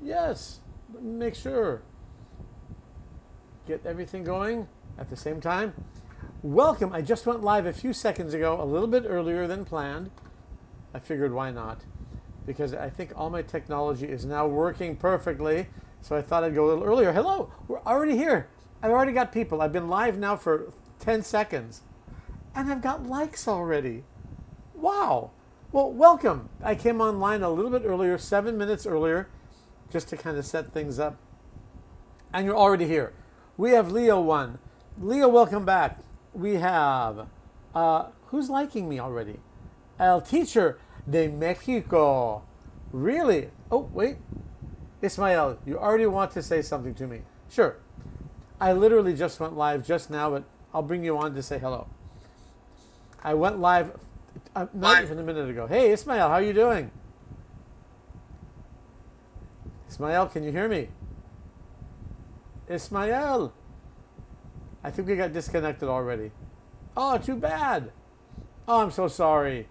Yes. Make sure. Get everything going at the same time. Welcome. I just went live a few seconds ago, a little bit earlier than planned. I figured why not? Because I think all my technology is now working perfectly. So I thought I'd go a little earlier. Hello, we're already here. I've already got people. I've been live now for 10 seconds. And I've got likes already. Wow. Well, welcome. I came online a little bit earlier, 7 minutes earlier, just to kind of set things up. And you're already here. We have Leo 1. Leo, welcome back. We have, who's liking me already? El Teacher de Mexico. Really? Oh, wait. Ismael, you already want to say something to me. Sure. I literally just went live just now, but I'll bring you on to say hello. I went live not even a minute ago. Hey, Ismael, how are you doing? Ismael, can you hear me? Ismael. I think we got disconnected already. Oh, too bad. Oh, I'm so sorry.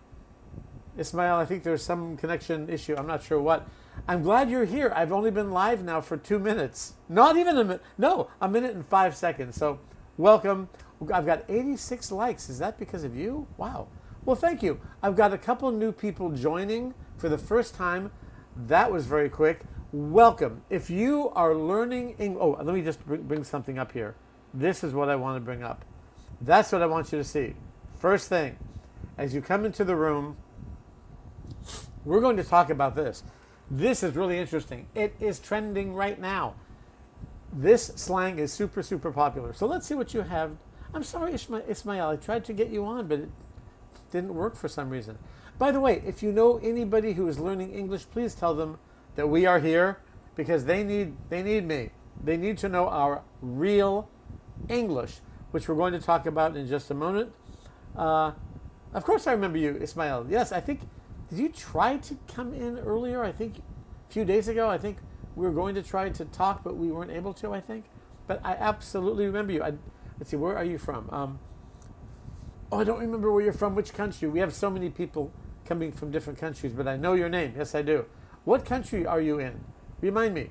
Ismael, I think there's some connection issue. I'm not sure what. I'm glad you're here. I've only been live now for 2 minutes. Not even a minute. No, a minute and 5 seconds. So welcome. I've got 86 likes. Is that because of you? Wow. Well, thank you. I've got a couple new people joining for the first time. That was very quick. Welcome. If you are learning English, oh, let me just bring something up here. This is what I want to bring up. That's what I want you to see. First thing, as you come into the room, we're going to talk about this. This is really interesting. It is trending right now. This slang is super, super popular. So let's see what you have. I'm sorry, Ismail. I tried to get you on, but it didn't work for some reason. By the way, if you know anybody who is learning English, please tell them that we are here because they need me. They need to know our real English, which we're going to talk about in just a moment. Of course I remember you, Ismail. Yes, I think, did you try to come in earlier? I think a few days ago, I think we were going to try to talk, but we weren't able to, I think. But I absolutely remember you. Let's see, where are you from? Oh, I don't remember where you're from, which country. We have so many people coming from different countries, but I know your name. Yes, I do. What country are you in? Remind me.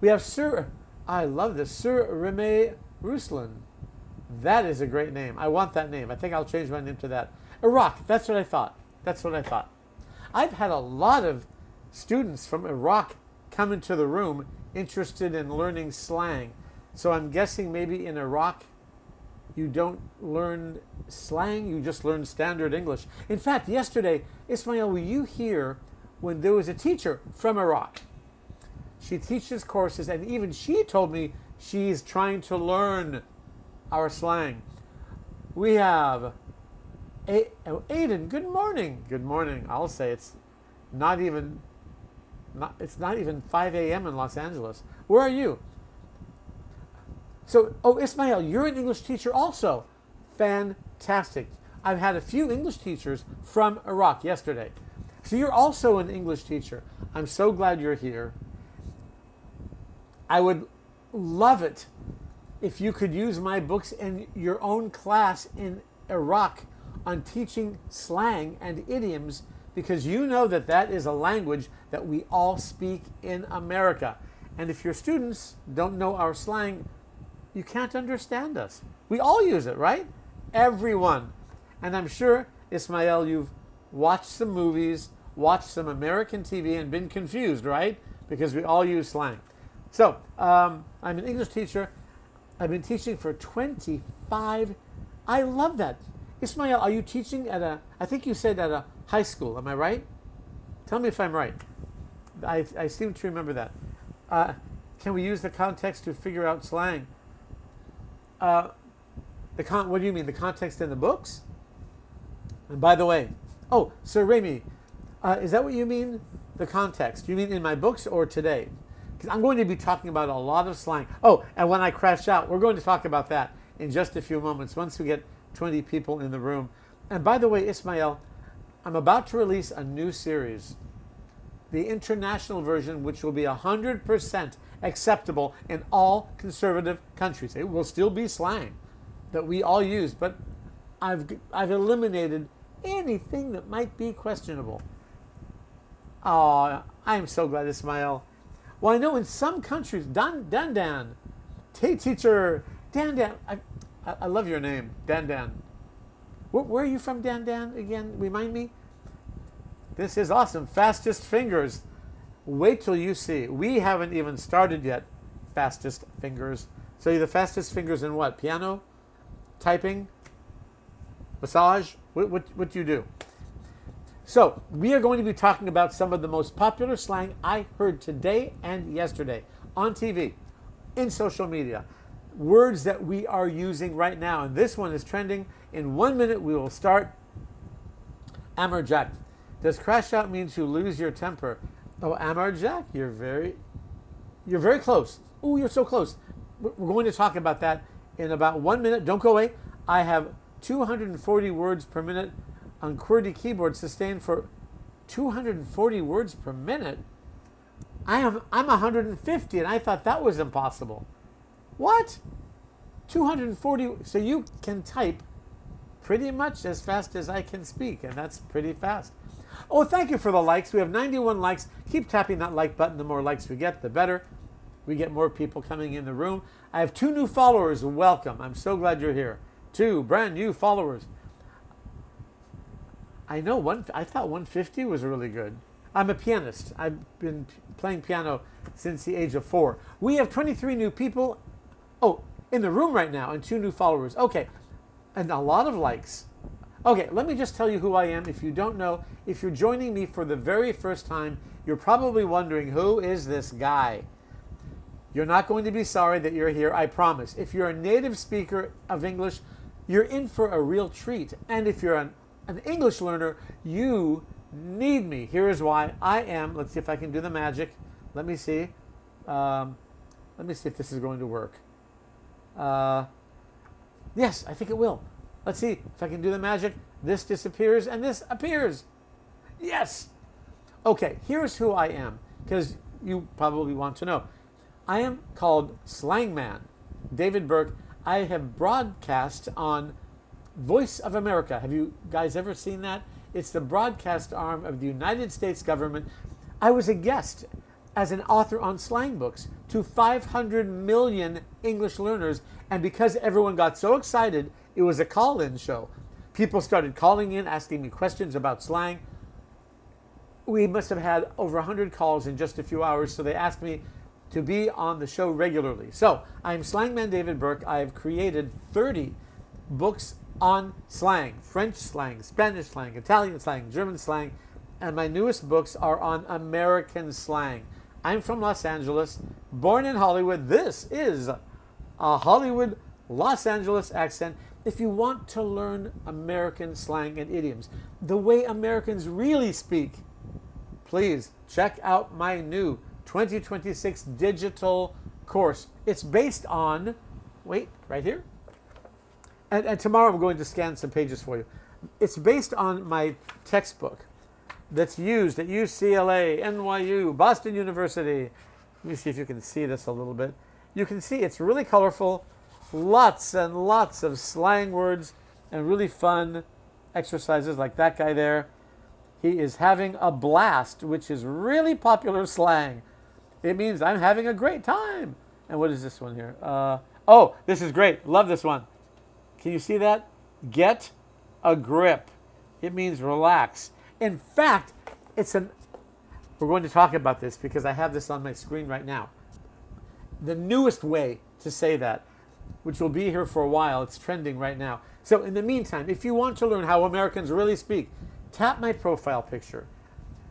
We have Sir, I love this, Sir Reme Ruslan. That is a great name. I want that name. I think I'll change my name to that. Iraq, that's what I thought. That's what I thought. I've had a lot of students from Iraq come into the room interested in learning slang. So I'm guessing maybe in Iraq you don't learn slang, you just learn standard English. In fact, yesterday, Ismail, were you here when there was a teacher from Iraq? She teaches courses, and even she told me she's trying to learn our slang. We have Aiden. Good morning. Good morning. I'll say it's not even 5 a.m. in Los Angeles. Where are you? So, oh, Ismail, you're an English teacher also. Fantastic. I've had a few English teachers from Iraq yesterday. So you're also an English teacher. I'm so glad you're here. I would love it if you could use my books in your own class in Iraq on teaching slang and idioms, because you know that that is a language that we all speak in America. And if your students don't know our slang, you can't understand us. We all use it, right? Everyone. And I'm sure, Ismail, you've watched some movies, watched some American TV and been confused, right? Because we all use slang. So, I'm an English teacher. I've been teaching for 25. I love that. Ismail, are you teaching at I think you said at a high school, am I right? Tell me if I'm right. I seem to remember that. Can we use the context to figure out slang? What do you mean, the context in the books? And by the way, oh, Sir Remy, is that what you mean, the context? You mean in my books or today? Because I'm going to be talking about a lot of slang. Oh, and when I crash out, we're going to talk about that in just a few moments, once we get 20 people in the room. And by the way, Ismail, I'm about to release a new series, the international version, which will be 100% acceptable in all conservative countries. It will still be slang that we all use, but I've eliminated anything that might be questionable. Oh, I am so glad, Ismail. Well, I know in some countries, Dan, hey teacher, Dan, I love your name, Dan. Where are you from, Dan again? Remind me. This is awesome. Fastest fingers. Wait till you see. We haven't even started yet. Fastest fingers. So you're the fastest fingers in what? Piano? Typing? Massage? What do you do? So we are going to be talking about some of the most popular slang I heard today and yesterday on TV, in social media. Words that we are using right now. And this one is trending. In 1 minute, we will start. Amberjack. Does crash out mean to lose your temper? Oh, Amberjack, you're very close. Oh, you're so close. We're going to talk about that in about 1 minute. Don't go away. I have 240 words per minute on QWERTY keyboard, sustained for 240 words per minute. I'm 150, and I thought that was impossible. What? 240. So you can type pretty much as fast as I can speak, and that's pretty fast. Oh, thank you for the likes. We have 91 likes. Keep tapping that like button. The more likes we get, the better. We get more people coming in the room. I have 2 new followers. Welcome. I'm so glad you're here. 2 brand new followers. I know I thought 150 was really good. I'm a pianist. I've been playing piano since the age of 4. We have 23 new people. Oh, in the room right now, and 2 new followers. Okay, and a lot of likes. Okay, let me just tell you who I am. If you don't know, if you're joining me for the very first time, you're probably wondering, who is this guy? You're not going to be sorry that you're here, I promise. If you're a native speaker of English, you're in for a real treat. And if you're an English learner, you need me. Here is why. I am, let's see if I can do the magic. Let me see. Let me see if this is going to work. Yes, I think it will. Let's see if I can do the magic. This disappears and this appears. Yes. Okay, here's who I am, because you probably want to know. I am called Slangman, David Burke. I have broadcast on Voice of America. Have you guys ever seen that? It's the broadcast arm of the United States government. I was a guest as an author on slang books to 500 million English learners. And because everyone got so excited, it was a call-in show. People started calling in, asking me questions about slang. We must have had over 100 calls in just a few hours, so they asked me to be on the show regularly. So I'm Slangman David Burke. I have created 30 books on slang, French slang, Spanish slang, Italian slang, German slang, and my newest books are on American slang. I'm from Los Angeles, born in Hollywood. This is a Hollywood, Los Angeles accent. If you want to learn American slang and idioms, the way Americans really speak, please check out my new 2026 digital course. It's based on, wait, right here. And tomorrow I'm going to scan some pages for you. It's based on my textbook that's used at UCLA, NYU, Boston University. Let me see if you can see this a little bit. You can see it's really colorful, lots and lots of slang words, and really fun exercises like that guy there. He is having a blast, which is really popular slang. It means I'm having a great time. And what is this one here? Oh, this is great. Love this one. Can you see that? Get a grip. It means relax. In fact, we're going to talk about this because I have this on my screen right now. The newest way to say that, which will be here for a while, it's trending right now. So in the meantime, if you want to learn how Americans really speak, tap my profile picture.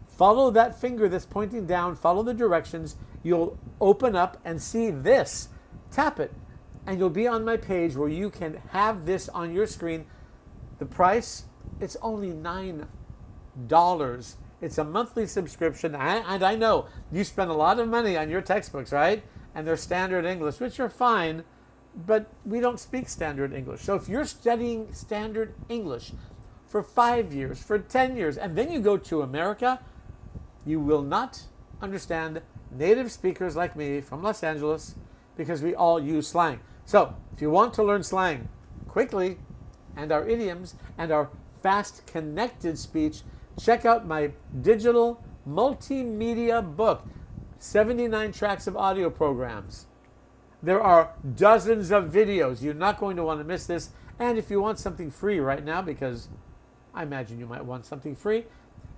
Follow that finger that's pointing down, follow the directions. You'll open up and see this. Tap it, and you'll be on my page where you can have this on your screen. The price, it's only $9. It's a monthly subscription, and I know you spend a lot of money on your textbooks, right? And they're standard English, which are fine, but we don't speak standard English. So if you're studying standard English for 5 years, for 10 years, and then you go to America, you will not understand native speakers like me from Los Angeles because we all use slang. So if you want to learn slang quickly and our idioms and our fast connected speech, check out my digital multimedia book. 79 tracks of audio programs. There are dozens of videos. You're not going to want to miss this. And if you want something free right now, because I imagine you might want something free,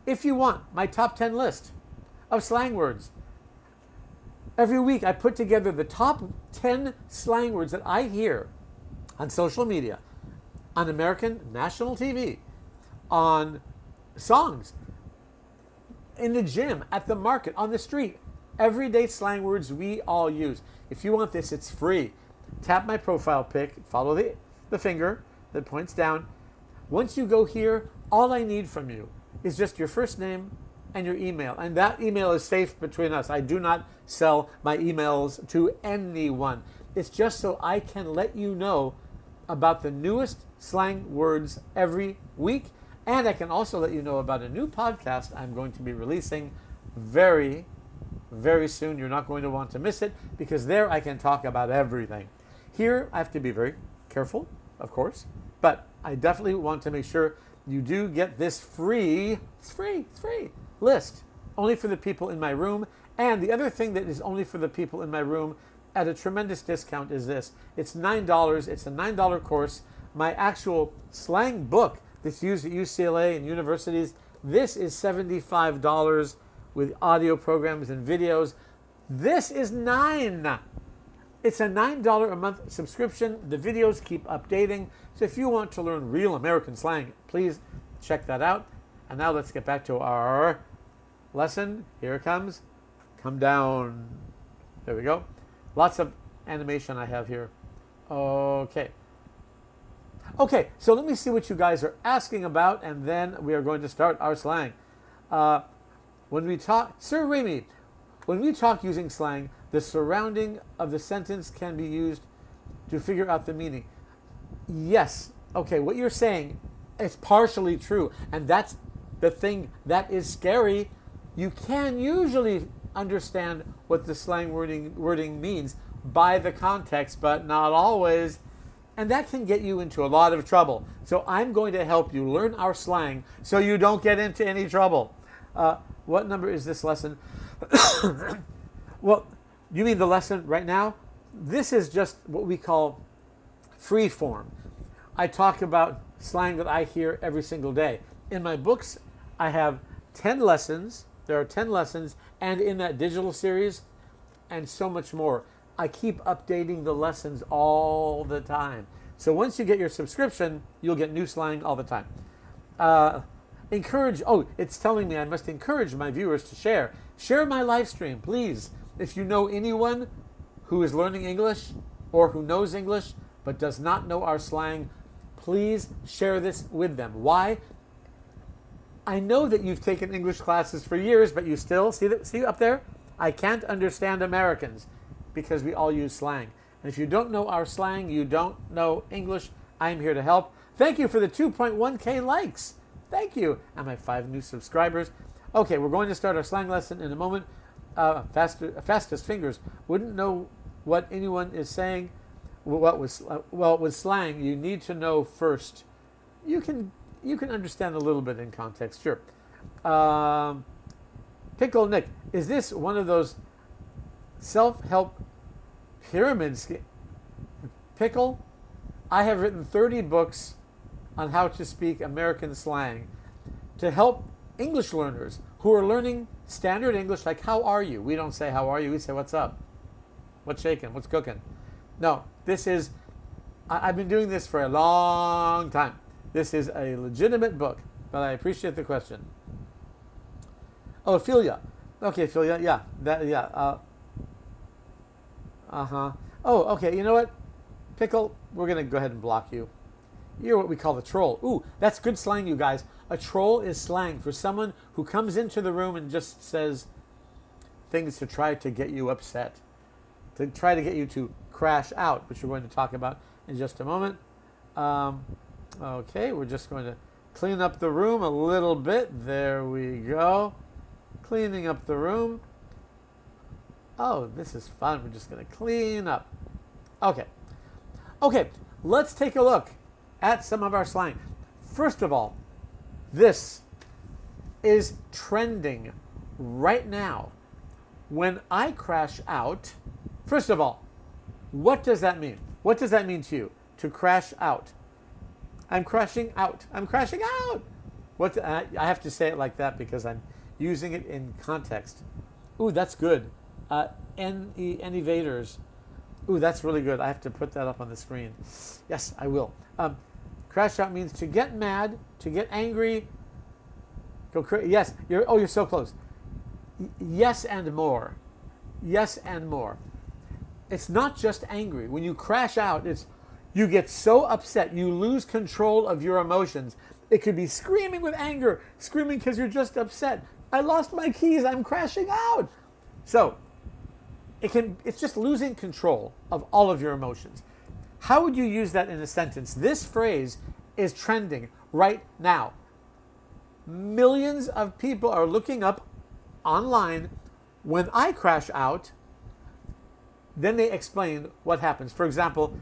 if you want my top 10 list of slang words, every week I put together the top 10 slang words that I hear on social media, on American national TV, on songs, in the gym, at the market, on the street. Everyday slang words we all use. If you want this, it's free. Tap my profile pic, follow the finger that points down. Once you go here, all I need from you is just your first name and your email. And that email is safe between us. I do not sell my emails to anyone. It's just so I can let you know about the newest slang words every week. And I can also let you know about a new podcast I'm going to be releasing very, very soon. You're not going to want to miss it, because there I can talk about everything. Here I have to be very careful, of course, but I definitely want to make sure you do get this free, it's free list, only for the people in my room. And the other thing that is only for the people in my room at a tremendous discount is this. It's $9. It's a $9 course. My actual slang book that's used at UCLA and universities, this is $75 with audio programs and videos. This is $9. It's a $9 a month subscription. The videos keep updating. So if you want to learn real American slang, please check that out. And now let's get back to our lesson. Here it comes. Come down. There we go. Lots of animation I have here. Okay. Okay, so let me see what you guys are asking about, and then we are going to start our slang. When we talk, Sir Remy, when we talk using slang, the surrounding of the sentence can be used to figure out the meaning. Yes. Okay, what you're saying is partially true, and that's the thing that is scary. You can usually understand what the slang wording means by the context, but not always. And that can get you into a lot of trouble. So I'm going to help you learn our slang so you don't get into any trouble. What number is this lesson? Well, you mean the lesson right now? This is just what we call free form. I talk about slang that I hear every single day. In my books, I have 10 lessons. There are 10 lessons, and in that digital series, and so much more. I keep updating the lessons all the time. So once you get your subscription, you'll get new slang all the time. It's telling me I must encourage my viewers to share. Share my live stream, please. If you know anyone who is learning English or who knows English but does not know our slang, please share this with them. Why? I know that you've taken English classes for years, but you still, see up there? I can't understand Americans because we all use slang. And if you don't know our slang, you don't know English, I'm here to help. Thank you for the 2.1K likes. Thank you. And my 5 new subscribers. Okay, we're going to start our slang lesson in a moment. Fastest fingers wouldn't know what anyone is saying. With slang, you need to know first. You can understand a little bit in context, sure. Pickle Nick, is this one of those self-help pyramid schemes? Pickle, I have written 30 books on how to speak American slang to help English learners who are learning standard English, like how are you? We don't say how are you, we say what's up, what's shaking, what's cooking. No, I've been doing this for a long time. This is a legitimate book, but I appreciate the question. Oh, Ophelia. Okay, Ophelia, yeah. Oh, okay, you know what? Pickle, we're going to go ahead and block you. You're what we call the troll. Ooh, that's good slang, you guys. A troll is slang for someone who comes into the room and just says things to try to get you upset, to try to get you to crash out, which we're going to talk about in just a moment. Okay, we're just going to clean up the room a little bit. There we go. Cleaning up the room. Oh, this is fun. We're just going to clean up. Okay, let's take a look at some of our slang. First of all, this is trending right now. when I crash out, first of all, what does that mean? What does that mean to you? To crash out. I'm crashing out. I'm crashing out. I have to say it like that because I'm using it in context. Ooh, that's good. Evaders. Ooh, that's really good. I have to put that up on the screen. Yes, I will. Crash out means to get mad, to get angry. Yes, you're so close. Yes and more. Yes and more. It's not just angry. When you crash out, you get so upset, you lose control of your emotions. It could be screaming with anger, screaming because you're just upset. I lost my keys, I'm crashing out. So, it's just losing control of all of your emotions. How would you use that in a sentence? This phrase is trending right now. Millions of people are looking up online, when I crash out, then they explain what happens. For example,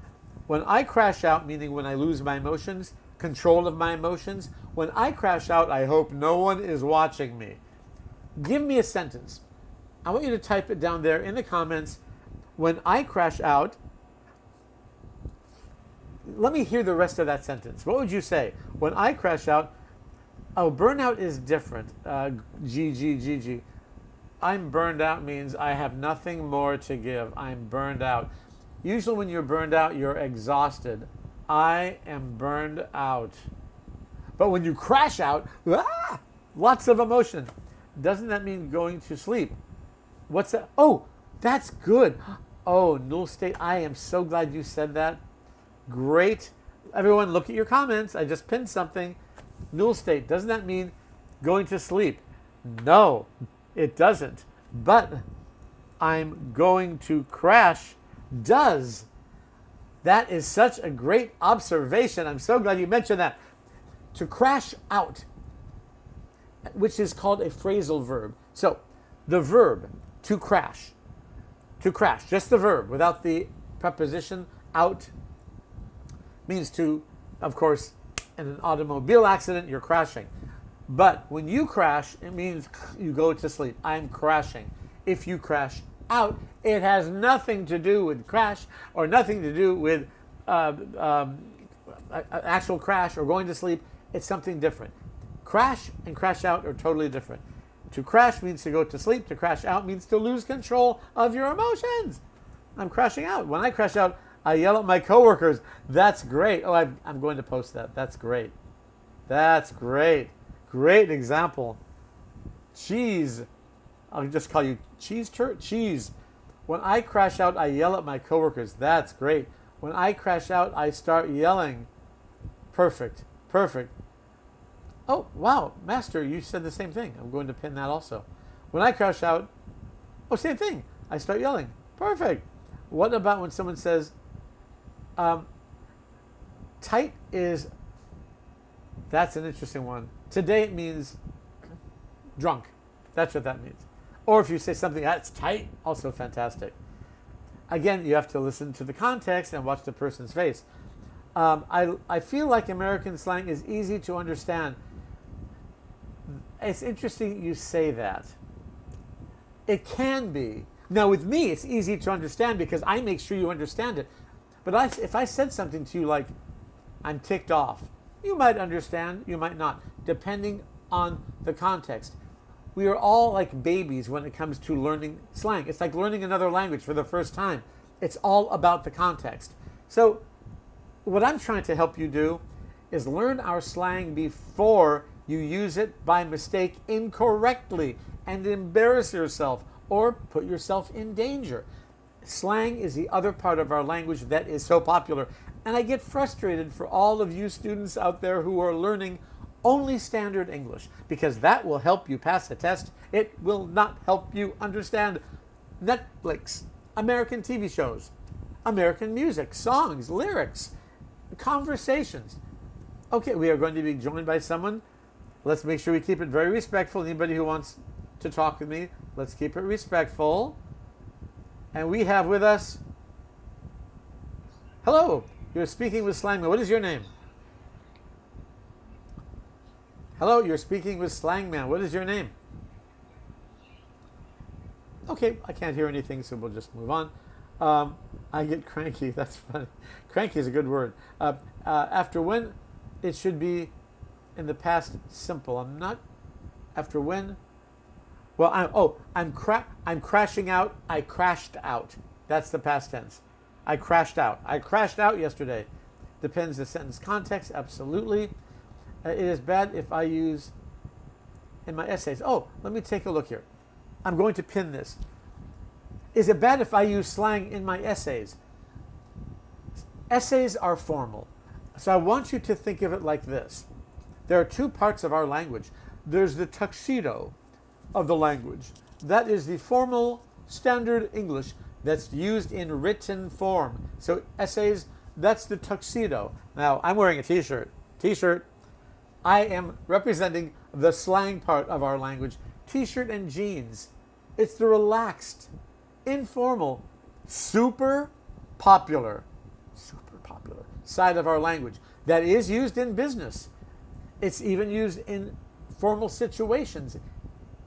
when I crash out, meaning when I lose my emotions, control of my emotions, when I crash out, I hope no one is watching me. Give me a sentence. I want you to type it down there in the comments. When I crash out, let me hear the rest of that sentence. What would you say? When I crash out, oh, burnout is different. GG. I'm burned out means I have nothing more to give. I'm burned out. Usually when you're burned out, you're exhausted. I am burned out. But when you crash out, lots of emotion. Doesn't that mean going to sleep? What's that? Oh, that's good. Oh, null state. I am so glad you said that. Great. Everyone, look at your comments. I just pinned something. Null state. Doesn't that mean going to sleep? No, it doesn't. But I'm going to crash does. That is such a great observation. I'm so glad you mentioned that. To crash out, which is called a phrasal verb. So the verb to crash, just the verb without the preposition out, means to, of course, in an automobile accident, you're crashing. But when you crash, it means you go to sleep. I'm crashing. If you crash out, it has nothing to do with crash or nothing to do with actual crash or going to sleep. It's something different. Crash and crash out are totally different. To crash means to go to sleep. To crash out means to lose control of your emotions. I'm crashing out. When I crash out, I yell at my coworkers. That's great. Oh, I'm going to post that. That's great. That's great. Great example. Cheese. I'll just call you cheese. Cheese. When I crash out, I yell at my coworkers. That's great. When I crash out, I start yelling. Perfect. Perfect. Oh, wow. Master, you said the same thing. I'm going to pin that also. When I crash out, oh, same thing. I start yelling. Perfect. What about when someone says, tight is, that's an interesting one. Today it means drunk. That's what that means. Or if you say something that's tight, also fantastic. Again, you have to listen to the context and watch the person's face. I feel like American slang is easy to understand. It's interesting you say that. It can be. Now with me, it's easy to understand because I make sure you understand it. But if I said something to you like, I'm ticked off, you might understand, you might not, depending on the context. We are all like babies when it comes to learning slang. It's like learning another language for the first time. It's all about the context. So what I'm trying to help you do is learn our slang before you use it by mistake incorrectly and embarrass yourself or put yourself in danger. Slang is the other part of our language that is so popular. And I get frustrated for all of you students out there who are learning only standard English, because that will help you pass the test. It will not help you understand Netflix, American TV shows, American music, songs, lyrics, conversations. Okay, we are going to be joined by someone. Let's make sure we keep it very respectful. Anybody who wants to talk with me, let's keep it respectful. And we have with us, hello, you're speaking with Slangman. What is your name? Hello, you're speaking with Slangman. What is your name? Okay, I can't hear anything, so we'll just move on. I get cranky. That's funny. Cranky is a good word. After when, it should be in the past simple. I'm not. After when? Well, I'm crashing out. I crashed out. That's the past tense. I crashed out. I crashed out yesterday. Depends the sentence context. Absolutely. It is bad if I use in my essays. Oh, let me take a look here. I'm going to pin this. Is it bad if I use slang in my essays? Essays are formal. So I want you to think of it like this. There are two parts of our language. There's the tuxedo of the language. That is the formal standard English that's used in written form. So essays, that's the tuxedo. Now, I'm wearing a t-shirt. T-shirt. I am representing the slang part of our language. T-shirt and jeans. It's the relaxed, informal, super popular side of our language that is used in business. It's even used in formal situations.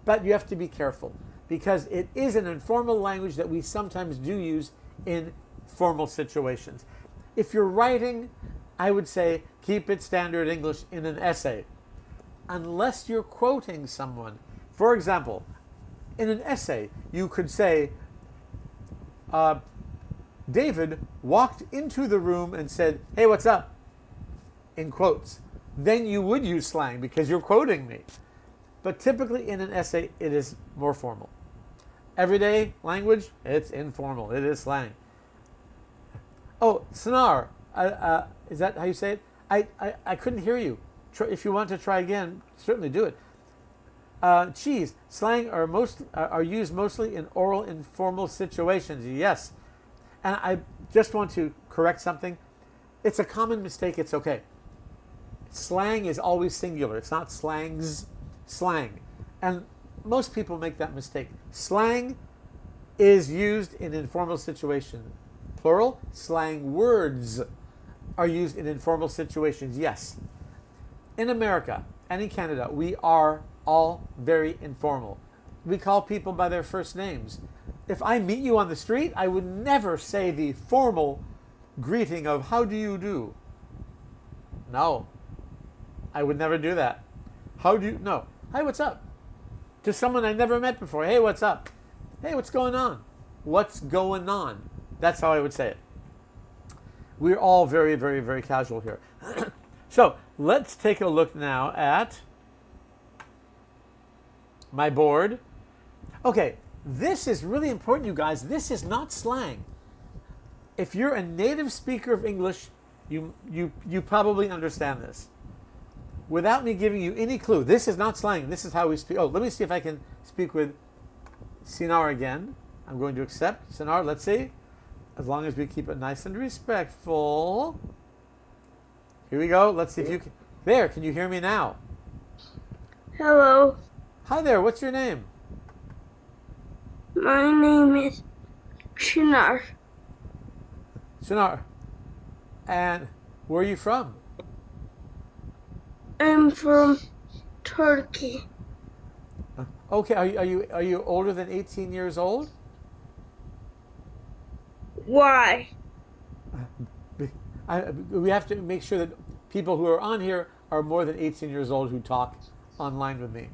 But you have to be careful because it is an informal language that we sometimes do use in formal situations. If you're writing, I would say keep it standard English in an essay, unless you're quoting someone. For example, in an essay, you could say, David walked into the room and said, "Hey, what's up?" in quotes. Then you would use slang because you're quoting me. But typically in an essay, it is more formal. Everyday language, it's informal. It is slang. Oh, Sonar, is that how you say it? I couldn't hear you. If you want to try again, certainly do it. Cheese, slang are used mostly in oral, informal situations. Yes. And I just want to correct something. It's a common mistake. It's okay. Slang is always singular. It's not slangs, slang. And most people make that mistake. Slang is used in informal situations. Plural, slang words are used in informal situations. Yes. In America and in Canada, we are all very informal. We call people by their first names. If I meet you on the street, I would never say the formal greeting of "How do you do?" No. I would never do that. How do you? No. "Hi, what's up?" To someone I never met before. "Hey, what's up?" "Hey, what's going on?" What's going on? That's how I would say it. We're all very, very, very casual here. So let's take a look now at my board. Okay, this is really important, you guys. This is not slang. If you're a native speaker of English, you probably understand this. Without me giving you any clue, this is not slang. This is how we speak. Oh, let me see if I can speak with Sinar again. I'm going to accept. Sinar, let's see. As long as we keep it nice and respectful. Here we go. Let's see if you can. There, can you hear me now? Hello. Hi there, what's your name? My name is Shinar. Sinar. And where are you from? I'm from Turkey. Okay, are you older than 18 years old? Why? We have to make sure that people who are on here are more than 18 years old who talk online with me.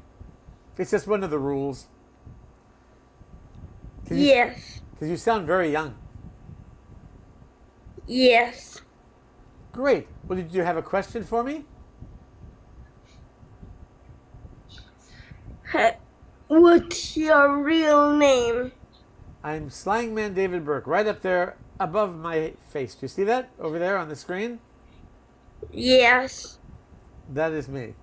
It's just one of the rules. Yes. Because you sound very young. Yes. Great. Well, did you have a question for me? What's your real name? I'm Slangman David Burke, right up there above my face. Do you see that over there on the screen? Yes. That is me.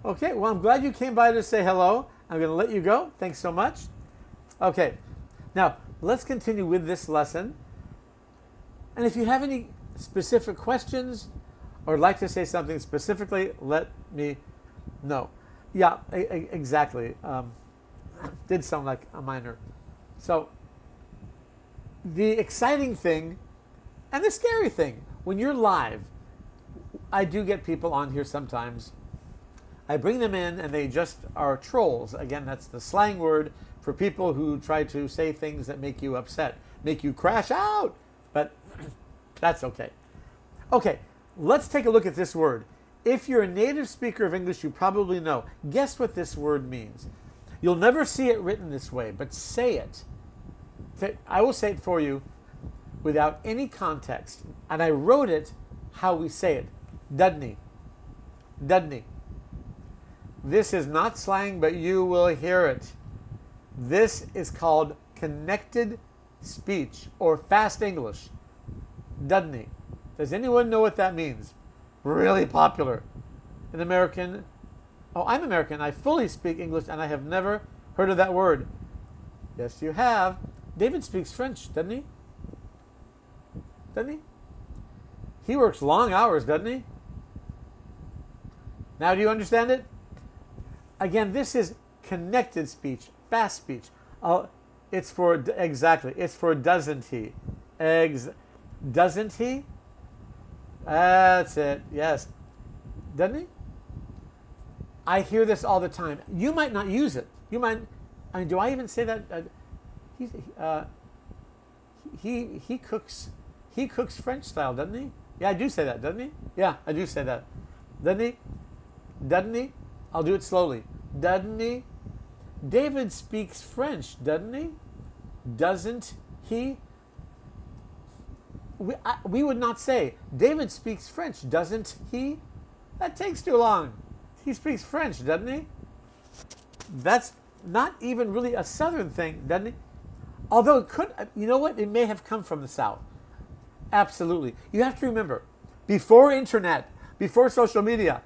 Okay, well, I'm glad you came by to say hello. I'm going to let you go. Thanks so much. Okay, now let's continue with this lesson. And if you have any specific questions or would like to say something specifically, let me know. Yeah, exactly. Did sound like a minor. So the exciting thing and the scary thing, when you're live, I do get people on here sometimes. I bring them in and they just are trolls. Again, that's the slang word for people who try to say things that make you upset, make you crash out. But that's okay. Okay, let's take a look at this word. If you're a native speaker of English, you probably know. Guess what this word means. You'll never see it written this way, but say it. I will say it for you without any context. And I wrote it how we say it. Dudney. Dudney. This is not slang, but you will hear it. This is called connected speech or fast English. Dudney. Does anyone know what that means? Really popular. An American. Oh, I'm American. I fully speak English and I have never heard of that word. Yes, you have. David speaks French, doesn't he? Doesn't he? He works long hours, doesn't he? Now, do you understand it? Again, this is connected speech, fast speech. It's for, exactly, it's for doesn't he. Doesn't he? That's it, yes. Doesn't he? I hear this all the time. You might not use it. You might, I mean, do I even say that? He cooks French style, doesn't he? Yeah, I do say that, doesn't he? Yeah, I do say that. Doesn't he? Doesn't he? I'll do it slowly. Doesn't he? David speaks French, doesn't he? Doesn't he? We would not say, David speaks French, doesn't he? That takes too long. He speaks French, doesn't he? That's not even really a southern thing, doesn't he? Although it could, you know what? It may have come from the South. Absolutely. You have to remember, before internet, before social media,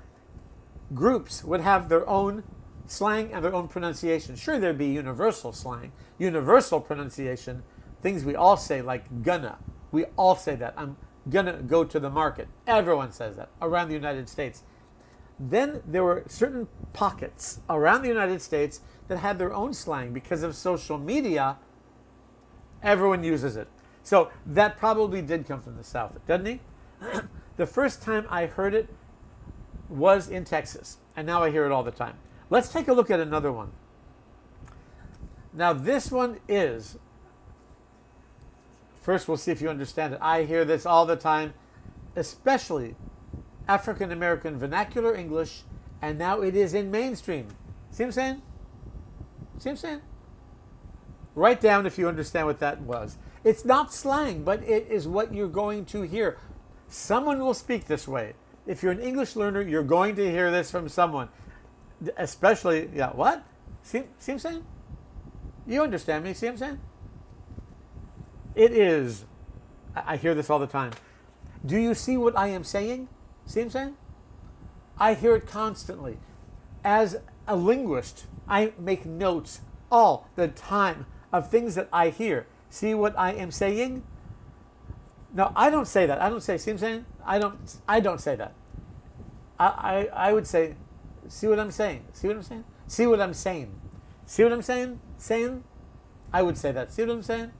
groups would have their own slang and their own pronunciation. Sure, there'd be universal slang, universal pronunciation, things we all say like gonna. We all say that. I'm gonna go to the market. Everyone says that around the United States. Then there were certain pockets around the United States that had their own slang because of social media. Everyone uses it. So that probably did come from the South, doesn't he? The first time I heard it was in Texas, and now I hear it all the time. Let's take a look at another one. Now this one is, first we'll see if you understand it. I hear this all the time, especially African American vernacular English, and now it is in mainstream. See what I'm saying? See what I'm saying? Write down if you understand what that was. It's not slang, but it is what you're going to hear. Someone will speak this way. If you're an English learner, you're going to hear this from someone. Especially, yeah, what? See what I'm saying? You understand me? See what I'm saying? It is. I hear this all the time. Do you see what I am saying? See what I'm saying? I hear it constantly. As a linguist, I make notes all the time of things that I hear. See what I am saying? No, I don't say that. I don't say, see what I'm saying? I don't say that. I would say, see what I'm saying? See what I'm saying? See what I'm saying? See what I'm saying? Saying? I would say that. See what I'm saying?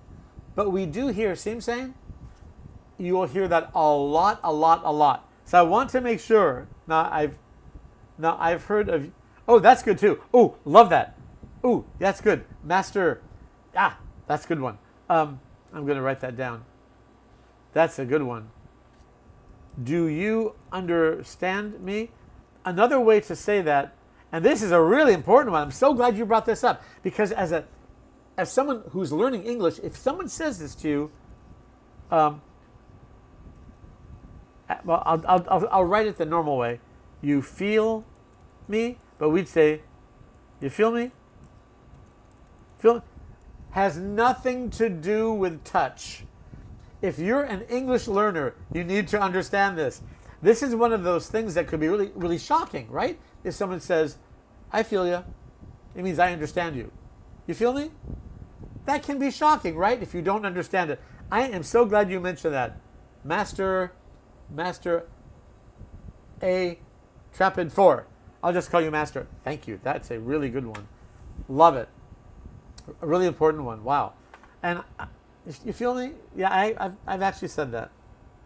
But we do hear, see what I'm saying? You will hear that a lot, a lot, a lot. So I want to make sure. Now I've heard of, oh, that's good too. Oh, love that. Oh, that's good. Master, that's a good one. I'm going to write that down. That's a good one. Do you understand me? Another way to say that, and this is a really important one. I'm so glad you brought this up, because as someone who's learning English, if someone says this to you, well, I'll write it the normal way. You feel me? But we'd say, you feel me? Feel has nothing to do with touch. If you're an English learner, you need to understand this. This is one of those things that could be really, really shocking, right? If someone says, I feel you, it means I understand you. You feel me? That can be shocking, right? If you don't understand it. I am so glad you mentioned that. Master A. Trapid 4. I'll just call you Master. Thank you. That's a really good one. Love it. A really important one. Wow. And you feel me? Yeah, I've actually said that.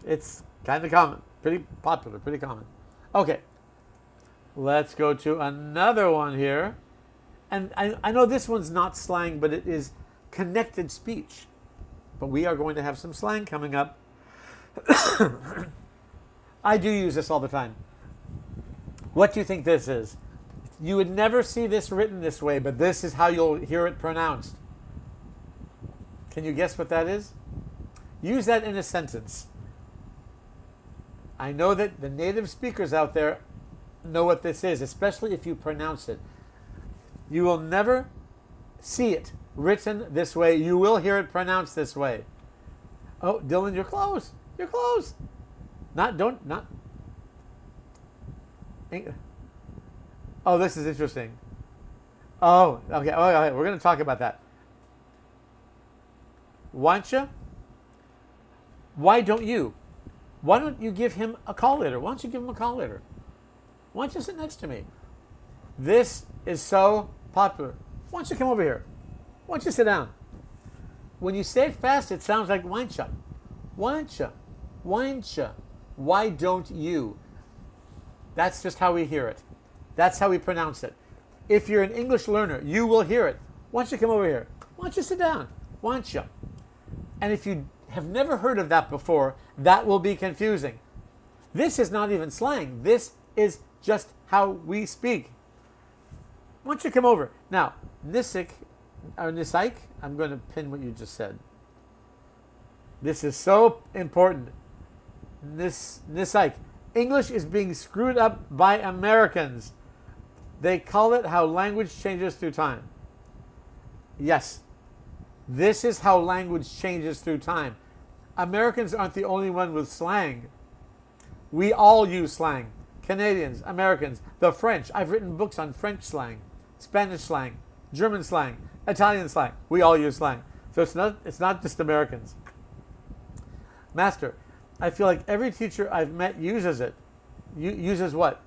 It's kind of common. Pretty popular. Pretty common. Okay. Let's go to another one here. And I know this one's not slang, but it is connected speech. But we are going to have some slang coming up. I do use this all the time. What do you think this is? You would never see this written this way, but this is how you'll hear it pronounced. Can you guess what that is? Use that in a sentence. I know that the native speakers out there know what this is, especially if you pronounce it. You will never see it written this way. You will hear it pronounced this way. Oh, Dylan, you're close. You're close. Not. Oh, this is interesting. Oh, okay. Oh, okay. We're going to talk about that. Wantcha? Why don't you? Why don't you give him a call later? Why don't you give him a call later? Why don't you sit next to me? This is so popular. Why don't you come over here? Why don't you sit down? When you say it fast, it sounds like wantcha. Wantcha. Wantcha. Why don't you? That's just how we hear it. That's how we pronounce it. If you're an English learner, you will hear it. Why don't you come over here? Why don't you sit down? Why don't you? And if you have never heard of that before, that will be confusing. This is not even slang. This is just how we speak. Why don't you come over? Now, Nisik, I'm going to pin what you just said. This is so important. Nisik. English is being screwed up by Americans. They call it how language changes through time. Yes, this is how language changes through time. Americans aren't the only one with slang. We all use slang. Canadians, Americans, the French. I've written books on French slang, Spanish slang, German slang, Italian slang. We all use slang. So it's not just Americans. Master, I feel like every teacher I've met uses it. Uses what?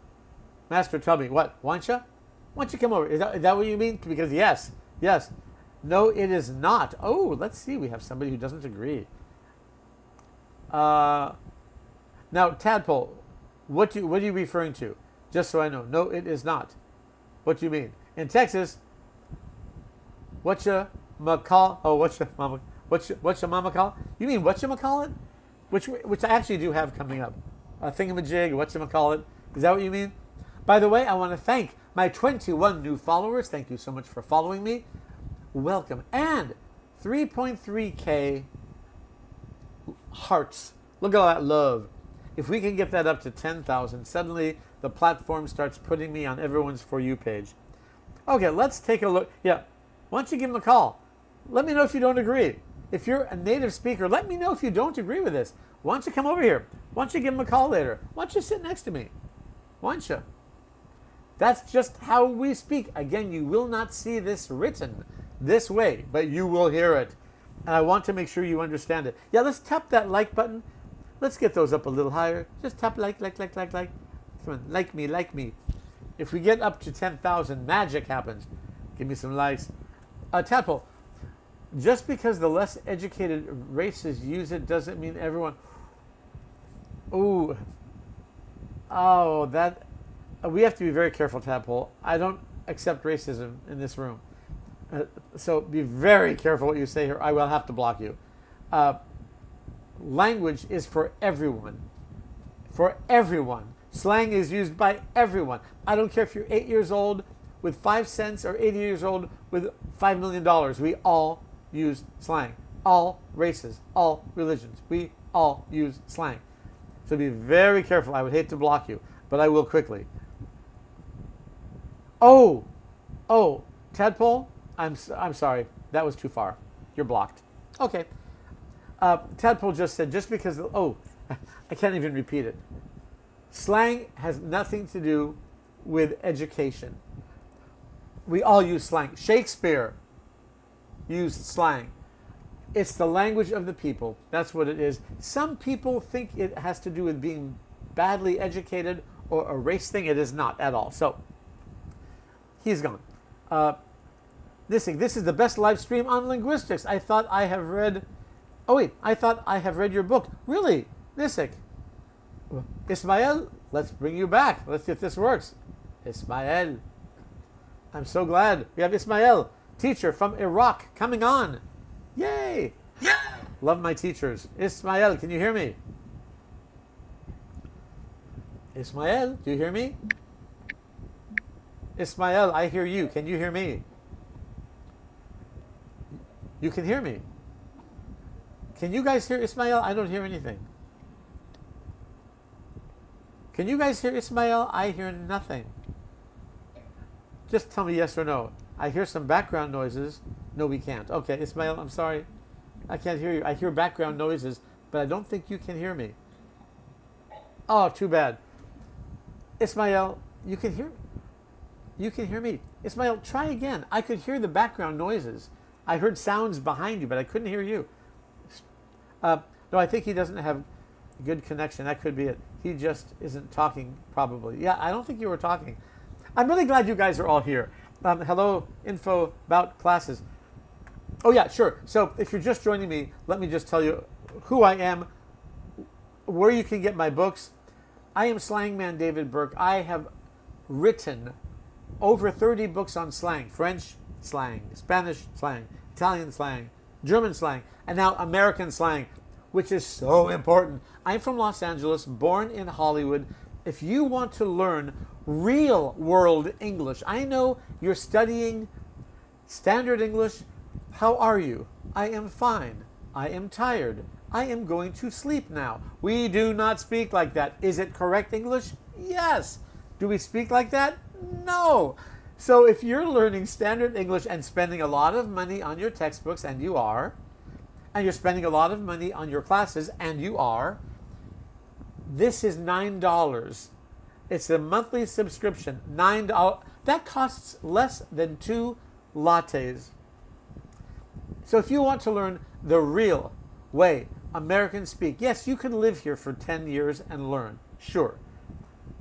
Master, tell me, what? Wantcha? Why don't you come over? Is that what you mean? Because yes. No, it is not. Oh, let's see. We have somebody who doesn't agree. Now, Tadpole, what are you referring to? Just so I know. No, it is not. What do you mean? In Texas, whatcha call? Oh, whatcha mama call? You mean whatcha call it? Which I actually do have coming up. A thingamajig, whatcha call it? Is that what you mean? By the way, I want to thank my 21 new followers. Thank you so much for following me. Welcome. And 3.3K hearts. Look at all that love. If we can get that up to 10,000, suddenly the platform starts putting me on everyone's For You page. Okay, let's take a look. Yeah, why don't you give them a call? Let me know if you don't agree. If you're a native speaker, let me know if you don't agree with this. Why don't you come over here? Why don't you give them a call later? Why don't you sit next to me? Why don't you? That's just how we speak. Again, you will not see this written this way, but you will hear it. And I want to make sure you understand it. Yeah, let's tap that like button. Let's get those up a little higher. Just tap like. Come on, like me. If we get up to 10,000, magic happens. Give me some likes. Tadpole, just because the less educated races use it doesn't mean everyone... that... we have to be very careful, Tadpole. I don't accept racism in this room. So be very careful what you say here. I will have to block you. Language is for everyone. For everyone. Slang is used by everyone. I don't care if you're 8 years old with 5 cents or 80 years old with $5 million. We all use slang. All races, all religions. We all use slang. So be very careful. I would hate to block you, but I will quickly. Oh, Tadpole, I'm sorry. That was too far. You're blocked. Okay. Tadpole just said, just because... I can't even repeat it. Slang has nothing to do with education. We all use slang. Shakespeare used slang. It's the language of the people. That's what it is. Some people think it has to do with being badly educated or a race thing. It is not at all. So, he's gone. This is the best live stream on linguistics. I thought I have read your book. Really? Nisik. Ismael, let's bring you back. Let's see if this works. Ismael. I'm so glad. We have Ismail, teacher from Iraq, coming on. Yay! Love my teachers. Ismail, can you hear me? Ismail, do you hear me? Ismail, I hear you. Can you hear me? You can hear me. Can you guys hear Ismail? I don't hear anything. Can you guys hear Ismail? I hear nothing. Just tell me yes or no. I hear some background noises. No, we can't. Okay, Ismail, I'm sorry. I can't hear you. I hear background noises, but I don't think you can hear me. Oh, too bad. Ismail, you can hear me. You can hear me. Ismail, try again. I could hear the background noises. I heard sounds behind you, but I couldn't hear you. No, I think he doesn't have good connection. That could be it. He just isn't talking, probably. Yeah, I don't think you were talking. I'm really glad you guys are all here. Hello, info about classes. Oh, yeah, sure. So if you're just joining me, let me just tell you who I am, where you can get my books. I am Slangman David Burke. I have written over 30 books on slang, French slang, Spanish slang, Italian slang, German slang, and now American slang, which is so important. I'm from Los Angeles, born in Hollywood. If you want to learn real world English, I know you're studying standard English. How are you? I am fine. I am tired. I am going to sleep now. We do not speak like that. Is it correct English? Yes. Do we speak like that? No. So if you're learning standard English and spending a lot of money on your textbooks, and you are, and you're spending a lot of money on your classes, and you are, this is $9. It's a monthly subscription, $9. That costs less than 2 lattes. So if you want to learn the real way Americans speak, yes, you can live here for 10 years and learn, sure.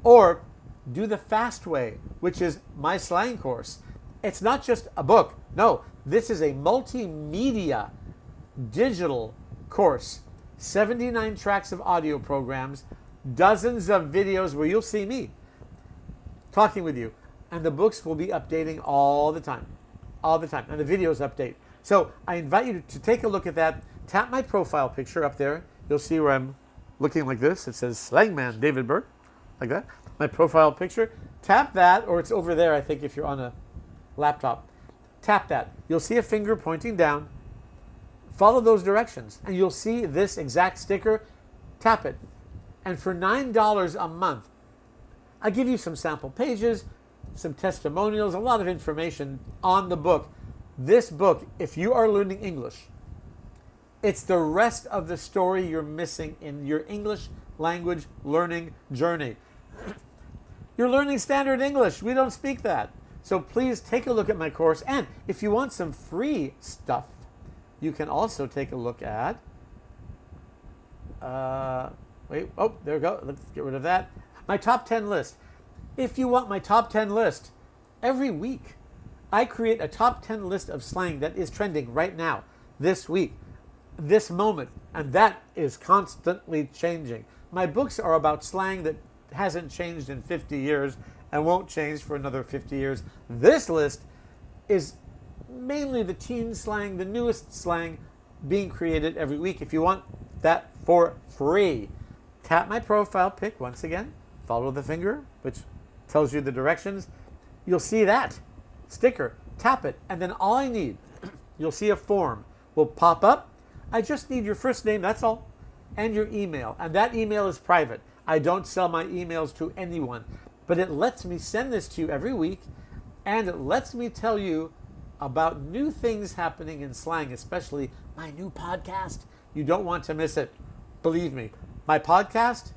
Or do the fast way, which is my slang course. It's not just a book. No, this is a multimedia digital course. 79 tracks of audio programs, dozens of videos where you'll see me talking with you. And the books will be updating all the time. All the time. And the videos update. So I invite you to take a look at that. Tap my profile picture up there. You'll see where I'm looking like this. It says Slangman David Burke, like that. My profile picture. Tap that, or it's over there, I think, if you're on a laptop. Tap that. You'll see a finger pointing down. Follow those directions, and you'll see this exact sticker. Tap it. And for $9 a month, I give you some sample pages, some testimonials, a lot of information on the book. This book, if you are learning English, it's the rest of the story you're missing in your English language learning journey. You're learning standard English. We don't speak that. So please take a look at my course. And if you want some free stuff, you can also take a look at, there we go. Let's get rid of that. My top 10 list. If you want my top 10 list, every week I create a top 10 list of slang that is trending right now, this week, this moment, and that is constantly changing. My books are about slang that hasn't changed in 50 years and won't change for another 50 years. This list is mainly the teen slang, the newest slang being created every week. If you want that for free, tap my profile pic once again, follow the finger, which tells you the directions. You'll see that sticker, tap it, and then all I need, you'll see a form will pop up. I just need your first name, that's all, and your email, and that email is private. I don't sell my emails to anyone, but it lets me send this to you every week, and it lets me tell you about new things happening in slang, especially my new podcast. You don't want to miss it. Believe me, my podcast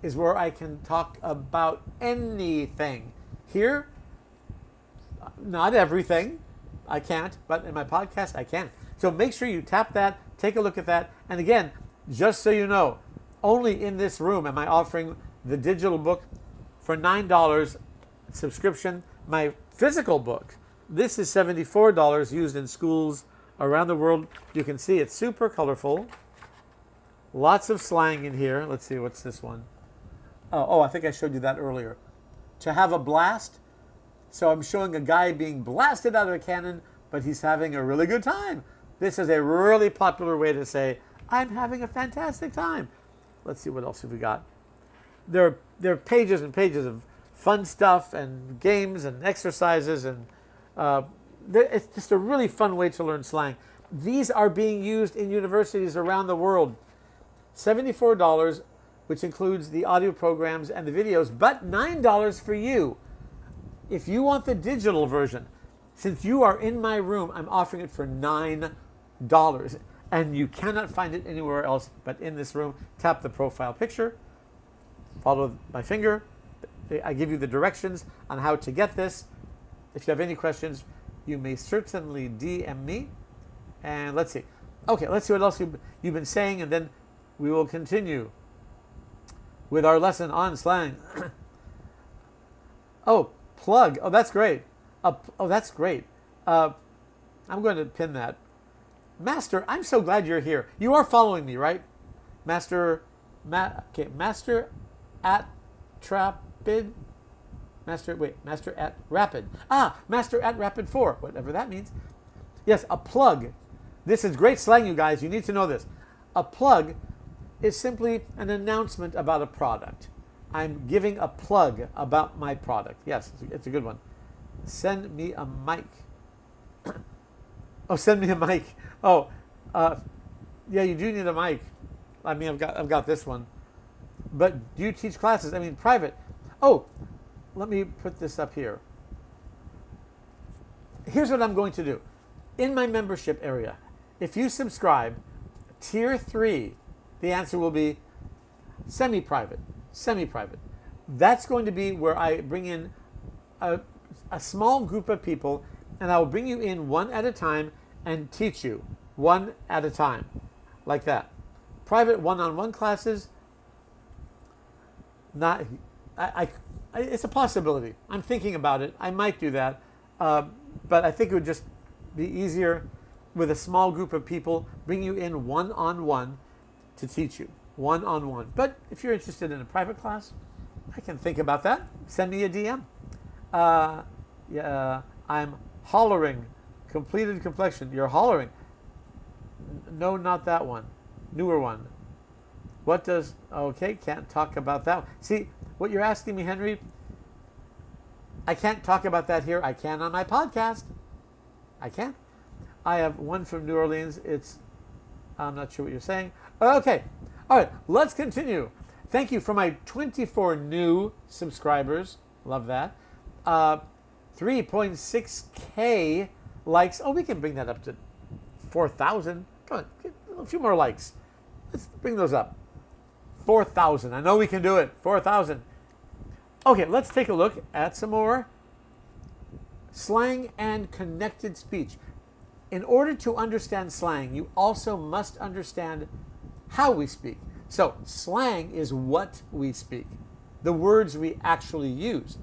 is where I can talk about anything. Here, not everything. I can't, but in my podcast, I can. So make sure you tap that, take a look at that. And again, just so you know, only in this room am I offering the digital book for $9 subscription. My physical book, this is $74 used in schools around the world. You can see it's super colorful. Lots of slang in here. Let's see, what's this one? Oh, I think I showed you that earlier. To have a blast, So I'm showing a guy being blasted out of a cannon, but he's having a really good time. This is a really popular way to say, I'm having a fantastic time. Let's see, what else have we got? There are pages and pages of fun stuff and games and exercises, and it's just a really fun way to learn slang. These are being used in universities around the world. $74, which includes the audio programs and the videos, but $9 for you. If you want the digital version, since you are in my room, I'm offering it for $9. And you cannot find it anywhere else but in this room. Tap the profile picture, follow my finger. I give you the directions on how to get this. If you have any questions, you may certainly DM me. And let's see. Okay, let's see what else you've been saying, and then we will continue with our lesson on slang. Oh, plug. Oh, that's great. Oh, that's great. I'm going to pin that. Master, I'm so glad you're here. You are following me, right? Master at Trapid. Master at Rapid. Master at Rapid 4, whatever that means. Yes, a plug. This is great slang, you guys. You need to know this. A plug is simply an announcement about a product. I'm giving a plug about my product. Yes, it's a good one. Send me a mic. Oh, send me a mic. Oh, yeah, you do need a mic. I mean, I've got this one. But do you teach classes? I mean, private. Oh, let me put this up here. Here's what I'm going to do. In my membership area, if you subscribe, tier 3, the answer will be semi-private. Semi-private. That's going to be where I bring in a small group of people, and I will bring you in one at a time and teach you one at a time, like that. Private one-on-one classes, not. It's a possibility. I'm thinking about it. I might do that, but I think it would just be easier with a small group of people, bring you in one-on-one to teach you one-on-one. But if you're interested in a private class, I can think about that. Send me a DM. Yeah, I'm hollering. Completed complexion. You're hollering. No, not that one. Newer one. What does... Okay, can't talk about that one. See, what you're asking me, Henry, I can't talk about that here. I can on my podcast. I can. I have one from New Orleans. I'm not sure what you're saying. Okay. All right, let's continue. Thank you for my 24 new subscribers. Love that. 3.6K likes. Oh, we can bring that up to 4,000. Come on, get a few more likes. Let's bring those up. 4,000. I know we can do it. 4,000. Okay, let's take a look at some more slang and connected speech. In order to understand slang, you also must understand how we speak. So, slang is what we speak, the words we actually use.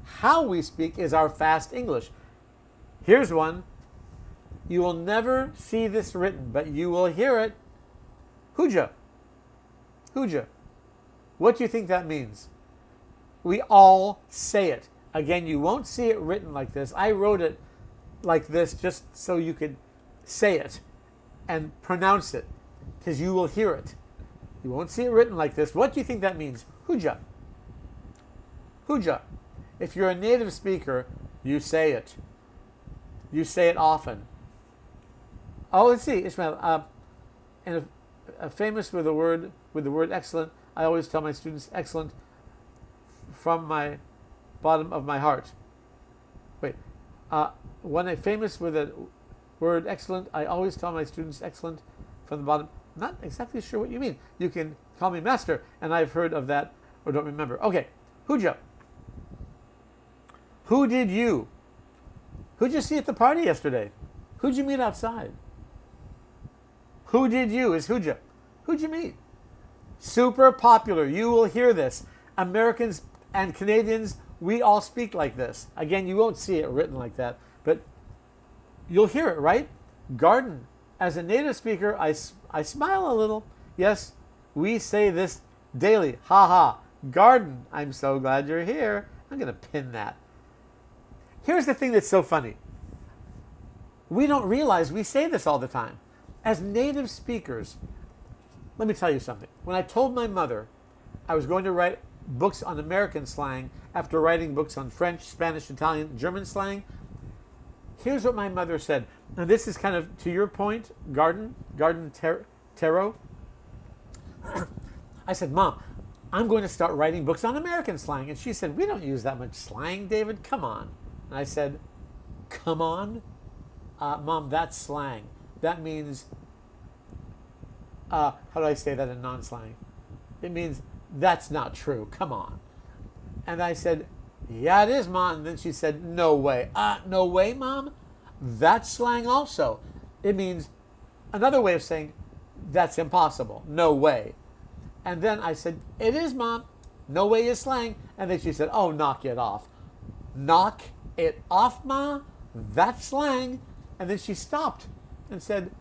How we speak is our fast English. Here's one. You will never see this written, but you will hear it. Hooja. Hooja. What do you think that means? We all say it. Again, you won't see it written like this. I wrote it like this just so you could say it and pronounce it, because you will hear it. You won't see it written like this. What do you think that means? Hooja. Hooja. If you're a native speaker, you say it. You say it often. Oh, let's see, Ishmael. And famous with the word excellent. I always tell my students excellent from my bottom of my heart. Wait. When I'm famous with a word excellent, I always tell my students excellent from the bottom. Not exactly sure what you mean. You can call me master, and I've heard of that or don't remember. Okay. Hooja. Who did you? Who'd you see at the party yesterday? Who'd you meet outside? Who did you is hooja. Who'd you meet? Super popular. You will hear this. Americans and Canadians, we all speak like this. Again, you won't see it written like that, but you'll hear it, right? Garden. As a native speaker, I smile a little. Yes, we say this daily. Ha ha. Garden. I'm so glad you're here. I'm going to pin that. Here's the thing that's so funny. We don't realize we say this all the time. As native speakers, let me tell you something. When I told my mother I was going to write books on American slang after writing books on French, Spanish, Italian, German slang, here's what my mother said. Now this is kind of to your point, Garden Tarot. I said, Mom, I'm going to start writing books on American slang. And she said, we don't use that much slang, David. Come on. And I said, come on? Mom, that's slang. That means, how do I say that in non-slang? It means, that's not true. Come on. And I said, yeah, it is, Mom. And then she said, no way. No way, Mom? That's slang also. It means, another way of saying, that's impossible. No way. And then I said, it is, Mom. No way is slang. And then she said, oh, knock it off. Knock it off, Ma? That's slang. And then she stopped and said,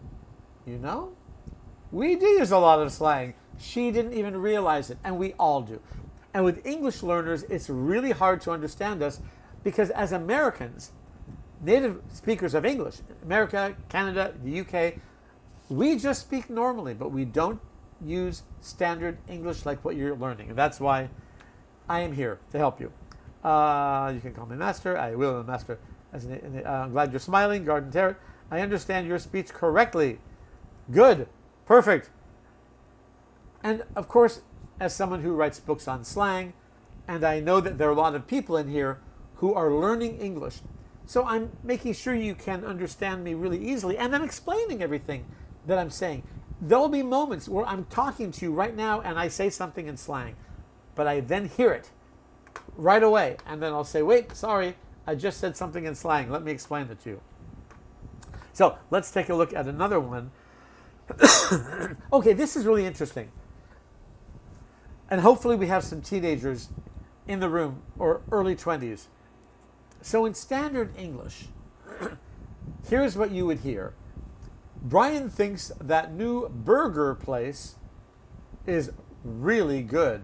you know, we do use a lot of slang. She didn't even realize it, and we all do. And with English learners, it's really hard to understand us because as Americans, native speakers of English, America, Canada, the UK, we just speak normally, but we don't use standard English like what you're learning. And that's why I am here to help you. You can call me Master. I will, Master. I'm glad you're smiling, Garden Tarot. I understand your speech correctly. Good. Perfect. And of course, as someone who writes books on slang, and I know that there are a lot of people in here who are learning English. So I'm making sure you can understand me really easily, and I'm explaining everything that I'm saying. There'll be moments where I'm talking to you right now and I say something in slang, but I then hear it right away, and then I'll say, wait, sorry, I just said something in slang. Let me explain it to you. So let's take a look at another one. Okay, this is really interesting. And hopefully we have some teenagers in the room or early 20s. So in standard English, here's what you would hear. Brian thinks that new burger place is really good.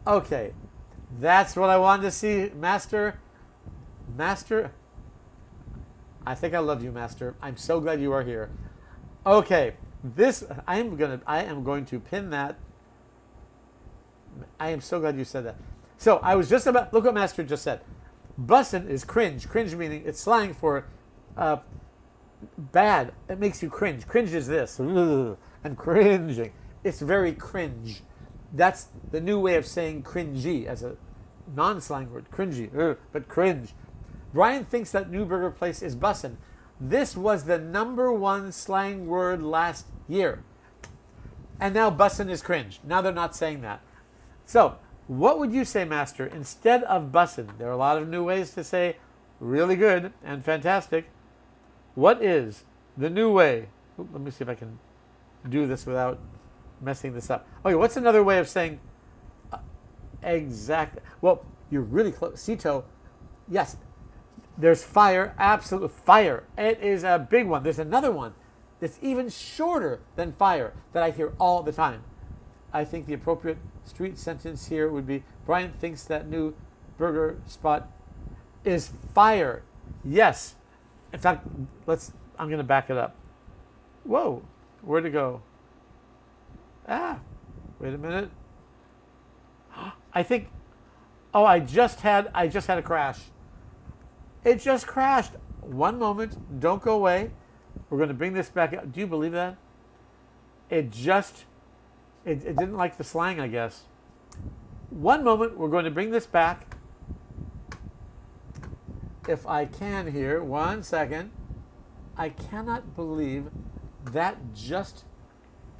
Okay, that's what I wanted to see, Master. Master, I think I love you, Master. I'm so glad you are here. Okay, this I am going to pin that. I am so glad you said that. So I was just about, look what Master just said. Bussin' is cringe. Cringe meaning it's slang for bad. It makes you cringe. Cringe is this. Ugh, I'm cringing. It's very cringe. That's the new way of saying cringy as a non-slang word. Cringy, but cringe. Brian thinks that new burger place is bussin'. This was the #1 slang word last year. And now bussin' is cringe. Now they're not saying that. So, what would you say, Master, instead of bussin'? There are a lot of new ways to say really good and fantastic. What is the new way? Ooh, let me see if I can do this without messing this up. Okay, what's another way of saying exactly? Well, you're really close. Cito, yes. There's fire, absolute fire. It is a big one. There's another one that's even shorter than fire that I hear all the time. I think the appropriate street sentence here would be, Brian thinks that new burger spot is fire. Yes. In fact, I'm going to back it up. Whoa, where'd it go? Wait a minute. I think, I just had a crash. It just crashed. One moment, don't go away. We're going to bring this back up. Do you believe that? It didn't like the slang, I guess. One moment, we're going to bring this back. If I can here, 1 second. I cannot believe that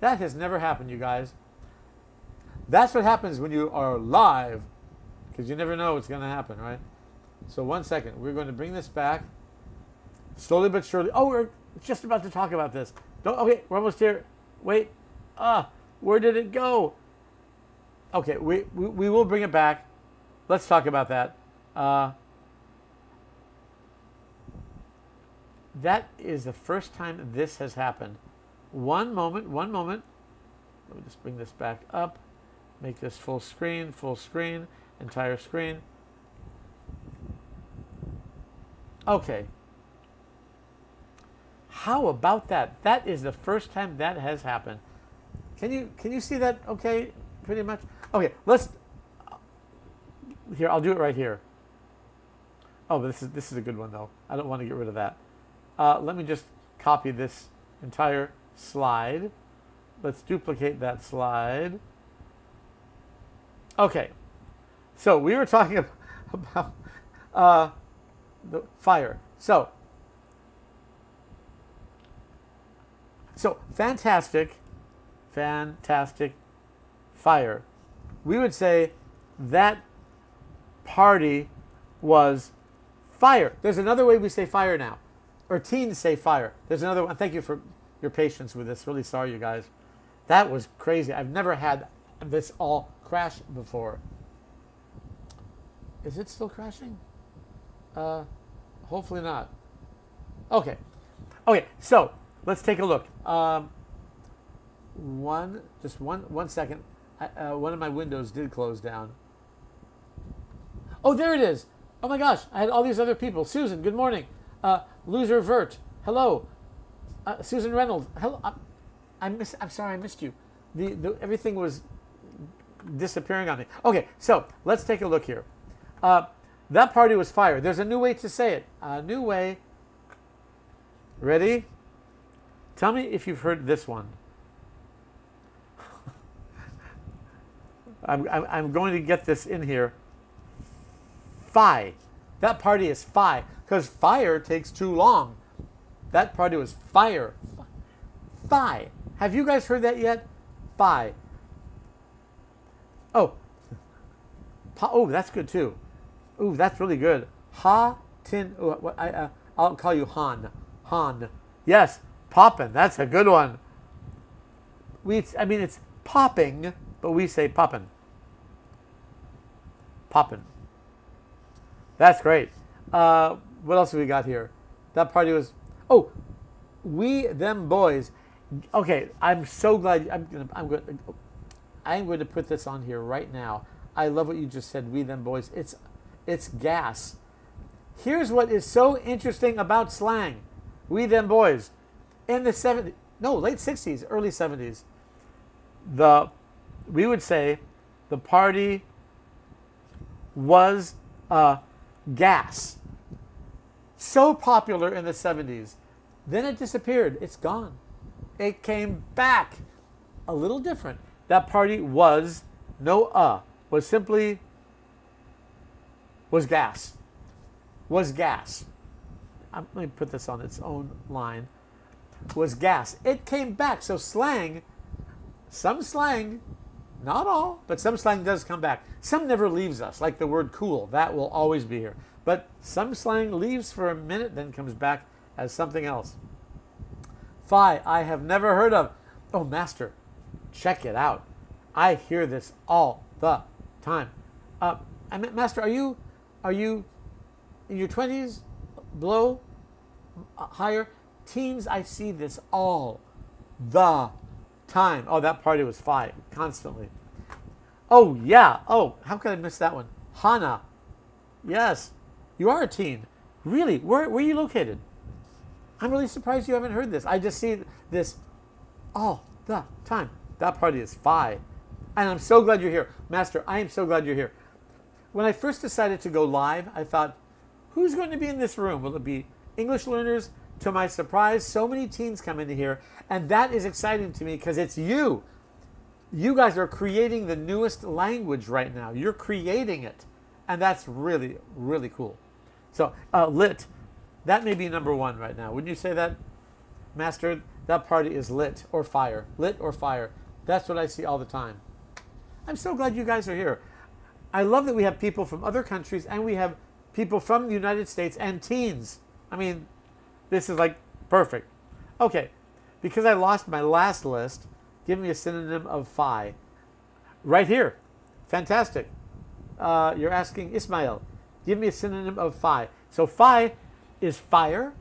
has never happened, you guys. That's what happens when you are live, because you never know what's going to happen, right? So 1 second. We're going to bring this back. Slowly but surely. Oh, we're just about to talk about this. Okay, we're almost here. Wait. Where did it go? Okay, we will bring it back. Let's talk about that. That is the first time this has happened. One moment. Let me just bring this back up. Make this full screen, entire screen. Okay. How about that? That is the first time that has happened. Can you see that? Okay, pretty much. Okay, let's. Here, I'll do it right here. Oh, but this is a good one though. I don't want to get rid of that. Let me just copy this entire slide. Let's duplicate that slide. Okay, so we were talking about the fire. So fantastic, fire. We would say that party was fire. There's another way we say fire now, or teens say fire. There's another one. Thank you for your patience with this. Really sorry, you guys. That was crazy. I've never had this all crash before. Is it still crashing? Hopefully not. Okay. Okay, so let's take a look. One second. One of my windows did close down. Oh, there it is. Oh my gosh, I had all these other people. Susan, good morning. Loser Vert, hello. Susan Reynolds, hello. I'm sorry, I missed you. Everything was disappearing on me. Okay, so let's take a look here. That party was fire. There's a new way to say it. A new way. Ready? Tell me if you've heard this one. I'm going to get this in here. Fi. That party is fi. Because fire takes too long. That party was fire. Fi. Have you guys heard that yet? Fi. Oh. Oh, that's good too. Ooh, that's really good. Ha tin. I'll call you Han. Han. Yes, poppin'. That's a good one. It's popping, but we say poppin'. Poppin'. That's great. What else have we got here? That party was. Oh, we them boys. Okay, I'm so glad. I'm going to put this on here right now. I love what you just said. We them boys. It's gas. Here's what is so interesting about slang. We them boys. In the late 60s, early 70s, we would say the party was gas. So popular in the 70s. Then it disappeared. It's gone. It came back. A little different. That party was was simply was gas. Was gas. Let me put this on its own line. Was gas. It came back. So slang, some slang, not all, but some slang does come back. Some never leaves us, like the word cool. That will always be here. But some slang leaves for a minute, then comes back as something else. Fi, I have never heard of. Oh, Master, check it out. I hear this all the time. Master, are you in your 20s, below, higher? Teens, I see this all the time. Oh, that party was fi, constantly. Oh, yeah. Oh, how could I miss that one? Hana. Yes, you are a teen. Really? Where are you located? I'm really surprised you haven't heard this. I just see this all the time. That party is fi. And I'm so glad you're here. Master, I am so glad you're here. When I first decided to go live, I thought, who's going to be in this room? Will it be English learners? To my surprise, so many teens come into here. And that is exciting to me because it's you. You guys are creating the newest language right now. You're creating it. And that's really, really cool. So, lit. That may be number one right now. Wouldn't you say that, Master? That party is lit or fire. Lit or fire. That's what I see all the time. I'm so glad you guys are here. I love that we have people from other countries and we have people from the United States and teens. I mean, this is like perfect. Okay, because I lost my last list, give me a synonym of fi. Right here. Fantastic. You're asking Ismail. Give me a synonym of fi. So fi is fire.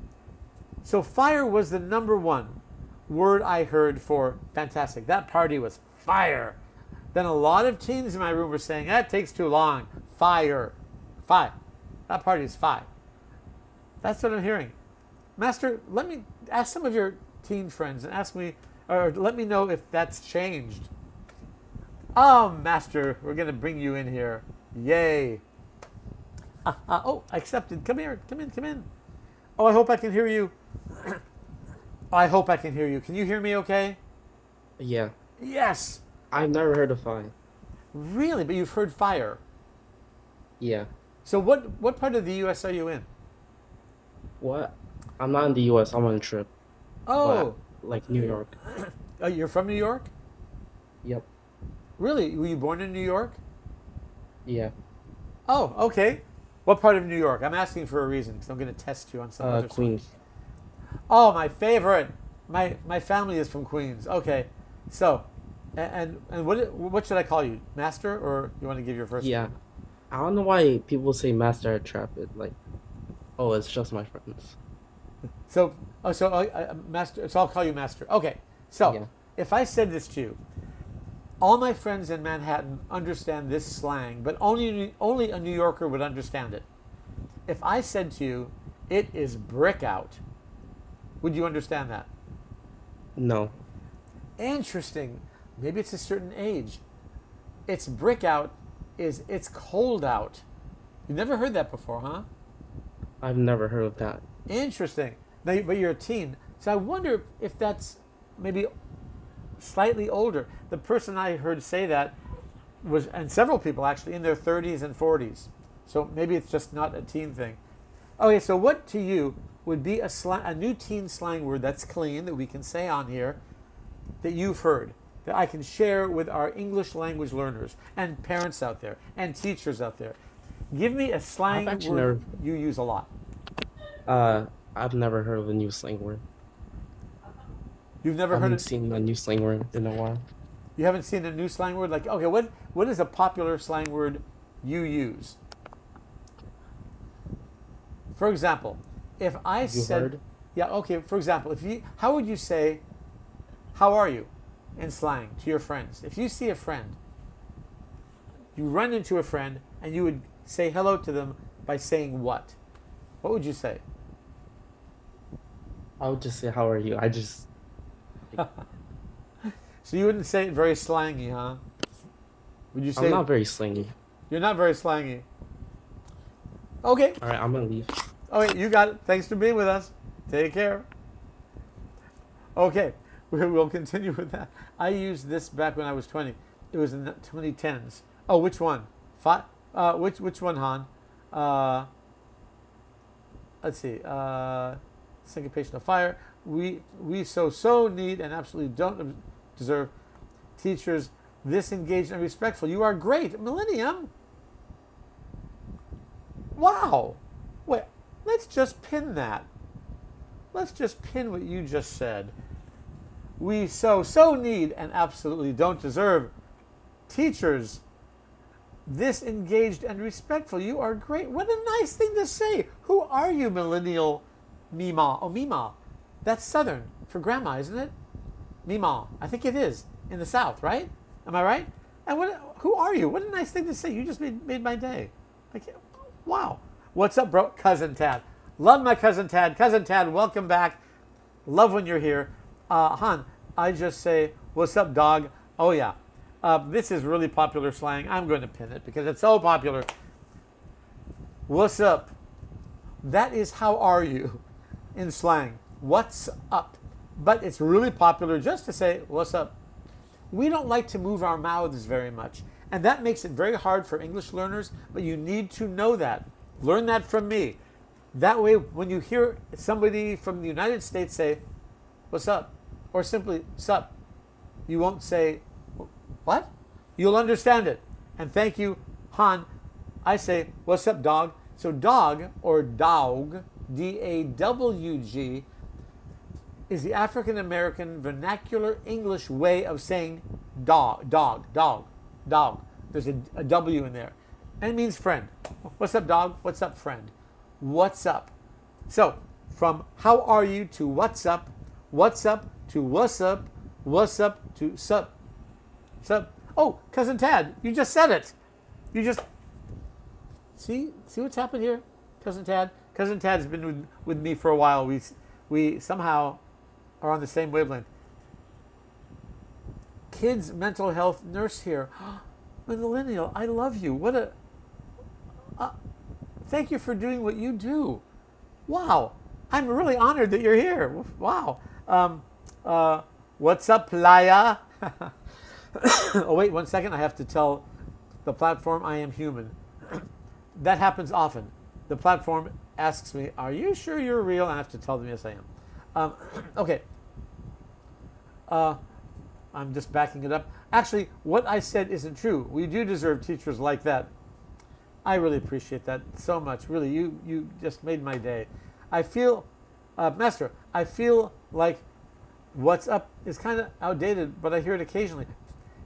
So fire was the number one word I heard for fantastic. That party was fire. Then a lot of teens in my room were saying, that takes too long. Fire. Fi. That party is fi. That's what I'm hearing. Master, let me ask some of your teen friends and ask me, or let me know if that's changed. Oh, Master, we're going to bring you in here. Yay. Oh, accepted. Come here. Come in. Come in. Oh, I hope I can hear you. I hope I can hear you. Can you hear me okay? Yeah. Yes. I've never heard of fire. Really? But you've heard fire. Yeah. So what part of the U.S. are you in? What? I'm not in the US, I'm on a trip. Oh. But, like New York. Oh, you're from New York? Yep. Really? Were you born in New York? Yeah. Oh, okay. What part of New York? I'm asking for a reason because I'm going to test you on some other Queens. stuff. Oh, my favorite. My family is from Queens. Okay. So, and what should I call you? Master, or you want to give your first Yeah. name? I don't know why people say master at traffic. Like, oh, it's just my friends. So, Master. So I'll call you Master. Okay. So, Yeah. if I said this to you, all my friends in Manhattan understand this slang, but only a New Yorker would understand it. If I said to you, it is brick out, would you understand that? No. Interesting. Maybe it's a certain age. It's brick out is it's cold out. You've never heard that before, huh? I've never heard of that. Interesting. Now, but you're a teen. So I wonder if that's maybe slightly older. The person I heard say that was, and several people actually, in their 30s and 40s. So maybe it's just not a teen thing. Okay, so what to you would be a new teen slang word that's clean that we can say on here that you've heard, that I can share with our English language learners and parents out there and teachers out there? Give me a slang I've actually word you use a lot. I've never heard of a new slang word. You've never I heard haven't of, seen a new slang word in a while. you haven't seen a new slang word? Like, okay, what is a popular slang word you use? For example, if I You said, heard? yeah, okay, for example, how would you say, how are you in slang to your friends? If you see a friend, you run into a friend and you would say hello to them by saying what? What would you say? I would just say, how are you? So you wouldn't say it very slangy, huh? Would you say I'm not very slangy. you're not very slangy? Okay. Alright, I'm gonna leave. Oh, wait, you got it. Thanks for being with us. Take care. Okay, we'll continue with that. I used this back when I was 20. It was in the 2010s. Oh, which one? Which one, Han? Let's see. Syncopation of fire. We so need and absolutely don't deserve teachers this engaged and respectful. You are great, Millennium. Wow. Wait, let's just pin that. Let's just pin what you just said. We so need and absolutely don't deserve teachers this engaged and respectful. You are great. What a nice thing to say. Who are you, millennial Mima? Oh, Mima. That's Southern for grandma, isn't it? Mima. I think it is. In the South, right? Am I right? And who are you? What a nice thing to say. You just made my day. Like, wow. What's up, bro? Cousin Tad. Love my Cousin Tad. Cousin Tad, welcome back. Love when you're here. Han, I just say, what's up, dog? Oh, yeah. This is really popular slang. I'm going to pin it because it's so popular. What's up? That is how are you in slang. What's up? But it's really popular just to say, what's up? We don't like to move our mouths very much. And that makes it very hard for English learners, but you need to know that. Learn that from me. That way, when you hear somebody from the United States say, what's up? Or simply, sup, you won't say, what? You'll understand it. And thank you, Han. I say, what's up, dog? So dog, or dawg, D-A-W-G, is the African American vernacular English way of saying dog. There's a W in there. And it means friend. What's up, dog? What's up, friend? What's up? So, from how are you to what's up to what's up to sup. Oh, Cousin Tad, you just said it. You just see what's happened here, Cousin Tad? Cousin Tad's been with me for a while. We somehow are on the same wavelength. Kids mental health nurse here. Millennial, I love you. What a thank you for doing what you do. Wow, I'm really honored that you're here. Wow. What's up, playa? Oh wait, 1 second. I have to tell the platform I am human. That happens often. The platform asks me, "Are you sure you're real?" I have to tell them, "Yes, I am." Okay. I'm just backing it up. Actually, what I said isn't true. We do deserve teachers like that. I really appreciate that so much. Really, you just made my day. I feel, Master, I feel like what's up is kind of outdated, but I hear it occasionally.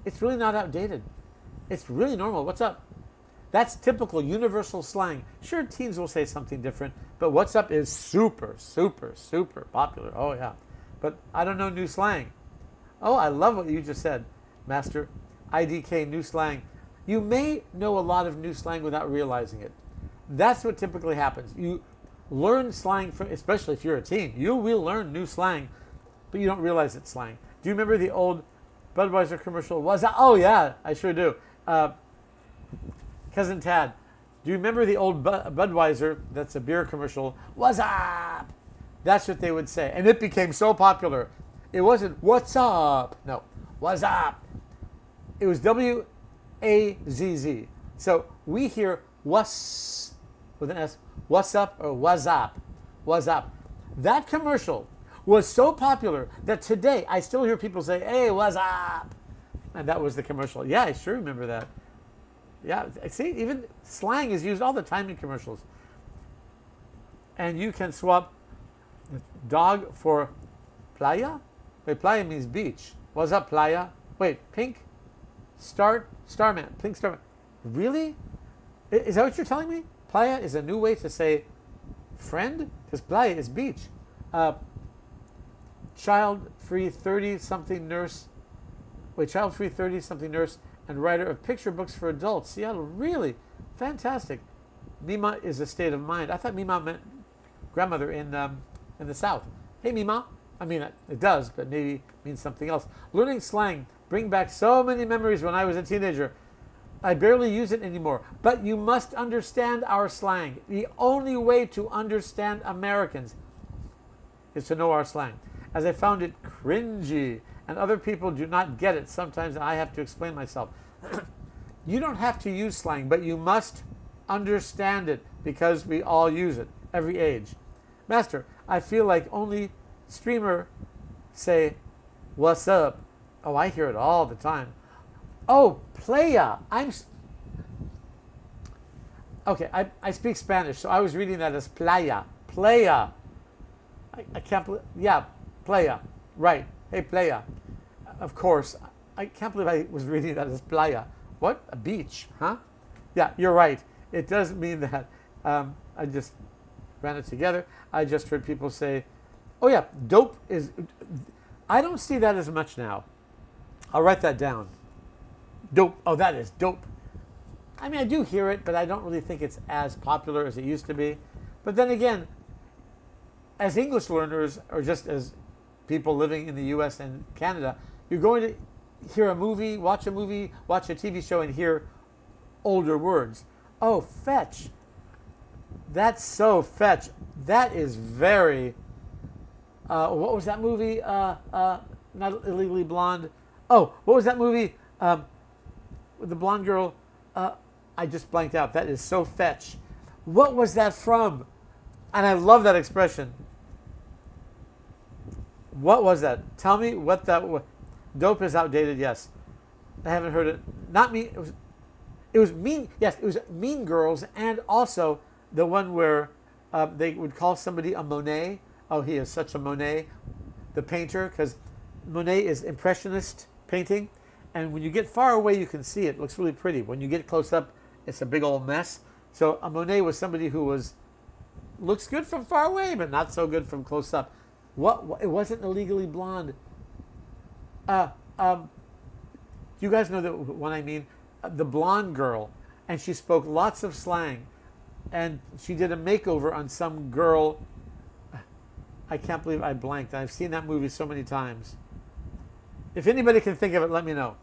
It's really not outdated. It's really normal. What's up? That's typical universal slang. Sure, teens will say something different, but what's up is super, super, super popular. Oh, yeah. But I don't know new slang. Oh, I love what you just said, Master. IDK, new slang. You may know a lot of new slang without realizing it. That's what typically happens. You learn slang, from, especially if you're a teen. You will learn new slang, but you don't realize it's slang. Do you remember the old Budweiser commercial? Was that? Oh, yeah, I sure do. Cousin Tad, do you remember the old Budweiser, that's a beer commercial? What's up? That's what they would say. And it became so popular. It wasn't, what's up? No, what's up? It was W-A-Z-Z. So we hear what's, with an S, what's up or what's up? What's up? That commercial was so popular that today I still hear people say, hey, what's up? And that was the commercial. Yeah, I sure remember that. Yeah, see, even slang is used all the time in commercials. And you can swap dog for playa. Wait, playa means beach. What's up, playa? Wait, pink? Starman. Pink starman. Really? Is that what you're telling me? Playa is a new way to say friend? Because playa is beach. Child-free 30-something nurse. Wait, child-free 30-something nurse and writer of picture books for adults. Seattle, really? Fantastic. Mima is a state of mind. I thought Mima meant grandmother in the South. Hey, Mima. I mean, it does, but maybe means something else. Learning slang bring back so many memories when I was a teenager. I barely use it anymore. But you must understand our slang. The only way to understand Americans is to know our slang. As I found it cringy, and other people do not get it sometimes, and I have to explain myself. You don't have to use slang, but you must understand it because we all use it, every age. Master, I feel like only streamer say, what's up? Oh, I hear it all the time. Oh, playa. Okay, I speak Spanish, so I was reading that as playa. Playa. I can't believe, yeah, playa. Right. Hey, playa. Of course. I can't believe I was reading that as playa. What? A beach, huh? Yeah, you're right. It does mean that. I just ran it together. I just heard people say, oh yeah, dope is... I don't see that as much now. I'll write that down. Dope. Oh, that is dope. I mean, I do hear it, but I don't really think it's as popular as it used to be. But then again, as English learners, or just as people living in the U.S. and Canada, you're going to hear a movie, watch a TV show, and hear older words. Oh, fetch. That's so fetch. That is very... what was that movie? Not Illegally Blonde. Oh, what was that movie? With the blonde girl. I just blanked out. That is so fetch. What was that from? And I love that expression. What was that? Tell me what that was. Dope is outdated, yes. I haven't heard it. Not me. It was Mean. Yes, it was Mean Girls, and also the one where they would call somebody a Monet. Oh, he is such a Monet, the painter, because Monet is impressionist painting, and when you get far away, you can see it. It looks really pretty. When you get close up, it's a big old mess. So a Monet was somebody who looks good from far away, but not so good from close up. What? It wasn't Illegally Blonde. Do you guys know the one I mean? The blonde girl, and she spoke lots of slang. and she did a makeover on some girl. I can't believe I blanked. I've seen that movie so many times. If anybody can think of it, let me know.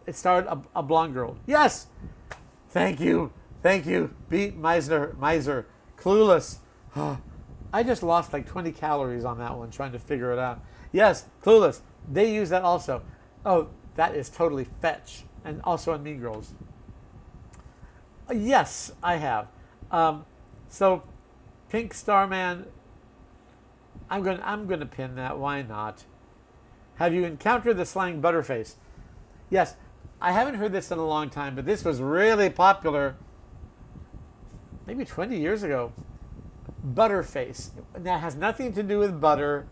It starred a blonde girl. Yes! Thank you. Thank you. Beat Miser. Clueless. I just lost like 20 calories on that one trying to figure it out. Yes, Clueless. They use that also. Oh, that is totally fetch. And also on Mean Girls. Yes, I have. So, Pink Starman. I'm gonna pin that. Why not? Have you encountered the slang butterface? Yes, I haven't heard this in a long time, but this was really popular. Maybe 20 years ago. Butterface. That has nothing to do with butter.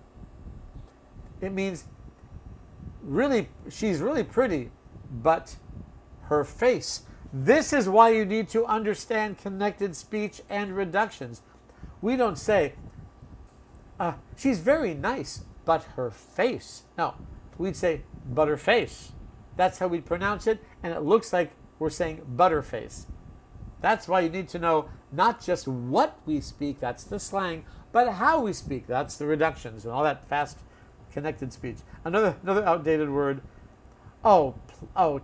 It means really, she's really pretty, but her face. This is why you need to understand connected speech and reductions. We don't say, she's very nice, but her face. No, we'd say butterface. That's how we pronounce it, and it looks like we're saying butterface. That's why you need to know not just what we speak, that's the slang, but how we speak, that's the reductions and all that fast connected speech. Another outdated word. Oh,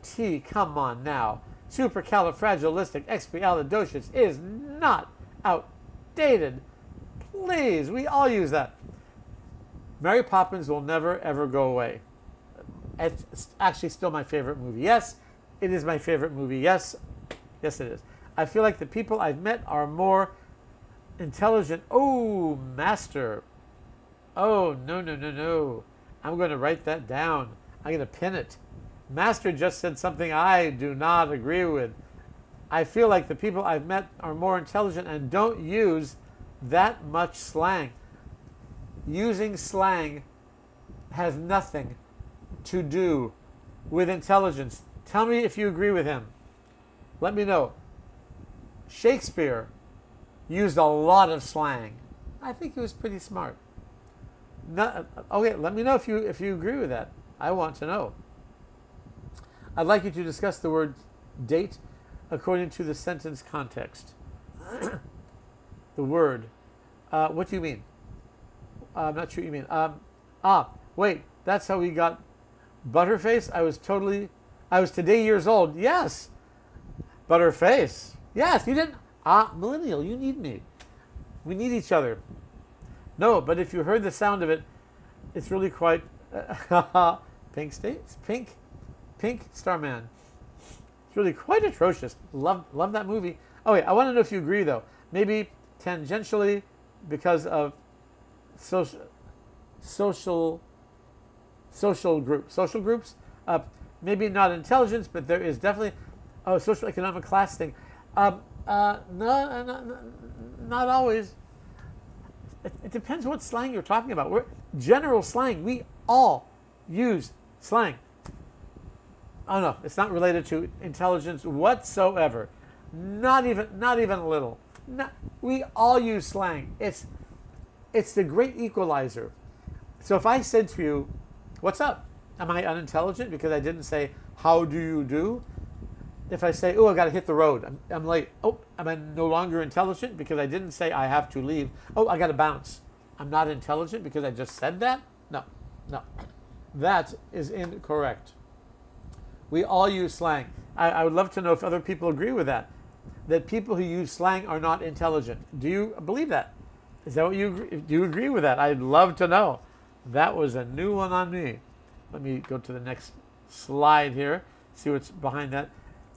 T, come on now. Supercalifragilisticexpialidocious is not outdated. Please, we all use that. Mary Poppins will never, ever go away. It's actually still my favorite movie. Yes, it is my favorite movie. Yes, it is. I feel like the people I've met are more intelligent. Oh, master. Oh, no. I'm going to write that down. I'm going to pin it. Master just said something I do not agree with. I feel like the people I've met are more intelligent and don't use that much slang. Using slang has nothing to do with intelligence. Tell me if you agree with him. Let me know. Shakespeare used a lot of slang. I think he was pretty smart. Okay, let me know if you agree with that. I want to know. I'd like you to discuss the word date according to the sentence context. The word. What do you mean? I'm not sure what you mean. Wait, that's how we got Butterface? I was today years old. Yes. Butterface. Yes, you didn't. Millennial, you need me. We need each other. No, but if you heard the sound of it, it's really quite Pink States? Pink Starman. It's really quite atrocious. Love that movie. Oh wait, I want to know if you agree though. Maybe tangentially because of social groups. Maybe not intelligence, but there is definitely social economic class thing. No, not always. It depends what slang you're talking about. General slang. We all use slang. Oh no, it's not related to intelligence whatsoever. Not even a little. We all use slang. It's the great equalizer. So if I said to you, "What's up?" Am I unintelligent because I didn't say, "How do you do?" If I say, "Oh, I got to hit the road," I'm late. Oh, am I no longer intelligent because I didn't say I have to leave? Oh, I got to bounce. I'm not intelligent because I just said that? No. That is incorrect. We all use slang. I would love to know if other people agree with that. That people who use slang are not intelligent. Do you believe that? Is that what do you agree with that? I'd love to know. That was a new one on me. Let me go to the next slide here. See what's behind that.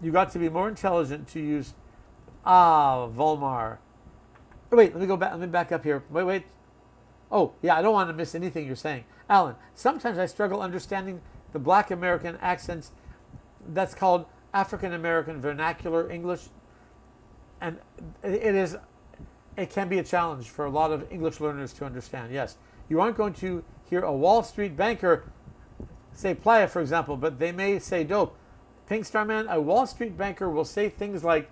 You got to be more intelligent to use Volmar. Oh, wait, let me go back. Let me back up here. Wait. Oh, yeah, I don't want to miss anything you're saying. Alan, sometimes I struggle understanding the Black American accents. That's called African American vernacular English. And it can be a challenge for a lot of English learners to understand. Yes, you aren't going to hear a Wall Street banker say playa, for example, but they may say dope. Pink Starman, a Wall Street banker will say things like,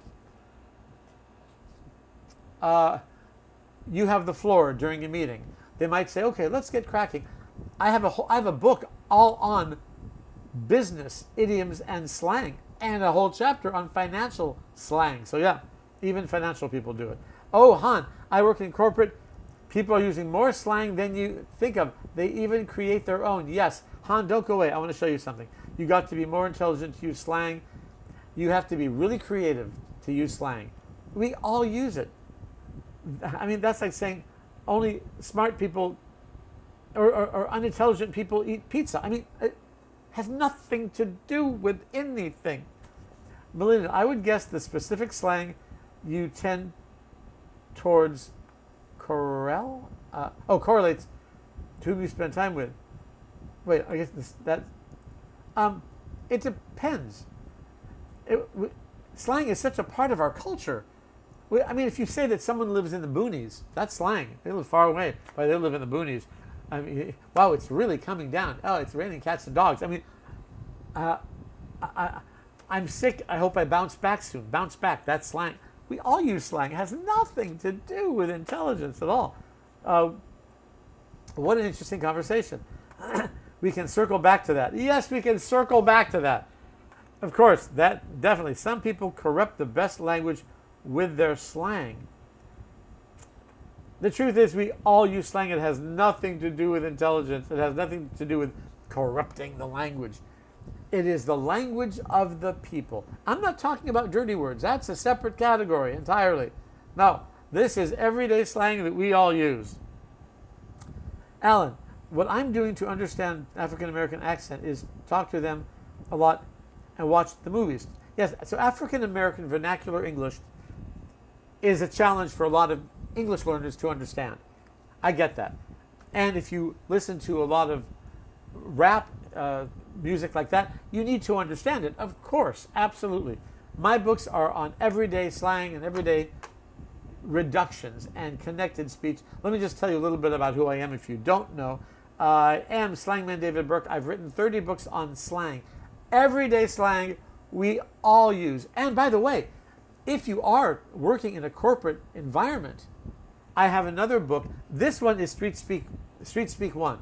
you have the floor during a meeting. They might say, okay, let's get cracking. I have a book all on business idioms and slang, and a whole chapter on financial slang. So yeah, Even financial people do it. Oh, Han, I work in corporate. People are using more slang than you think of. They even create their own. Yes, Han, don't go away. I want to show you something. You got to be more intelligent to use slang. You have to be really creative to use slang. We all use it. I mean, that's like saying only smart people or unintelligent people eat pizza. I mean, it has nothing to do with anything. Melinda, I would guess the specific slang you tend towards correlates to who you spend time with. Wait, I guess it depends. Slang is such a part of our culture. I mean, if you say that someone lives in the boonies, that's slang. They live far away, but they live in the boonies. I mean, wow, it's really coming down. Oh, it's raining cats and dogs. I mean, I'm sick. I hope I bounce back soon. Bounce back. That's slang. We all use slang. It has nothing to do with intelligence at all. What an interesting conversation. We can circle back to that. Yes, we can circle back to that. Of course, that definitely. Some people corrupt the best language with their slang. The truth is, we all use slang. It has nothing to do with intelligence. It has nothing to do with corrupting the language. It is the language of the people. I'm not talking about dirty words. That's a separate category entirely. No, this is everyday slang that we all use. Alan, what I'm doing to understand African American accent is talk to them a lot and watch the movies. Yes, so African American vernacular English is a challenge for a lot of English learners to understand. I get that. And if you listen to a lot of rap music like that, you need to understand it. Of course, absolutely. My books are on everyday slang and everyday reductions and connected speech. Let me just tell you a little bit about who I am if you don't know. I am Slangman David Burke. I've written 30 books on slang. Everyday slang we all use. And by the way, if you are working in a corporate environment, I have another book. This one is Street Speak 1.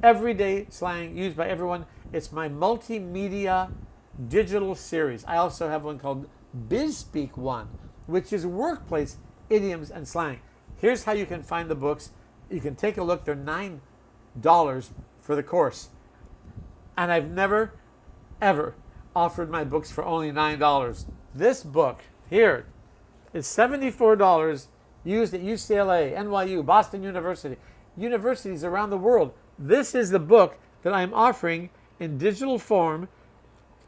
Everyday slang used by everyone. It's my multimedia digital series. I also have one called Biz Speak 1, which is workplace idioms and slang. Here's how you can find the books. You can take a look. They're $9 for the course. And I've never, ever offered my books for only $9. This book here is $74, used at UCLA, NYU, Boston University, universities around the world. This is the book that I'm offering in digital form,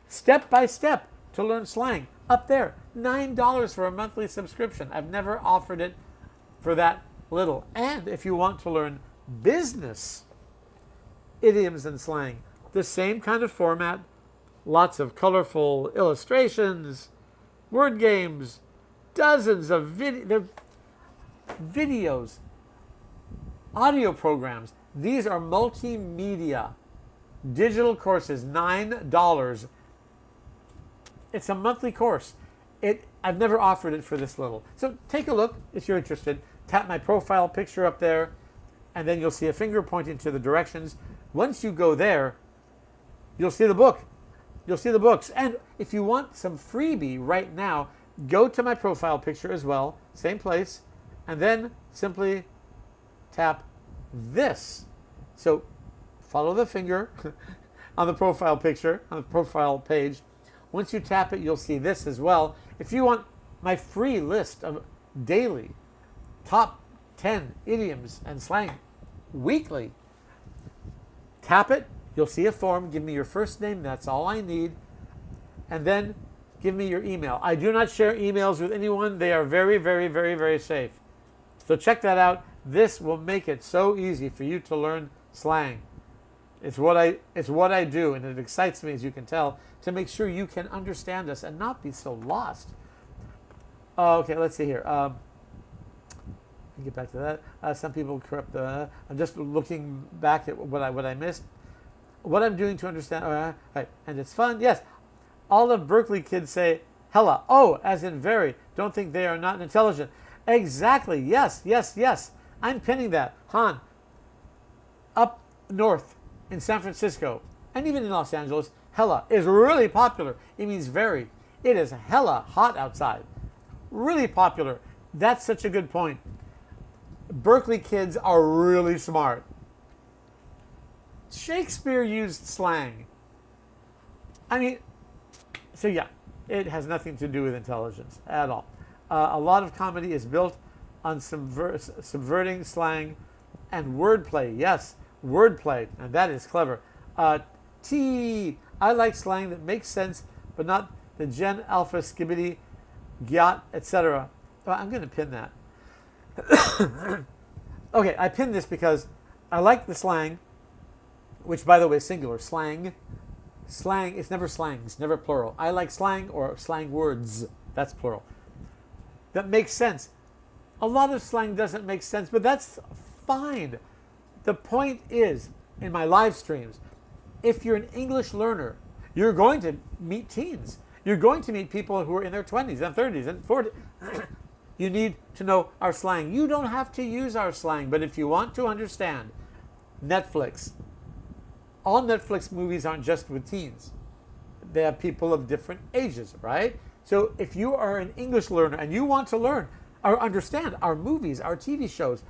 step by step, to learn slang. Up there, $9 for a monthly subscription. I've never offered it for that little. And if you want to learn business idioms and slang, the same kind of format, lots of colorful illustrations, word games, dozens of videos, audio programs. These are multimedia digital courses, $9. It's a monthly course. I've never offered it for this little. So take a look if you're interested. Tap my profile picture up there, and then you'll see a finger pointing to the directions. Once you go there, you'll see the book. You'll see the books. And if you want some freebie right now, go to my profile picture as well, same place, and then simply tap this. So follow the finger on the profile picture, on the profile page. Once you tap it, you'll see this as well. If you want my free list of daily top 10 idioms and slang weekly, tap it. You'll see a form. Give me your first name. That's all I need. And then give me your email. I do not share emails with anyone. They are very, very, very, very safe. So check that out. This will make it so easy for you to learn slang. It's what I do, and it excites me, as you can tell, to make sure you can understand us and not be so lost. Okay, let's see here. Let me get back to that. Some people corrupt the. I'm just looking back at what I missed. What I'm doing to understand. Right, and it's fun. Yes, all of Berkeley kids say hella. Oh, as in very. Don't think they are not intelligent. Exactly. Yes, yes, yes. I'm pinning that. Han, up north in San Francisco, and even in Los Angeles, hella is really popular. It means very. It is hella hot outside. really popular. That's such a good point. Berkeley kids are really smart. Shakespeare used slang. I mean, so yeah, it has nothing to do with intelligence at all. A lot of comedy is built on subverting slang and wordplay. Yes, wordplay, and that is clever. I like slang that makes sense, but not the Gen Alpha skibbity, gyat, etc. Oh, I'm going to pin that. Okay, I pinned this because I like the slang, which, by the way, is singular. Slang. Slang, it's never slangs, never plural. I like slang or slang words. That's plural. That makes sense. A lot of slang doesn't make sense, but that's fine. The point is, in my live streams, if you're an English learner, you're going to meet teens. You're going to meet people who are in their 20s and 30s and 40s. You need to know our slang. You don't have to use our slang, but if you want to understand Netflix, all Netflix movies aren't just with teens. They have people of different ages, right? So if you are an English learner and you want to learn or understand our movies, our TV shows,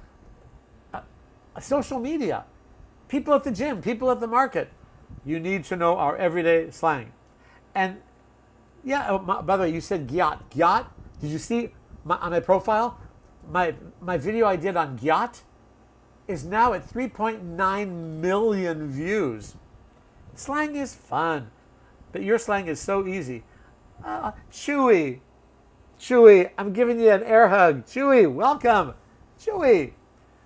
social media, people at the gym, people at the market, you need to know our everyday slang. And yeah, by the way, you said gyat. Gyat, did you see on my profile? My video I did on gyat is now at 3.9 million views. Slang is fun, but your slang is so easy. Chewy, I'm giving you an air hug. Chewy, welcome. Chewy,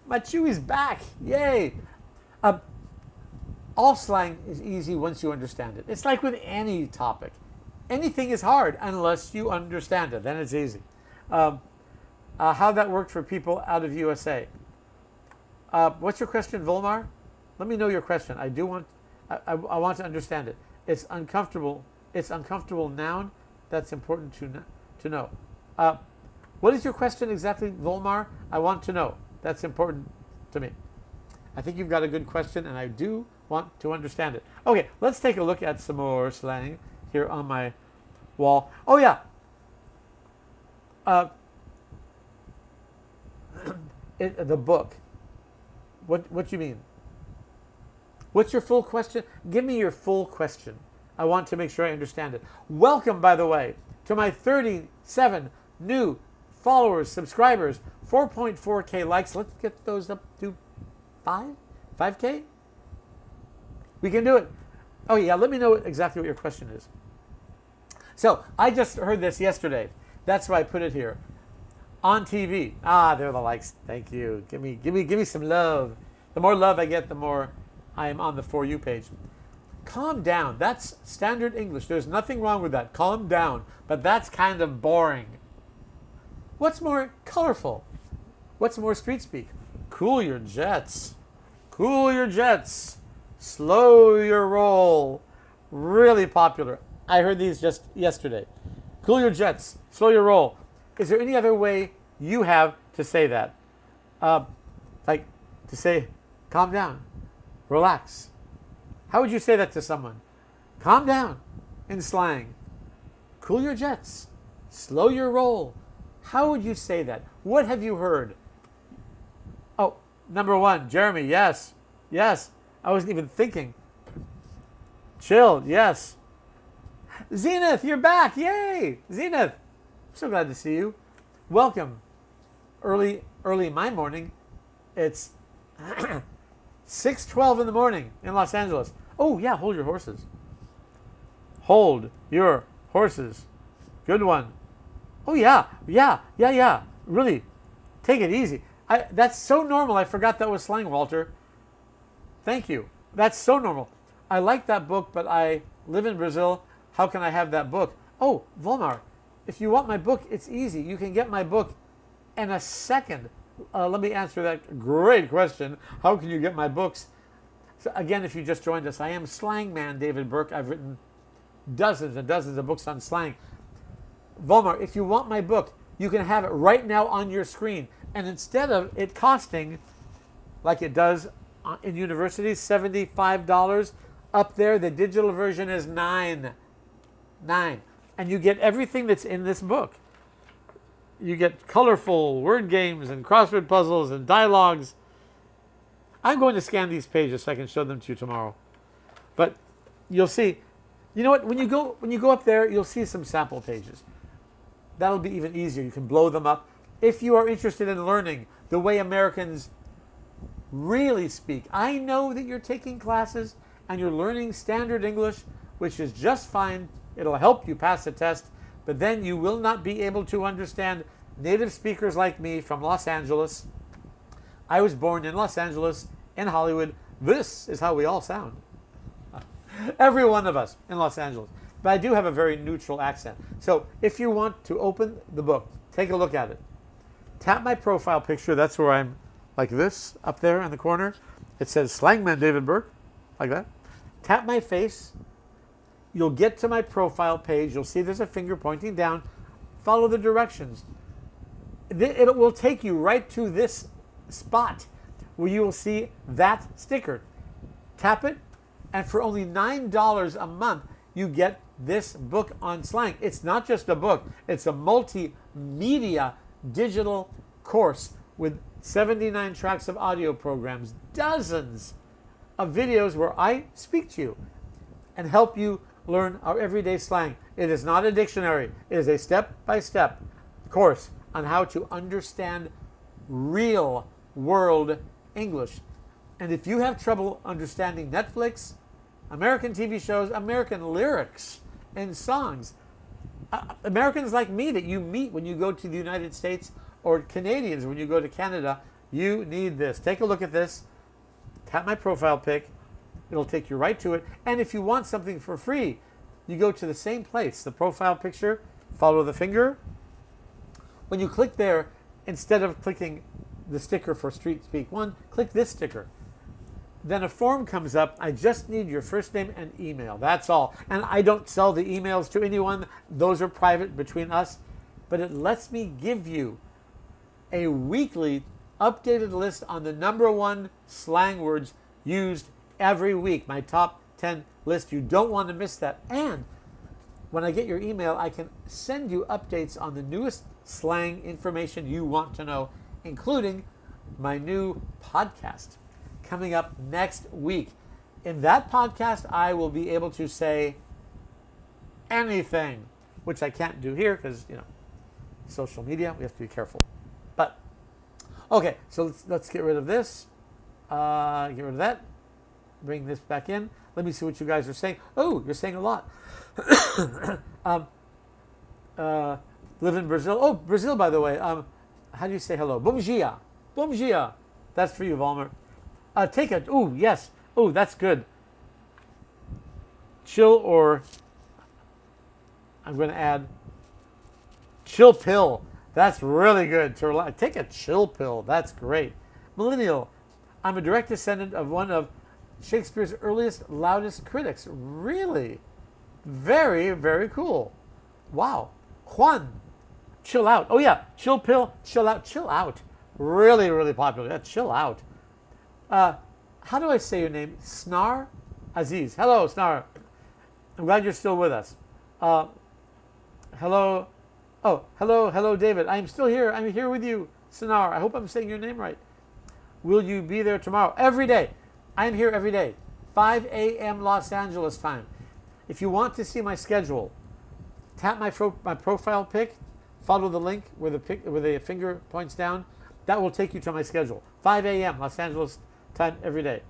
my Chewy's back. Yay. All slang is easy once you understand it. It's like with any topic. Anything is hard unless you understand it. Then it's easy. How that worked for people out of USA. What's your question, Volmar? Let me know your question. I want to understand it. It's uncomfortable. It's uncomfortable noun. That's important to know. What is your question exactly, Volmar? I want to know. That's important to me. I think you've got a good question, and I do want to understand it. Okay, let's take a look at some more slang here on my wall. Oh yeah. The book. What do you mean? What's your full question? Give me your full question. I want to make sure I understand it. Welcome, by the way, to my 37 new followers, subscribers, 4.4K likes. Let's get those up to 5K? We can do it. Oh yeah, let me know exactly what your question is. So, I just heard this yesterday. That's why I put it here. On TV. There are the likes. Thank you. Give me some love. The more love I get, the more I am on the For You page. Calm down. That's standard English. There's nothing wrong with that. Calm down. But that's kind of boring. What's more colorful? What's more street speak? Cool your jets. Cool your jets. Slow your roll. Really popular. I heard these just yesterday. Cool your jets. Slow your roll. Is there any other way you have to say that? Like to say, calm down, relax. How would you say that to someone? Calm down in slang. Cool your jets. Slow your roll. How would you say that? What have you heard? Oh, number one, Jeremy, yes. Yes. I wasn't even thinking. Chill, yes. Zenith, you're back. Yay. Zenith. So glad to see you. Welcome. Early my morning. It's 6:12 in the morning in Los Angeles. Oh yeah, hold your horses. Hold your horses. Good one. Oh yeah. Really, take it easy. That's so normal. I forgot that was slang, Walter. Thank you. That's so normal. I like that book, but I live in Brazil. How can I have that book? Oh, Volmar. If you want my book, it's easy. You can get my book in a second. Let me answer that great question. How can you get my books? So again, if you just joined us, I am Slangman David Burke. I've written dozens and dozens of books on slang. Volmar, if you want my book, you can have it right now on your screen. And instead of it costing, like it does in universities, $75, up there, the digital version is $9. And you get everything that's in this book. You get colorful word games and crossword puzzles and dialogues. I'm going to scan these pages so I can show them to you tomorrow. But you'll see, you know what? When you go up there, you'll see some sample pages. That'll be even easier. You can blow them up. If you are interested in learning the way Americans really speak, I know that you're taking classes and you're learning standard English, which is just fine. It'll help you pass the test, but then you will not be able to understand native speakers like me from Los Angeles. I was born in Los Angeles, in Hollywood. This is how we all sound. Every one of us in Los Angeles. But I do have a very neutral accent. So if you want to open the book, take a look at it. Tap my profile picture. That's where I'm like this, up there in the corner. It says Slangman David Burke, like that. Tap my face. You'll get to my profile page. You'll see there's a finger pointing down. Follow the directions. It will take you right to this spot where you will see that sticker. Tap it, and for only $9 a month, you get this book on slang. It's not just a book. It's a multimedia digital course with 79 tracks of audio programs, dozens of videos where I speak to you and help you learn our everyday slang. It is not a dictionary. It is a step-by-step course on how to understand real world English. And if you have trouble understanding Netflix, American TV shows, American lyrics and songs, Americans like me that you meet when you go to the United States, or Canadians when you go to Canada, you need this. Take a look at this. Tap my profile pic. It'll take you right to it. And if you want something for free, you go to the same place, the profile picture, follow the finger. When you click there, instead of clicking the sticker for Street Speak 1, click this sticker. Then a form comes up. I just need your first name and email. That's all. And I don't sell the emails to anyone. Those are private between us. But it lets me give you a weekly updated list on the #1 slang words used every week. My top 10 list. You don't want to miss that. And when I get your email, I can send you updates on the newest slang information you want to know, including my new podcast coming up next week. In that podcast, I will be able to say anything, which I can't do here because, social media, we have to be careful. But, okay, so let's get rid of this. Get rid of that. Bring this back in. Let me see what you guys are saying. Oh, you're saying a lot. Live in Brazil. Oh, Brazil, by the way. How do you say hello? Bom dia. Bom dia. That's for you, Valmer. Take it. Oh, yes. Oh, that's good. Chill, or I'm going to add chill pill. That's really good. Take a chill pill. That's great. Millennial. I'm a direct descendant of one of Shakespeare's earliest, loudest critics. Really? Very, very cool. Wow. Juan. Chill out. Oh, yeah. Chill pill. Chill out. Chill out. Really, really popular. Yeah, chill out. How do I say your name? Snar Aziz. Hello, Snar. I'm glad you're still with us. Hello. Oh, hello, David. I'm still here. I'm here with you, Snar. I hope I'm saying your name right. Will you be there tomorrow? Every day. I'm here every day. 5 a.m. Los Angeles time. If you want to see my schedule, tap my profile pic, follow the link where the finger points down. That will take you to my schedule. 5 a.m. Los Angeles time every day.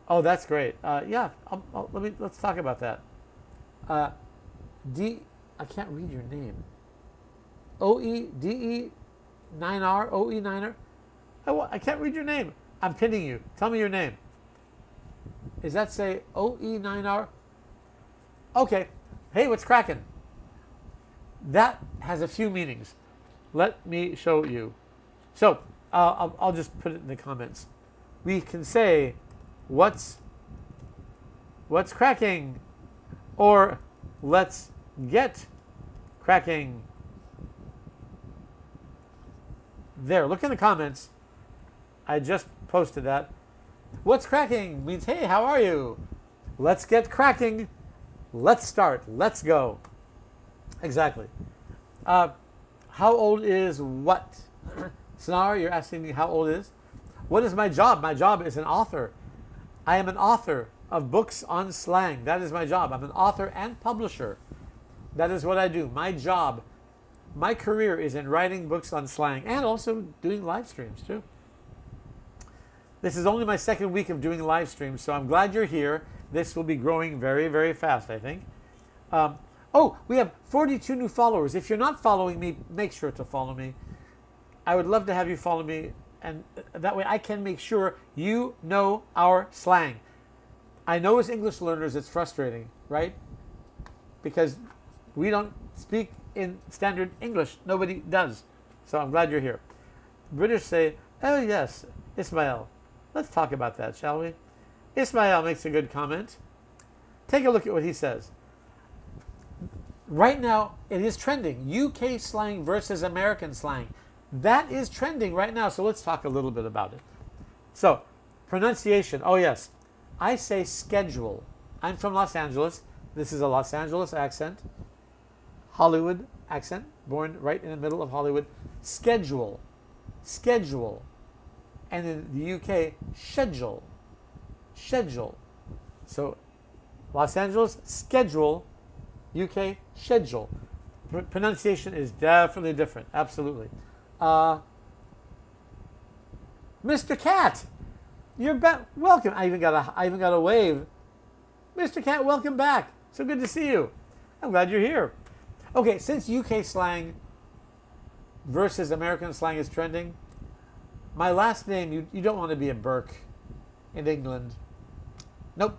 Oh, that's great. Yeah, let's talk about that. I can't read your name. OEDE 9R OE 9R. I can't read your name. I'm pinning you. Tell me your name. Does that say OE 9R? Okay. Hey, what's cracking? That has a few meanings. Let me show you. So I'll just put it in the comments. We can say, what's cracking? Or let's get cracking. There, look in the comments. I just posted that. What's cracking means, hey, how are you? Let's get cracking. Let's start. Let's go. Exactly. How old is what? Snar, you're asking me how old is? What is my job? My job is an author. I am an author of books on slang. That is my job. I'm an author and publisher. That is what I do. My job, my career is in writing books on slang and also doing live streams too. This is only my second week of doing live streams, so I'm glad you're here. This will be growing very, very fast, I think. Oh, we have 42 new followers. If you're not following me, make sure to follow me. I would love to have you follow me, and that way I can make sure you know our slang. I know as English learners it's frustrating, right? Because we don't speak in standard English. Nobody does. So I'm glad you're here. British say, oh yes, Ismail. Let's talk about that, shall we? Ismail makes a good comment. Take a look at what he says. Right now, it is trending. UK slang versus American slang. That is trending right now, so let's talk a little bit about it. So, pronunciation. Oh, yes. I say schedule. I'm from Los Angeles. This is a Los Angeles accent. Hollywood accent. Born right in the middle of Hollywood. Schedule. Schedule. And in the UK, schedule. Schedule. So, Los Angeles, schedule. UK, schedule. Pronunciation is definitely different. Absolutely. Mr. Cat, you're back. Welcome. I even got a wave. Mr. Cat, welcome back. So good to see you. I'm glad you're here. Okay, since UK slang versus American slang is trending, my last name, you don't want to be a Burke in England. Nope.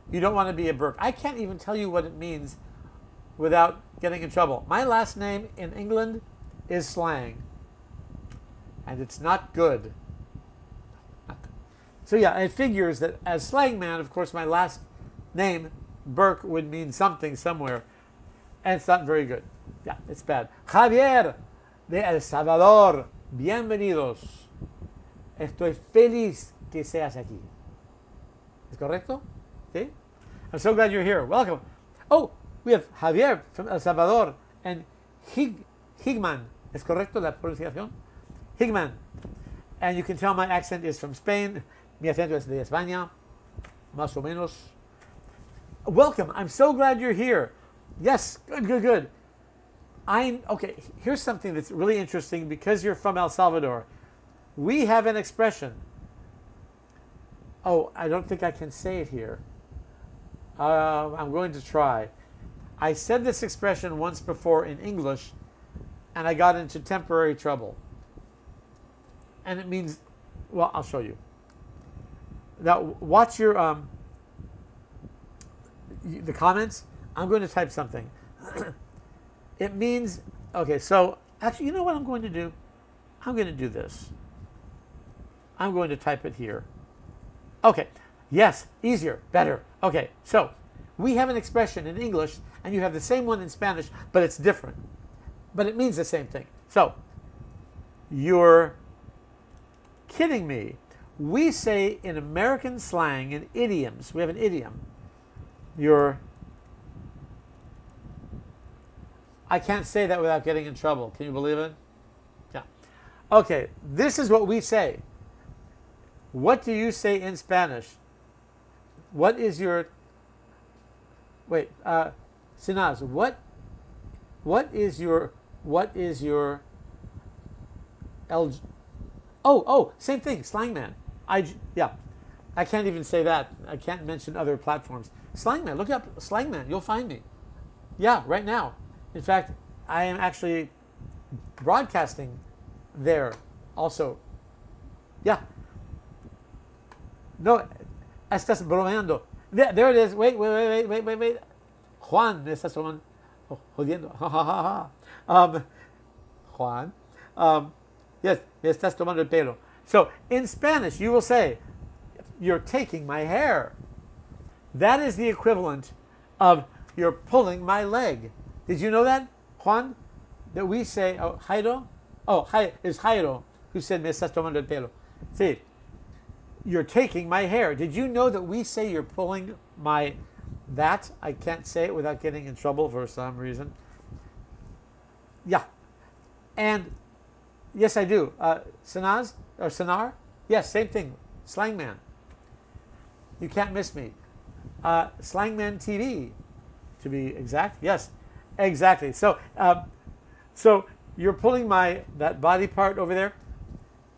You don't want to be a Burke. I can't even tell you what it means without getting in trouble. My last name in England is Slang. And it's not good. So yeah, it figures that as Slangman, of course, my last name, Burke, would mean something somewhere. And it's not very good. Yeah, it's bad. Javier de El Salvador. Bienvenidos. Estoy feliz que seas aquí. ¿Es correcto? ¿Sí? I'm so glad you're here. Welcome. Oh, we have Javier from El Salvador and Higman. ¿Es correcto la pronunciación? Higman. And you can tell my accent is from Spain. Mi acento es de España. Más o menos. Welcome. I'm so glad you're here. Yes, good. Okay, here's something that's really interesting because you're from El Salvador. We have an expression. Oh, I don't think I can say it here. I'm going to try. I said this expression once before in English, and I got into temporary trouble. And it means, well, I'll show you. Now, watch your the comments. I'm going to type something. It means, okay, so actually, you know what I'm going to do? I'm going to do this. I'm going to type it here. Okay, yes, easier, better. Okay, so we have an expression in English, and you have the same one in Spanish, but it's different. But it means the same thing. So, you're kidding me. We say in American slang, in idioms, we have an idiom. I can't say that without getting in trouble. Can you believe it? Yeah. Okay, this is what we say. What do you say in Spanish? What is your... Wait, Sinaz, what is your... same thing, Slangman. Yeah, I can't even say that. I can't mention other platforms. Slangman, look up Slangman. You'll find me. Yeah, right now. In fact, I am actually broadcasting there also. Yeah. No, estás bromeando. There it is. Wait. Juan, me estás tomando, jodiendo. Juan. Yes, me estás tomando el pelo. So, in Spanish, you will say, you're taking my hair. That is the equivalent of you're pulling my leg. Did you know that, Juan? That we say, Jairo? It's Jairo who said, me estás tomando el pelo. See, you're taking my hair. Did you know that we say you're pulling that? I can't say it without getting in trouble for some reason. Yeah. And yes, I do. Sanaz or Sanar? Yes, same thing. Slangman. You can't miss me. Slangman TV, to be exact. Yes, exactly. So, so you're pulling that body part over there.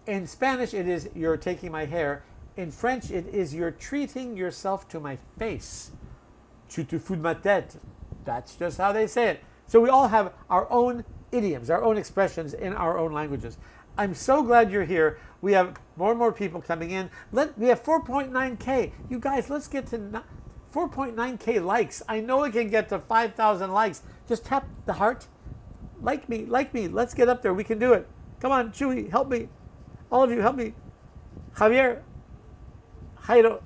In Spanish, it is you're taking my hair. In French, it is you're treating yourself to my face. Tu te fous de ma tête. That's just how they say it. So we all have our own idioms, our own expressions in our own languages. I'm so glad you're here. We have more and more people coming in. We have 4.9K. You guys, let's get to 4.9K likes. I know it can get to 5,000 likes. Just tap the heart. Like me. Let's get up there. We can do it. Come on, Chewy, help me. All of you, help me. Javier, Jairo,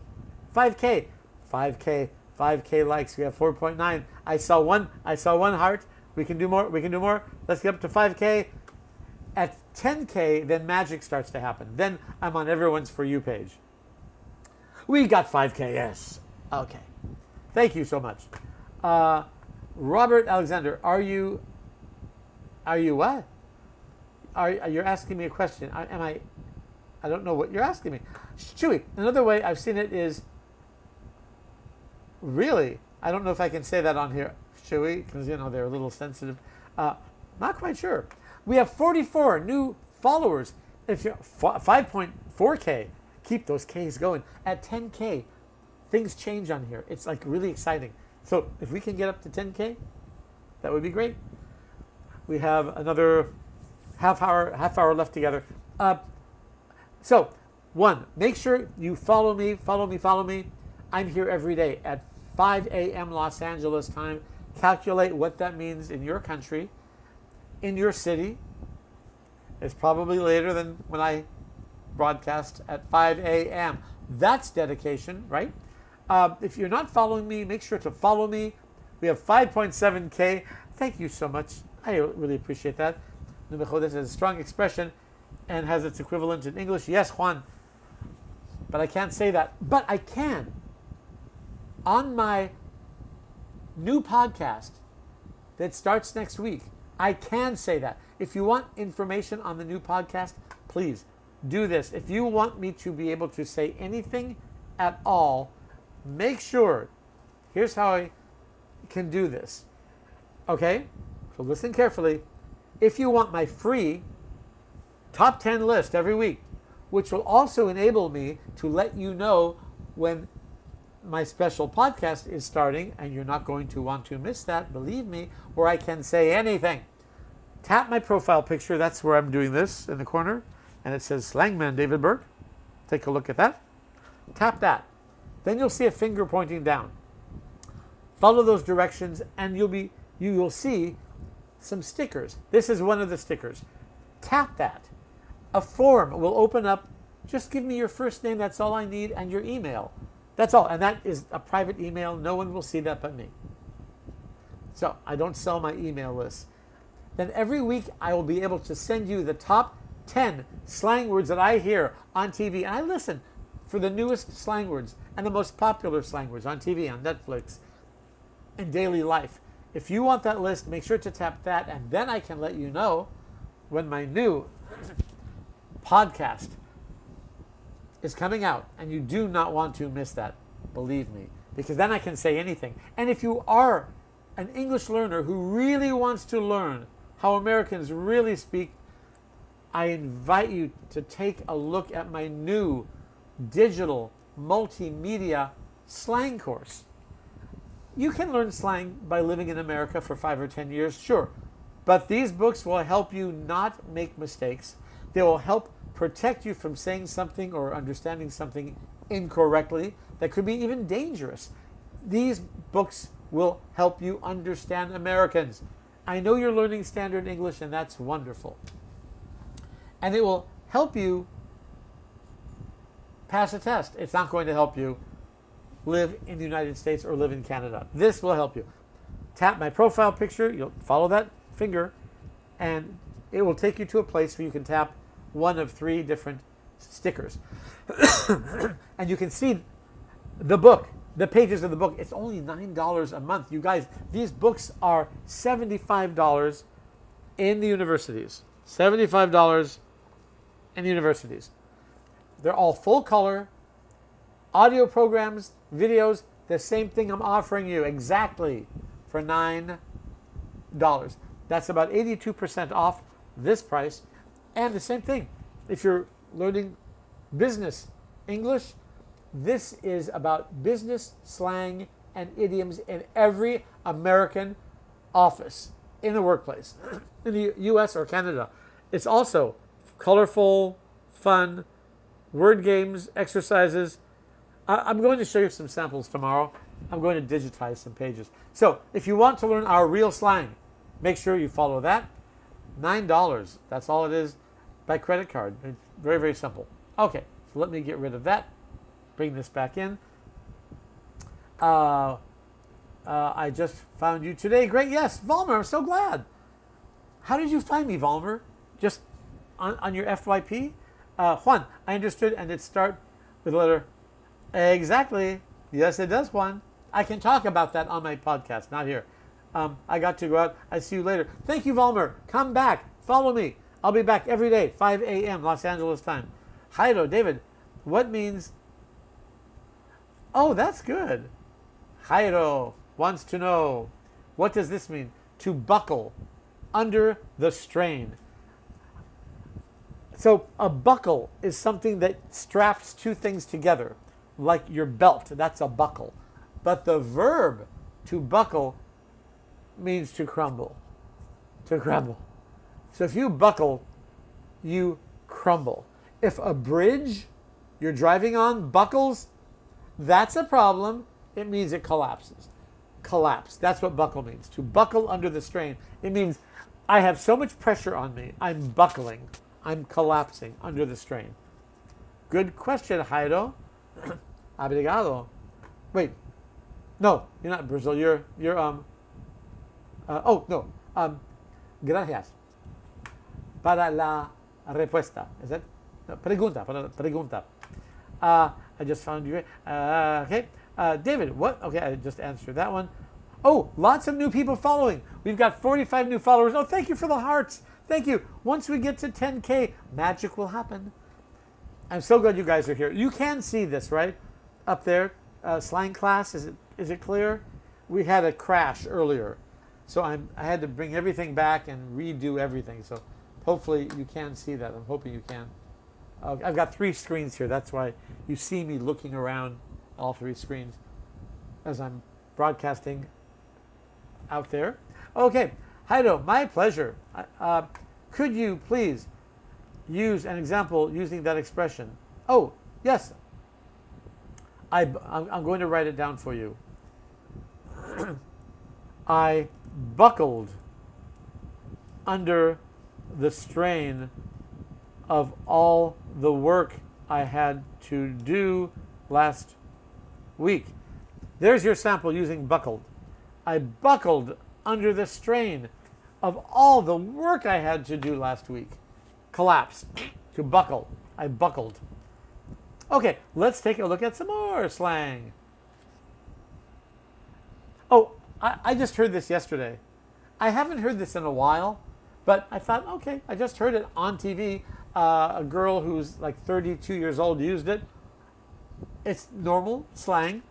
5K. 5K likes. We have 4.9. I saw one heart. We can do more. Let's get up to 5K. At 10K, then magic starts to happen. Then I'm on everyone's For You page. We got 5K, yes. Okay. Thank you so much. Robert Alexander, are you what? You're asking me a question. I don't know what you're asking me. Chewy, another way I've seen it is, really, I don't know if I can say that on here, Chewy, because, they're a little sensitive. Not quite sure. We have 44 new followers. If you're 5.4K, keep those Ks going. At 10K, things change on here. It's like really exciting. So if we can get up to 10K, that would be great. We have another half hour left together. So, make sure you follow me. I'm here every day at 5 a.m. Los Angeles time. Calculate what that means in your country, in your city. It's probably later than when I broadcast at 5 a.m. That's dedication, right? If you're not following me, make sure to follow me. We have 5.7K. Thank you so much. I really appreciate that. Numejo, this is a strong expression and has its equivalent in English. Yes, Juan. But I can't say that. But I can. On my new podcast that starts next week, I can say that. If you want information on the new podcast, please do this. If you want me to be able to say anything at all, make sure. Here's how I can do this. Okay? So listen carefully. If you want my free top 10 list every week, which will also enable me to let you know when my special podcast is starting, and you're not going to want to miss that, believe me, where I can say anything. Tap my profile picture. That's where I'm doing this in the corner. And it says Slangman David Burke. Take a look at that. Tap that. Then you'll see a finger pointing down. Follow those directions and you will see some stickers. This is one of the stickers. Tap that. A form will open up. Just give me your first name. That's all I need. And your email. That's all. And that is a private email. No one will see that but me. So I don't sell my email list. Then every week I will be able to send you the top 10 slang words that I hear on TV. And I listen for the newest slang words and the most popular slang words on TV, on Netflix, in daily life. If you want that list, make sure to tap that, and then I can let you know when my new podcast is coming out. And you do not want to miss that, believe me, because then I can say anything. And if you are an English learner who really wants to learn how Americans really speak, I invite you to take a look at my new digital multimedia slang course. You can learn slang by living in America for 5 or 10 years, sure. But these books will help you not make mistakes. They will help protect you from saying something or understanding something incorrectly that could be even dangerous. These books will help you understand Americans. I know you're learning standard English, and that's wonderful. And it will help you pass a test. It's not going to help you live in the United States or live in Canada. This will help you. Tap my profile picture. You'll follow that finger, and it will take you to a place where you can tap one of 3 different stickers. And you can see the book, the pages of the book. It's only $9 a month. You guys, these books are $75 in the universities. $75 in universities. They're all full color, audio programs, videos, the same thing I'm offering you exactly for $9. That's about 82% off this price. And the same thing, if you're learning business English, this is about business slang and idioms in every American office, in the workplace, in the US or Canada. It's also colorful, fun, word games, exercises. I'm going to show you some samples tomorrow. I'm going to digitize some pages. So if you want to learn our real slang, make sure you follow that. $9, that's all it is, by credit card. It's very, very simple. Okay, so let me get rid of that. Bring this back in. I just found you today. Great, yes, Valmer, I'm so glad. How did you find me, Valmer? Just on your FYP? Juan, I understood, and it start with the letter. Exactly. Yes, it does, Juan. I can talk about that on my podcast, not here. I got to go out. I see you later. Thank you, Valmer. Come back. Follow me. I'll be back every day, 5 a.m. Los Angeles time. Jairo, David, what means... Oh, that's good. Jairo wants to know, what does this mean? To buckle under the strain. So a buckle is something that straps two things together, like your belt. That's a buckle. But the verb to buckle means to crumble. To crumble. So if you buckle, you crumble. If a bridge you're driving on buckles, that's a problem. It means it collapses. Collapse. That's what buckle means. To buckle under the strain. It means I have so much pressure on me. I'm buckling. I'm collapsing under the strain. Good question, Jairo. Obrigado. Wait. No, you're not Brazil. You're oh, no. Gracias. Para la respuesta. Is that? No, pregunta. Para la pregunta. I just found you. Okay. David, what? Okay, I just answered that one. Oh, lots of new people following. We've got 45 new followers. Oh, thank you for the hearts. Thank you. Once we get to 10K, magic will happen. I'm so glad you guys are here. You can see this, right? Up there. Slang class, is it clear? We had a crash earlier. So I had to bring everything back and redo everything. So hopefully you can see that. I'm hoping you can. I've got 3 screens here. That's why you see me looking around all 3 screens as I'm broadcasting out there. Okay, Jairo, my pleasure. Could you please use an example using that expression? Oh, yes. I'm going to write it down for you. I buckled under the strain of all the work I had to do last week. There's your sample using buckled. I buckled under the strain of all the work I had to do last week. Collapse. To buckle. I buckled. Okay, let's take a look at some more slang. Oh, I just heard this yesterday. I haven't heard this in a while, but I thought, okay, I just heard it on TV. A girl who's like 32 years old used it. It's normal slang.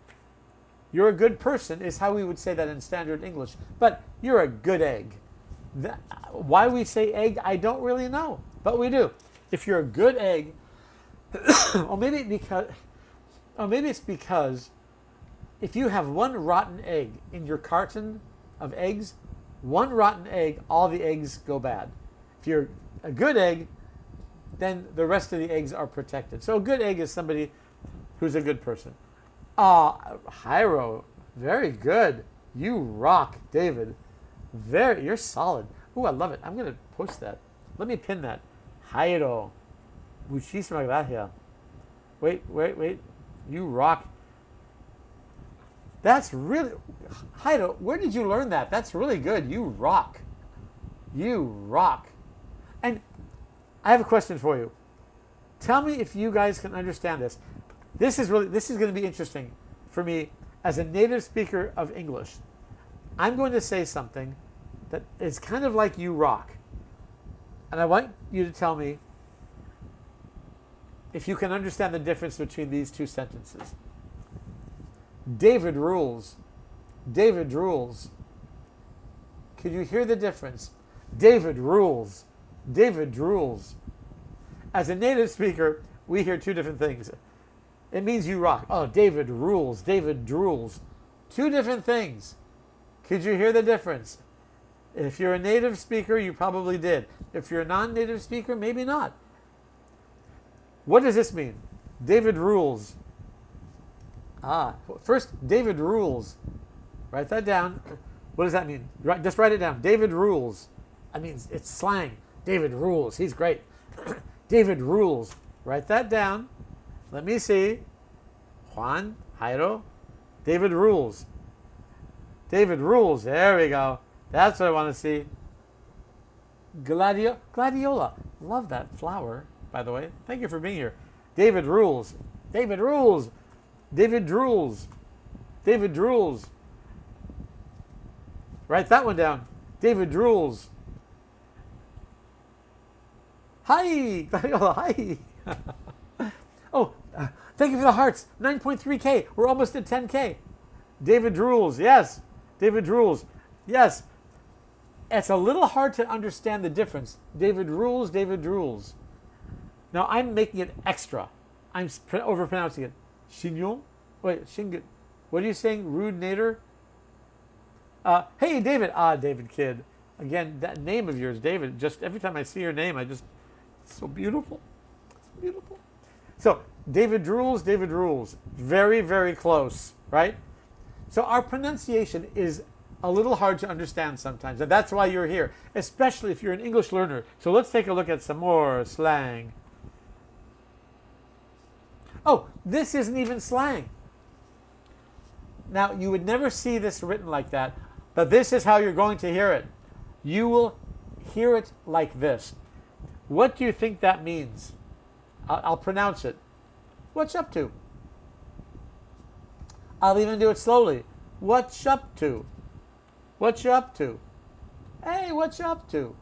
You're a good person is how we would say that in standard English. But you're a good egg. Why we say egg, I don't really know, but we do. If you're a good egg, or maybe it's because if you have one rotten egg in your carton of eggs, one rotten egg, all the eggs go bad. If you're a good egg, then the rest of the eggs are protected. So a good egg is somebody who's a good person. Jairo, very good. You rock, David. You're solid. Ooh, I love it. I'm going to post that. Let me pin that. Jairo. Muchísimas gracias. Wait. You rock. That's really... Jairo, where did you learn that? That's really good. You rock. You rock. And I have a question for you. Tell me if you guys can understand this. This is going to be interesting for me as a native speaker of English. I'm going to say something that is kind of like you rock. And I want you to tell me if you can understand the difference between these two sentences. David rules. David rules. Can you hear the difference? David rules. David rules. As a native speaker, we hear two different things. It means you rock. Oh, David rules. David drools. Two different things. Could you hear the difference? If you're a native speaker, you probably did. If you're a non-native speaker, maybe not. What does this mean? David rules. First, David rules. Write that down. What does that mean? Just write it down. David rules. I mean, it's slang. David rules. He's great. David rules. Write that down. Let me see. Juan, Jairo. David rules. David rules. There we go. That's what I want to see. Gladiola. Love that flower, by the way. Thank you for being here. David rules. David rules. David drools. David drools. Write that one down. David drools. Hi, Gladiola. Hi. Thank you for the hearts. 9.3K. We're almost at 10K. David drools. Yes. David drools. Yes. It's a little hard to understand the difference. David rules. David drools. Now I'm making it extra. I'm overpronouncing it. Chignon? Wait, Shingit. What are you saying? Rude nader? Hey, David. David Kidd. Again, that name of yours, David, just every time I see your name, it's so beautiful. It's beautiful. So, David drools, David rules. Very, very close, right? So our pronunciation is a little hard to understand sometimes, and that's why you're here, especially if you're an English learner. So let's take a look at some more slang. Oh, this isn't even slang. Now, you would never see this written like that, but this is how you're going to hear it. You will hear it like this. What do you think that means? I'll pronounce it. What you up to? I'll even do it slowly. What you up to? What you up to? Hey, what you up to?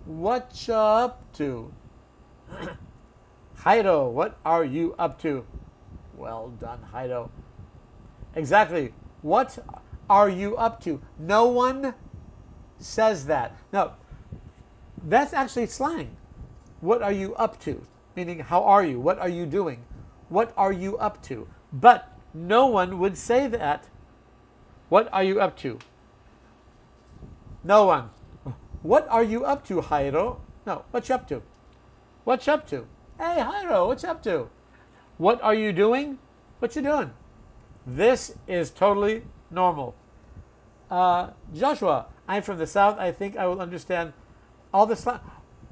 What you up to? Jairo, what are you up to? Well done, Jairo. Exactly. What are you up to? No one says that. No, that's actually slang. What are you up to? Meaning, how are you? What are you doing? What are you up to? But no one would say that. What are you up to? No one. What are you up to, Jairo? No, what you up to? What you up to? Hey, Jairo, what you up to? What are you doing? What you doing? This is totally normal. Joshua, I'm from the South. I think I will understand all the slang.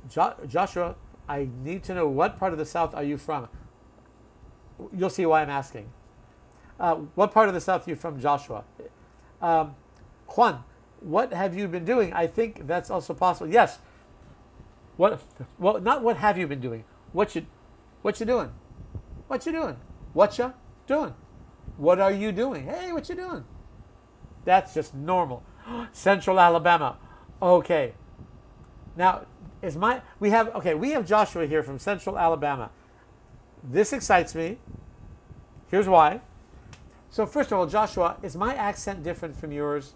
Joshua, I need to know what part of the South are you from? You'll see why I'm asking. What part of the South are you from, Joshua? Juan, what have you been doing? I think that's also possible. Yes. What? Well, not what have you been doing. What you doing? What you doing? What you doing? What are you doing? Hey, what you doing? That's just normal. Central Alabama. Okay. Now, we have Joshua here from Central Alabama. This excites me. Here's why. So first of all, Joshua, is my accent different from yours?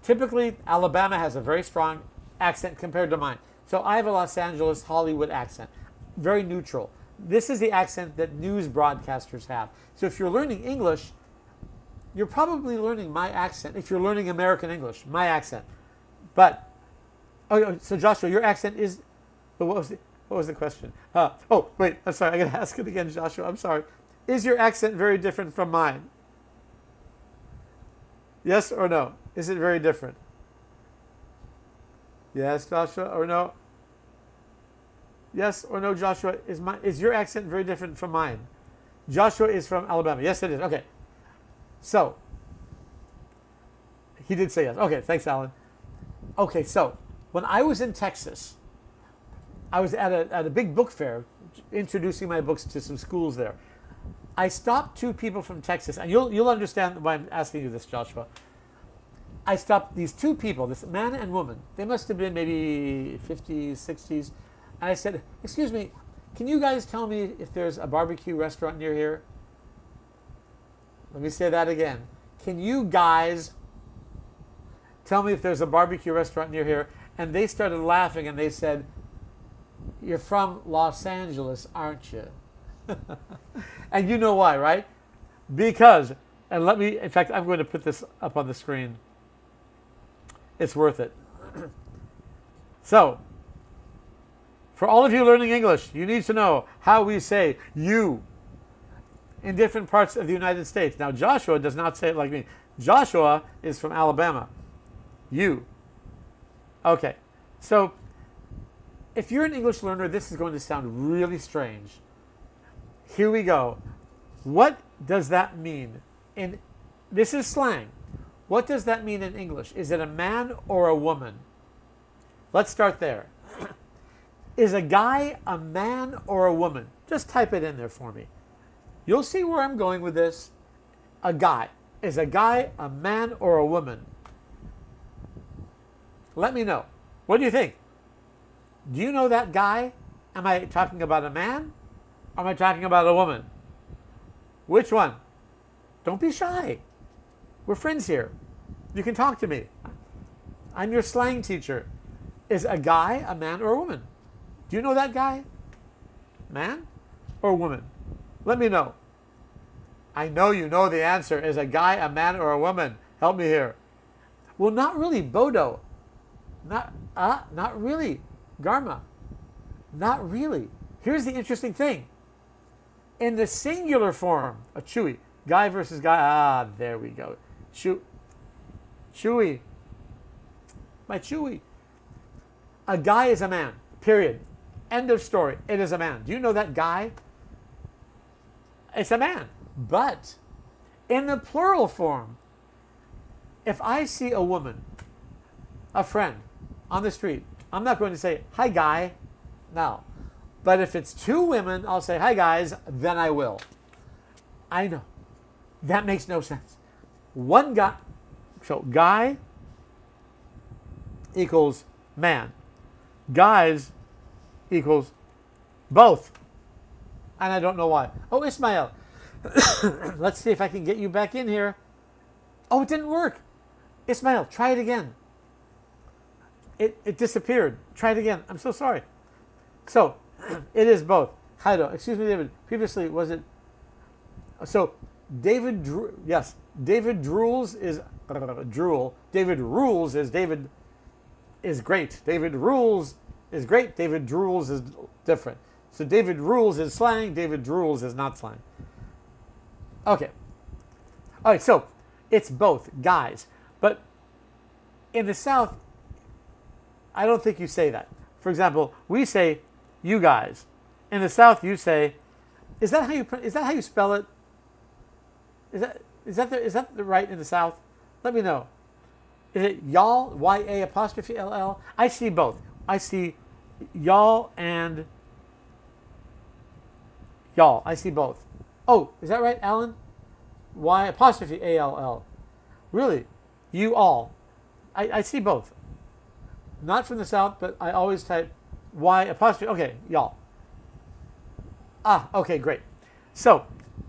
Typically, Alabama has a very strong accent compared to mine. So I have a Los Angeles, Hollywood accent. Very neutral. This is the accent that news broadcasters have. So if you're learning English, you're probably learning my accent. If you're learning American English, my accent. But, so Joshua, your accent is, what was the question? Wait, I'm sorry. I got to ask it again, Joshua. I'm sorry. Is your accent very different from mine? Yes or no? Is it very different? Yes, Joshua, or no? Yes or no, Joshua? Is your accent very different from mine? Joshua is from Alabama. Yes, it is. Okay. So, he did say yes. Okay, thanks, Alan. Okay, so, when I was in Texas, I was at a big book fair introducing my books to some schools there. I stopped two people from Texas, and you'll understand why I'm asking you this, Joshua. I stopped these two people, this man and woman. They must have been maybe 50s, 60s. And I said, excuse me, can you guys tell me if there's a barbecue restaurant near here? Let me say that again. Can you guys tell me if there's a barbecue restaurant near here? And they started laughing and they said, you're from Los Angeles, aren't you? And you know why, right? Because, and let me, in fact, I'm going to put this up on the screen. It's worth it. So, for all of you learning English, you need to know how we say you in different parts of the United States. Now, Joshua does not say it like me. Joshua is from Alabama. You. Okay. So, if you're an English learner, this is going to sound really strange. Here we go. What does that mean? This is slang. What does that mean in English? Is it a man or a woman? Let's start there. Is a guy a man or a woman? Just type it in there for me. You'll see where I'm going with this. A guy. Is a guy a man or a woman? Let me know. What do you think? Do you know that guy? Am I talking about a man? Or am I talking about a woman? Which one? Don't be shy. We're friends here. You can talk to me. I'm your slang teacher. Is a guy a man or a woman? Do you know that guy? Man or woman? Let me know. I know you know the answer. Is a guy a man or a woman? Help me here. Well, not really, Bodo. Not really, Garma. Not really. Here's the interesting thing. In the singular form, a Chewy, guy versus guy. There we go. Chewy. My Chewy. A guy is a man, period. End of story. It is a man. Do you know that guy? It's a man. But in the plural form, if I see a woman, a friend, on the street, I'm not going to say, hi, guy. No. But if it's two women, I'll say, hi, guys. Then I will. I know. That makes no sense. One guy. So guy equals man. Guys equals both. And I don't know why. Oh, Ismail. Let's see if I can get you back in here. Oh, it didn't work. Ismail, try it again. It disappeared. Try it again. I'm so sorry. So, it is both. Haido. Excuse me, David. Previously, was it... So, David drools is... drool. David rules is David is great. David rules is great. David drools is different. So, David rules is slang. David drools is not slang. Okay. All right, so, it's both, guys. But in the South, I don't think you say that. For example, we say you guys. In the South, you say, is that how you spell it? Is that the right in the South? Let me know. Is it y'all? Y-A''L-L? I see both. I see y'all and y'all. I see both. Oh, is that right, Alan? Y''All. Really? You all. I see both. Not from the South, but I always type Y''. Okay, y'all. Okay, great. So,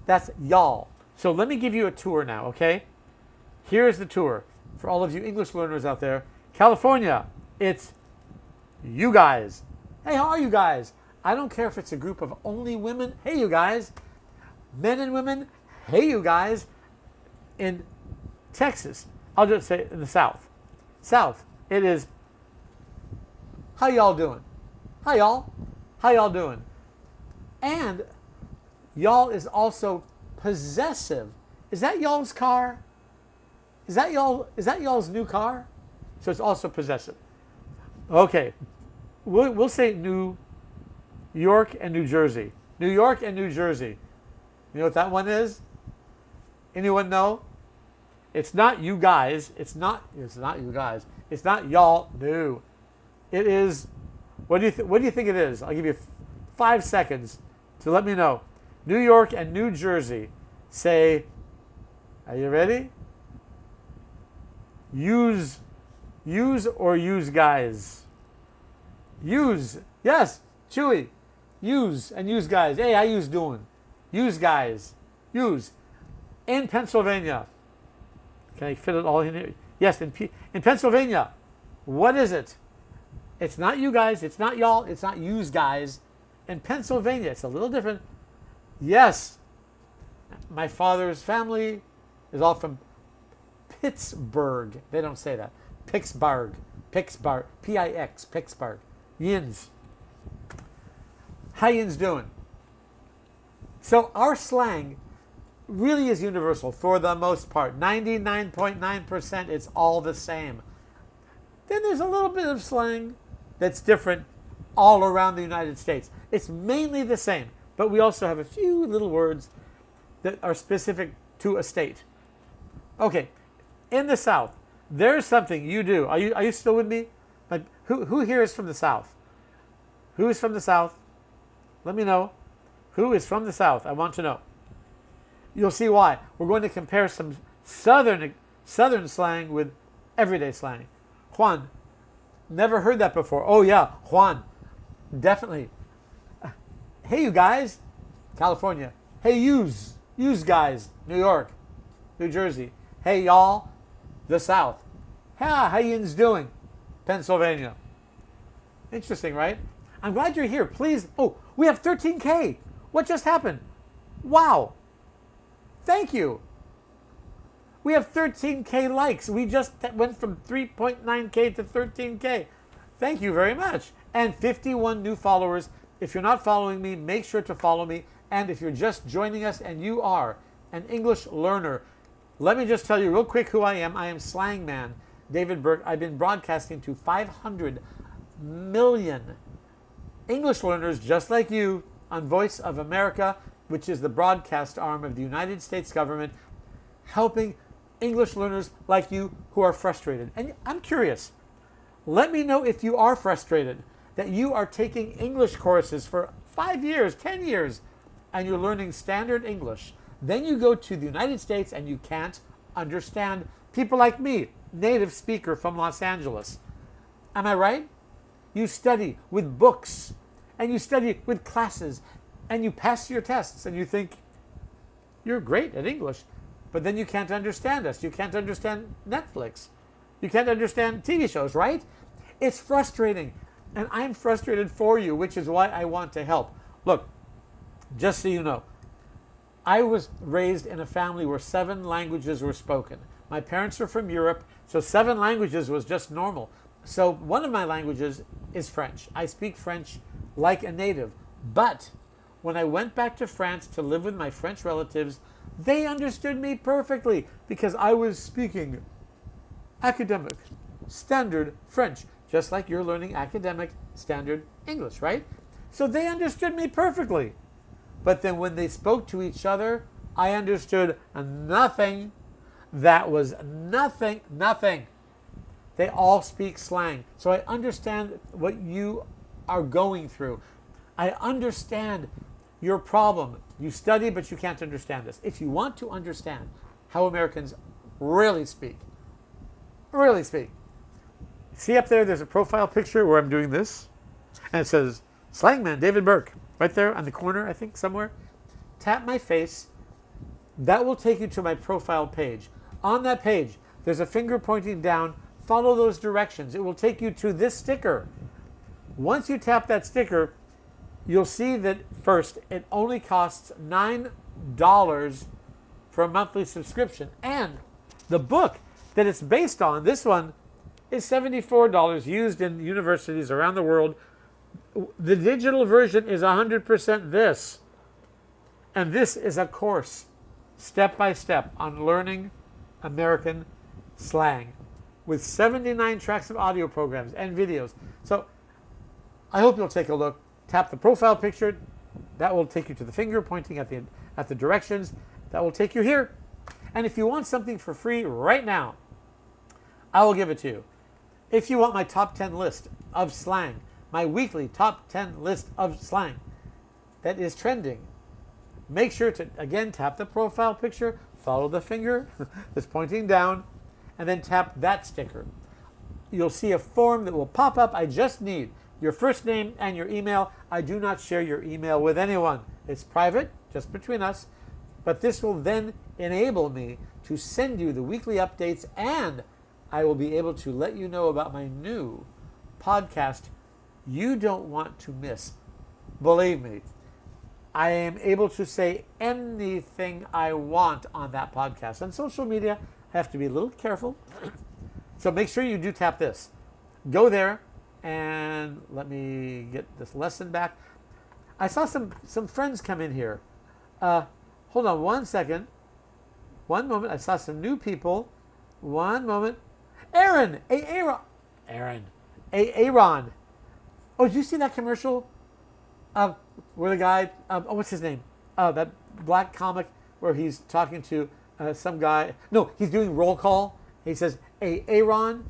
that's y'all. So let me give you a tour now, okay? Here's the tour for all of you English learners out there. California, it's you guys. Hey, how are you guys? I don't care if it's a group of only women. Hey, you guys. Men and women. Hey, you guys. In Texas, I'll just say in the South. South, it is, how y'all doing? Hi, y'all. How y'all doing? And y'all is also possessive. Is that y'all's car? Is that y'all's new car? So it's also possessive. Okay. We'll say New York and New Jersey. New York and New Jersey. You know what that one is? Anyone know? It's not you guys. It's not you guys. It's not y'all. No. It is, what do you think it is? I'll give you 5 seconds to let me know. New York and New Jersey. Say, are you ready? Use or use guys. Use. Yes, Chewy. Use and use guys. Hey, how you's doing? Use guys. Use. In Pennsylvania. Can I fit it all in here? Yes, in Pennsylvania. What is it? It's not you guys. It's not y'all. It's not use guys. In Pennsylvania, it's a little different. Yes. My father's family is all from Pittsburgh. They don't say that. Pittsburgh. P-I-X. Pittsburgh. Yins. How yins doing? So our slang really is universal for the most part. 99.9% it's all the same. Then there's a little bit of slang that's different all around the United States. It's mainly the same, but we also have a few little words that are specific to a state. Okay, in the South, there's something you do. Are you still with me? Like, who here is from the South? Who is from the South? Let me know. Who is from the South? I want to know. You'll see why. We're going to compare some southern slang with everyday slang. Juan, never heard that before. Oh yeah, Juan, definitely. Hey you guys, California. Hey yous guys, New York, New Jersey. Hey y'all, the South. How yins doing? Pennsylvania. Interesting, right? I'm glad you're here. Please. Oh, we have 13K. What just happened? Wow. Thank you. We have 13K likes. We just went from 3.9K to 13K. Thank you very much. And 51 new followers. If you're not following me, make sure to follow me. And if you're just joining us and you are an English learner, let me just tell you real quick who I am. I am Slangman, David Burke. I've been broadcasting to 500 million English learners just like you on Voice of America, which is the broadcast arm of the United States government, helping English learners like you who are frustrated. And I'm curious, let me know if you are frustrated, that you are taking English courses for 5 years, 10 years, and you're learning standard English. Then you go to the United States and you can't understand people like me, native speaker from Los Angeles. Am I right? You study with books, and you study with classes, and you pass your tests, and you think you're great at English, but then you can't understand us. You can't understand Netflix. You can't understand TV shows, right? It's frustrating, and I'm frustrated for you, which is why I want to help. Look, just so you know, I was raised in a family where 7 languages were spoken. My parents are from Europe, so 7 languages was just normal. So one of my languages is French. I speak French like a native. But when I went back to France to live with my French relatives, they understood me perfectly because I was speaking academic, standard French, just like you're learning academic, standard English, right? So they understood me perfectly. But then when they spoke to each other, I understood nothing. That was nothing. They all speak slang. So I understand what you are going through. I understand your problem. You study, but you can't understand this. If you want to understand how Americans really speak, see up there, there's a profile picture where I'm doing this, and it says, Slangman, David Burke, right there on the corner, I think, somewhere. Tap my face. That will take you to my profile page. On that page, there's a finger pointing down. Follow those directions. It will take you to this sticker. Once you tap that sticker, you'll see that first, it only costs $9 for a monthly subscription. And the book that it's based on, this one, is $74, used in universities around the world. The digital version is 100% this. And this is a course, step by step, on learning American slang, with 79 tracks of audio programs and videos. So I hope you'll take a look. Tap the profile picture. That will take you to the finger pointing at the directions. That will take you here. And if you want something for free right now, I will give it to you. If you want my top 10 list of slang, my weekly top 10 list of slang that is trending, make sure to, again, tap the profile picture, follow the finger that's pointing down, and then tap that sticker. You'll see a form that will pop up. I just need your first name and your email. I do not share your email with anyone. It's private, just between us. But this will then enable me to send you the weekly updates, and I will be able to let you know about my new podcast you don't want to miss. Believe me, I am able to say anything I want on that podcast. On social media, I have to be a little careful. So make sure you do tap this. Go there, and let me get this lesson back. I saw some friends come in here. Hold on one second. One moment. I saw some new people. One moment. Aaron. Aaron. Aaron. Oh, did you see that commercial? Where the guy, what's his name? That black comic where he's talking to some guy. No, he's doing roll call. He says, Aaron.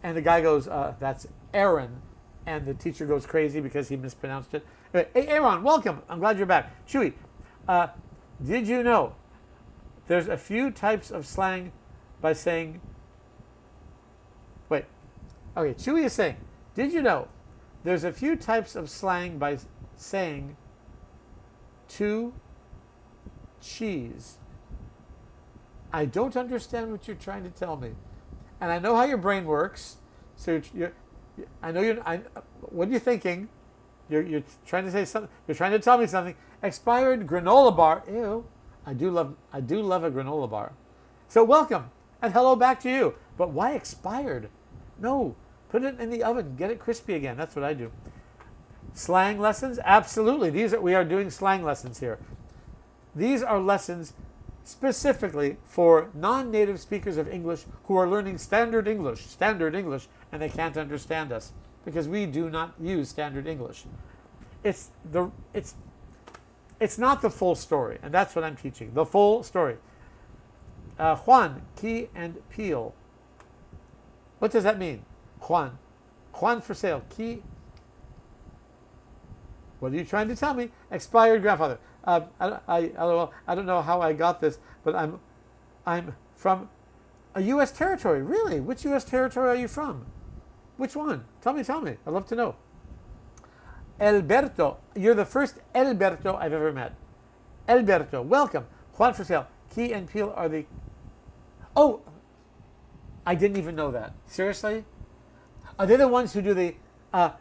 And the guy goes, that's Aaron. And the teacher goes crazy because he mispronounced it. Anyway, Aaron, welcome. I'm glad you're back. Chewy, did you know there's a few types of slang by saying, wait, okay, Chewy is saying, did you know there's a few types of slang by saying to cheese? I don't understand what you're trying to tell me. And I know how your brain works. So what are you thinking? You're trying to say something. You're trying to tell me something. Expired granola bar. Ew. I do love a granola bar. So welcome and hello back to you. But why expired? No, put it in the oven. Get it crispy again. That's what I do. Slang lessons? Absolutely. We are doing slang lessons here. These are lessons specifically for non-native speakers of English who are learning standard English, and they can't understand us because we do not use standard English. It's not the full story, and that's what I'm teaching. The full story. Juan, key and peel. What does that mean? Juan for sale. Key. What are you trying to tell me? Expired grandfather. I don't know how I got this, but I'm from a U.S. territory. Really? Which U.S. territory are you from? Which one? Tell me. I'd love to know. Alberto. You're the first Alberto I've ever met. Alberto. Welcome. Juan for sale. Key and peel are the... Oh, I didn't even know that. Seriously? Are they the ones who do the...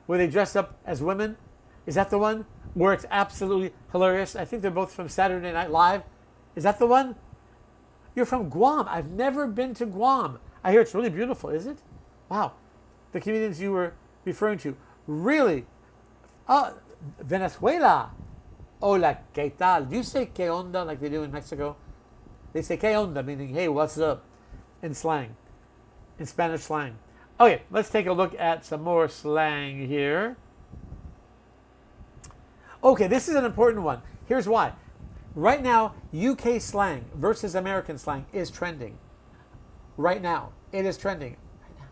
where they dress up as women? Is that the one? Where it's absolutely hilarious. I think they're both from Saturday Night Live. Is that the one? You're from Guam. I've never been to Guam. I hear it's really beautiful. Is it? Wow. The comedians you were referring to. Really? Venezuela. Hola, ¿qué tal? Do you say ¿qué onda like they do in Mexico? They say ¿qué onda, meaning, hey, what's up? In slang. In Spanish slang. Okay, let's take a look at some more slang here. Okay, this is an important one. Here's why. Right now, UK slang versus American slang is trending. Right now. It is trending. Right now.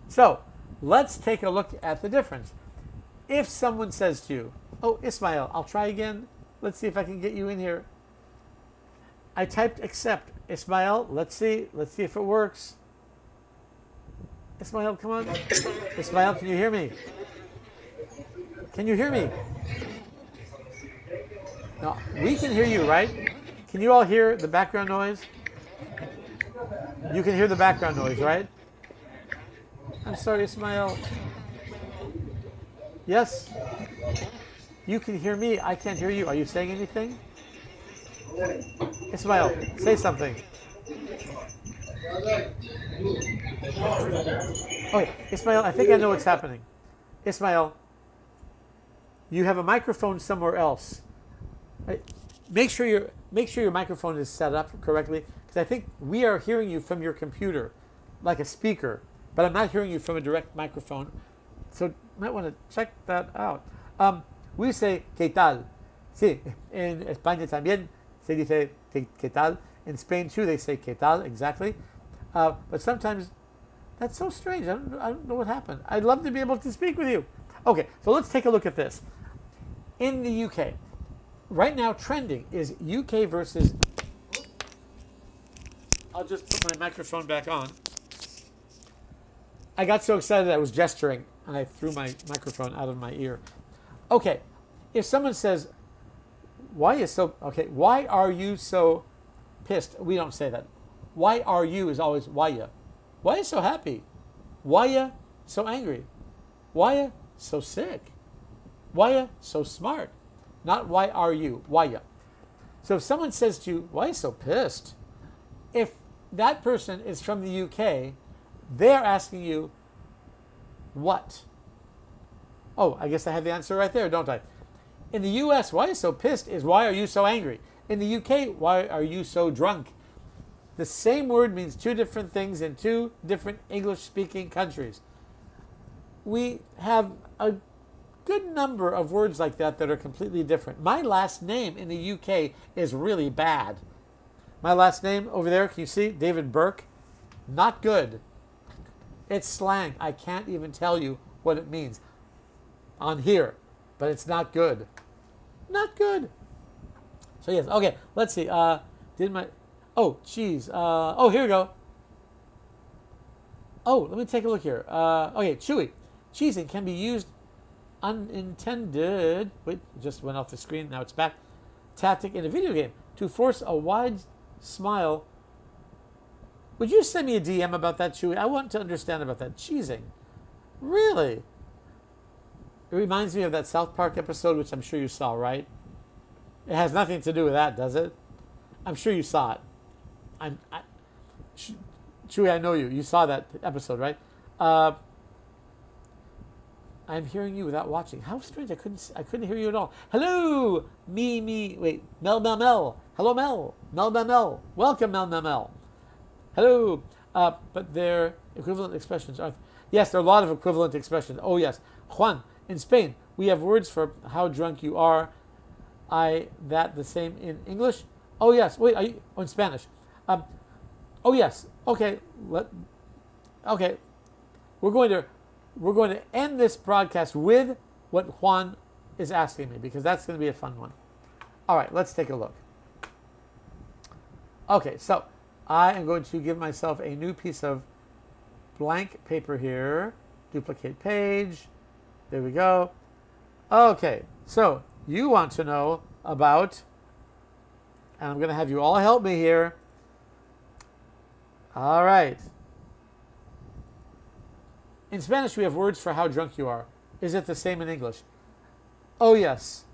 So, let's take a look at the difference. If someone says to you, oh, Ismail, I'll try again. Let's see if I can get you in here. I typed accept. Ismail, let's see if it works. Ismail, come on. Ismail, can you hear me? Can you hear me? No, we can hear you, right? Can you all hear the background noise? You can hear the background noise, right? I'm sorry, Ismail. Yes? You can hear me. I can't hear you. Are you saying anything? Ismail, say something. Okay, Ismail, I think I know what's happening. Ismail, you have a microphone somewhere else. Make sure your microphone is set up correctly, because I think we are hearing you from your computer, like a speaker, but I'm not hearing you from a direct microphone. So you might want to check that out. We say ¿qué tal? Sí, en España también se dice ¿qué tal? In Spain too, they say ¿qué tal? Exactly. But sometimes that's so strange. I don't know what happened. I'd love to be able to speak with you. Okay, so let's take a look at this. In the UK, right now trending is UK versus... I'll just put my microphone back on. I got so excited I was gesturing and I threw my microphone out of my ear. Okay, if someone says, why are you so pissed? We don't say that. Why are you is always why ya. Why you so happy? Why ya so angry? Why ya so sick? Why ya so smart? Not why are you, why ya. So if someone says to you, why are you so pissed? If that person is from the UK, they're asking you, what? Oh, I guess I have the answer right there, don't I? In the US, why are you so pissed is why are you so angry? In the UK, why are you so drunk? The same word means two different things in two different English-speaking countries. We have a good number of words like that that are completely different. My last name in the UK is really bad. My last name over there, can you see? David Burke. Not good. It's slang. I can't even tell you what it means on here, but it's not good. Not good. So yes, okay, let's see. Cheese. Here we go. Oh, let me take a look here. Okay, chewy. Cheesing can be used unintended. Wait, it just went off the screen. Now it's back. Tactic in a video game to force a wide smile. Would you send me a DM about that, Chewy? I want to understand about that. Cheesing. Really? It reminds me of that South Park episode, which I'm sure you saw, right? It has nothing to do with that, does it? I'm sure you saw it. Chewy, I know you. You saw that episode, right? I'm hearing you without watching. How strange! I couldn't hear you at all. Hello, wait, Mel. Hello, Mel. Mel. Welcome, Mel. Hello. But their equivalent expressions are. Yes, there are a lot of equivalent expressions. Oh yes, Juan. In Spain, we have words for how drunk you are. That the same in English? Oh yes. Wait, in Spanish? Oh yes. Okay. Okay. We're going to end this broadcast with what Juan is asking me because that's going to be a fun one. All right, let's take a look. Okay, so I am going to give myself a new piece of blank paper here. Duplicate page. There we go. Okay, so you want to know about, and I'm going to have you all help me here. All right. In Spanish, we have words for how drunk you are. Is it the same in English? Oh, yes.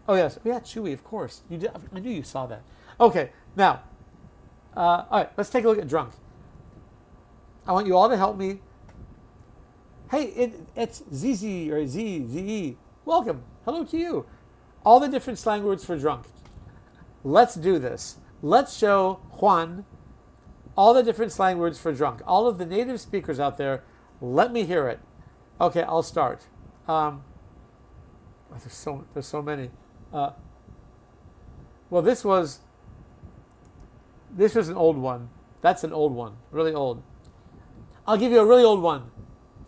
Oh, yes. Oh, yeah, chewy, of course. You did. I knew you saw that. Okay, now, all right, let's take a look at drunk. I want you all to help me. Hey, it's ZZ or ZZE. Welcome. Hello to you. All the different slang words for drunk. Let's do this. Let's show Juan all the different slang words for drunk. All of the native speakers out there, let me hear it. Okay, I'll start. There's so many. Well, this was an old one. That's an old one, really old. I'll give you a really old one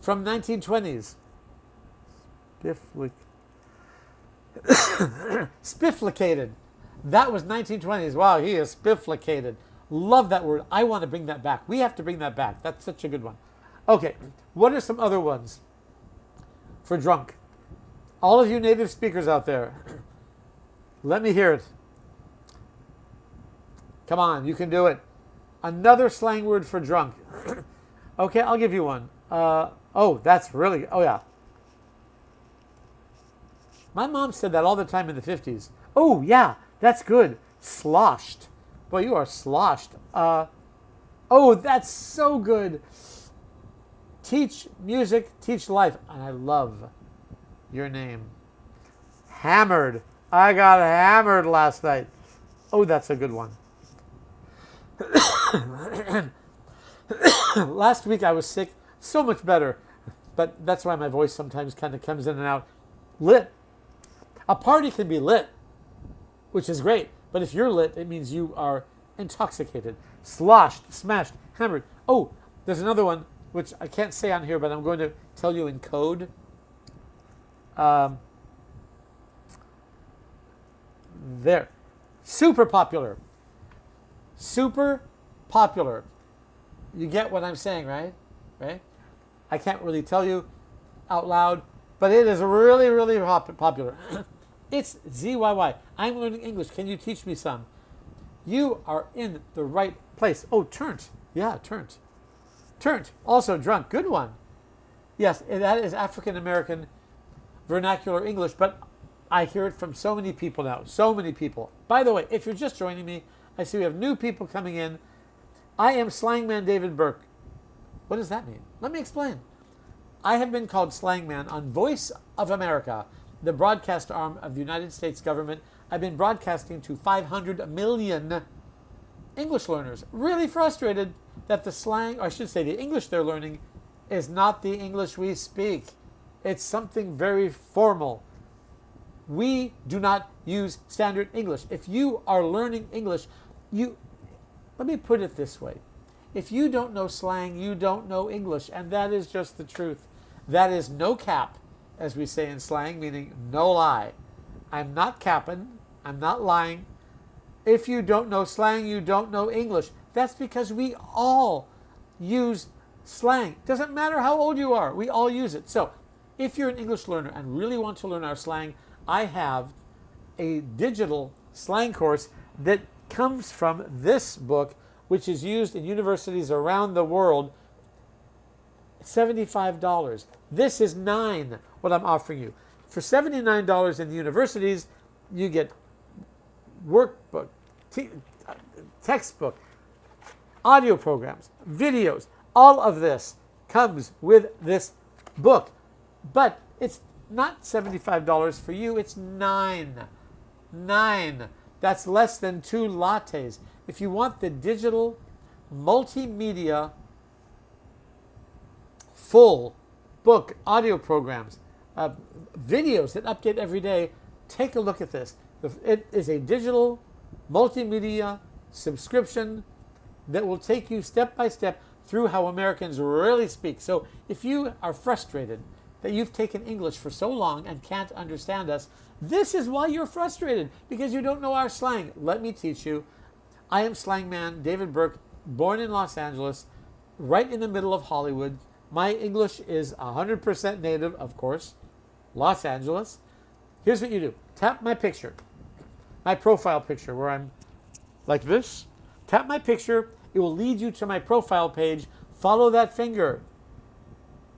from 1920s. Spifflicated. That was 1920s. Wow, he is spifflicated. Love that word. I want to bring that back. We have to bring that back. That's such a good one. Okay, what are some other ones for drunk? All of you native speakers out there, let me hear it. Come on, you can do it. Another slang word for drunk. Okay, I'll give you one. That's really, oh yeah. My mom said that all the time in the 50s. Oh yeah, that's good. Sloshed. Boy, you are sloshed. That's so good. Teach music, teach life. And I love your name. Hammered. I got hammered last night. Oh, that's a good one. Last week I was sick. So much better. But that's why my voice sometimes kind of comes in and out. Lit. A party can be lit, which is great. But if you're lit, it means you are intoxicated. Sloshed, smashed, hammered. Oh, there's another one, which I can't say on here, but I'm going to tell you in code. There. Super popular. Super popular. You get what I'm saying, right? Right? I can't really tell you out loud, but it is really, really popular. It's ZYY. I'm learning English. Can you teach me some? You are in the right place. Oh, turnt. Yeah, turnt. Turnt. Also drunk. Good one. Yes, that is African American vernacular English, but I hear it from so many people now. So many people. By the way, if you're just joining me, I see we have new people coming in. I am Slangman David Burke. What does that mean? Let me explain. I have been called Slangman on Voice of America, the broadcast arm of the United States government. I've been broadcasting to 500 million English learners. Really frustrated that the slang, or I should say the English they're learning, is not the English we speak. It's something very formal. We do not use standard English. If you are learning English, let me put it this way. If you don't know slang, you don't know English, and that is just the truth. That is no cap, as we say in slang, meaning no lie. I'm not capping. I'm not lying. If you don't know slang, you don't know English. That's because we all use slang. Doesn't matter how old you are. We all use it. So if you're an English learner and really want to learn our slang, I have a digital slang course that comes from this book, which is used in universities around the world. $75. This is $9, what I'm offering you. For $79 in the universities, you get workbook, textbook, audio programs, videos. All of this comes with this book. But it's not $75 for you, it's $9. That's less than 2 lattes. If you want the digital multimedia full book audio programs, videos that update every day, take a look at this. It is a digital multimedia subscription that will take you step by step through how Americans really speak. So if you are frustrated that you've taken English for so long and can't understand us, this is why you're frustrated, because you don't know our slang. Let me teach you. I am Slangman David Burke, born in Los Angeles, right in the middle of Hollywood. My English is 100% native, of course. Los Angeles. Here's what you do. Tap my picture, my profile picture, where I'm like this. Tap my picture. It will lead you to my profile page. Follow that finger.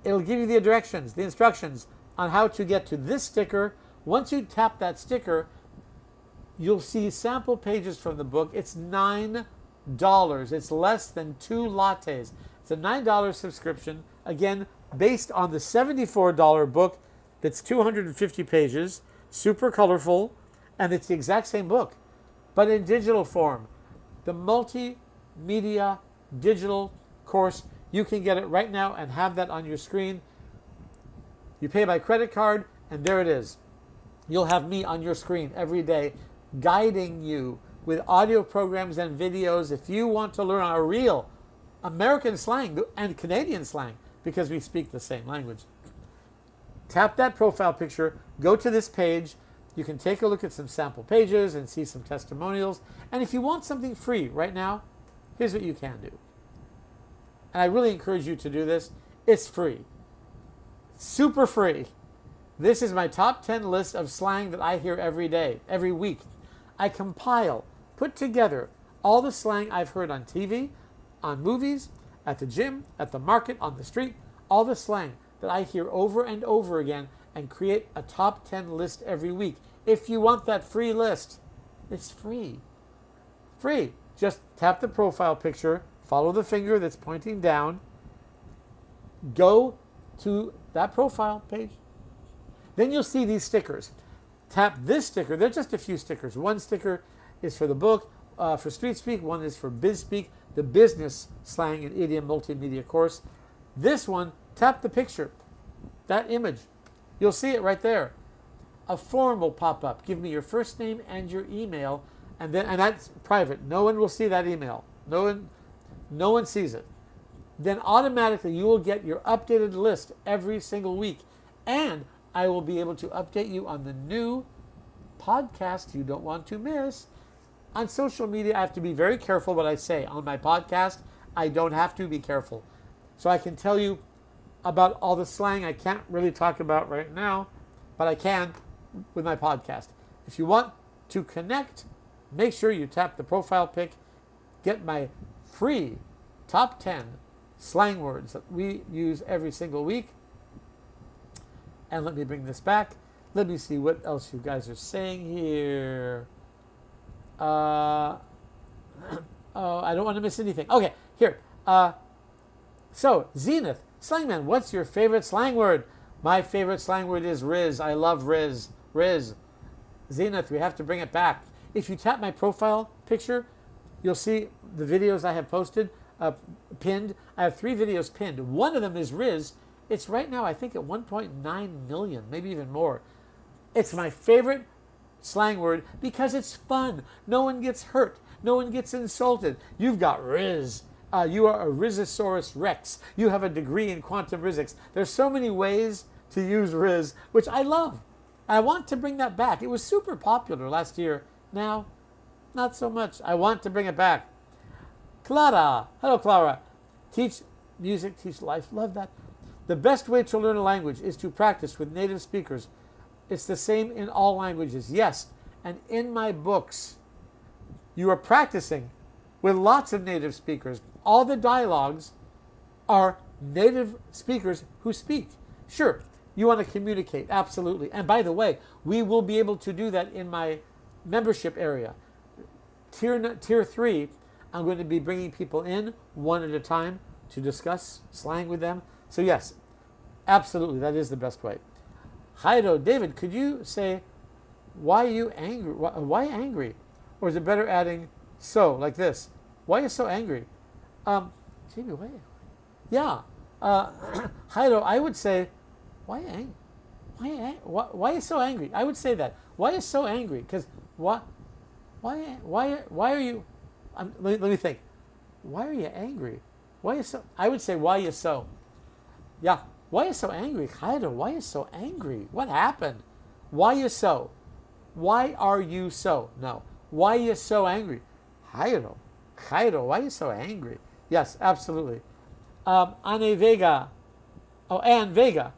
It'll give you the directions, the instructions on how to get to this sticker. Once you tap that sticker, you'll see sample pages from the book. It's $9. It's less than 2 lattes. It's a $9 subscription, again, based on the $74 book that's 250 pages, super colorful, and it's the exact same book, but in digital form. The multimedia digital course, you can get it right now and have that on your screen. You pay by credit card, and there it is. You'll have me on your screen every day, guiding you with audio programs and videos if you want to learn our real American slang and Canadian slang, because we speak the same language. Tap that profile picture, go to this page. You can take a look at some sample pages and see some testimonials. And if you want something free right now, here's what you can do. And I really encourage you to do this. It's free. Super free. This is my top 10 list of slang that I hear every day, every week. I compile, put together all the slang I've heard on TV, on movies, at the gym, at the market, on the street, all the slang that I hear over and over again, and create a top 10 list every week. If you want that free list, it's free. Free. Just tap the profile picture, follow the finger that's pointing down, go to that profile page. Then you'll see these stickers. Tap this sticker. They're just a few stickers. One sticker is for the book, for Street Speak. One is for Biz Speak, the business slang and idiom multimedia course. This one, tap the picture, that image. You'll see it right there. A form will pop up. Give me your first name and your email, and that's private. No one will see that email. No one sees it. Then automatically you will get your updated list every single week, and I will be able to update you on the new podcast you don't want to miss. On social media, I have to be very careful what I say. On my podcast, I don't have to be careful. So I can tell you about all the slang I can't really talk about right now, but I can with my podcast. If you want to connect, make sure you tap the profile pic, get my free top 10 slang words that we use every single week. And let me bring this back. Let me see what else you guys are saying here. Oh, I don't want to miss anything. Okay, here. So, Zenith, Slangman, what's your favorite slang word? My favorite slang word is Riz. I love Riz. Riz. Zenith, we have to bring it back. If you tap my profile picture, you'll see the videos I have posted, pinned. I have 3 videos pinned. One of them is Riz. It's right now, I think, at 1.9 million, maybe even more. It's my favorite slang word because it's fun. No one gets hurt. No one gets insulted. You've got Riz. You are a Rizosaurus Rex. You have a degree in quantum physics. There's so many ways to use Riz, which I love. I want to bring that back. It was super popular last year. Now, not so much. I want to bring it back. Clara. Hello, Clara. Teach music, teach life. Love that. The best way to learn a language is to practice with native speakers. It's the same in all languages. Yes, and in my books, you are practicing with lots of native speakers. All the dialogues are native speakers who speak. Sure, you want to communicate, absolutely. And by the way, we will be able to do that in my membership area. Tier 3, I'm going to be bringing people in one at a time to discuss slang with them. So yes, absolutely, that is the best way. Heido, David, could you say, why are you angry? Why angry? Or is it better adding so, like this? Why are you so angry? Jamie, why? Yeah. Heido, I would say, why angry? Why are you so angry? I would say that. Why are you so angry? Because why are you? Let me think. Why are you angry? Why are you so? I would say, why are you so? Yeah. Why are you so angry? Heido, why are you so angry? What happened? Why are you so? Why are you so? No. Why are you so angry? Heido, why are you so angry? Yes, absolutely. Anne Vega. Oh, Anne Vega.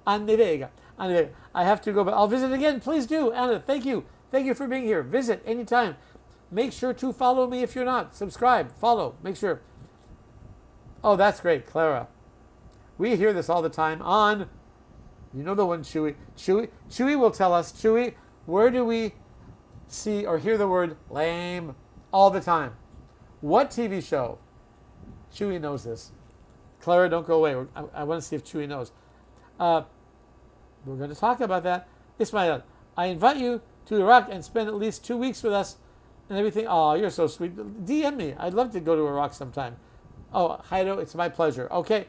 Anne Vega. Anne Vega. I have to go, but I'll visit again. Please do. Anna, thank you. Thank you for being here. Visit anytime. Make sure to follow me if you're not. Subscribe. Follow. Make sure. Oh, that's great, Clara. We hear this all the time on, you know the one, Chewy. Chewy will tell us, Chewy, where do we see or hear the word lame all the time? What TV show? Chewy knows this. Clara, don't go away. I want to see if Chewy knows. We're going to talk about that. Ismail, I invite you to Iraq and spend at least 2 weeks with us and everything. Oh, you're so sweet. DM me. I'd love to go to Iraq sometime. Oh, Heido, it's my pleasure. Okay.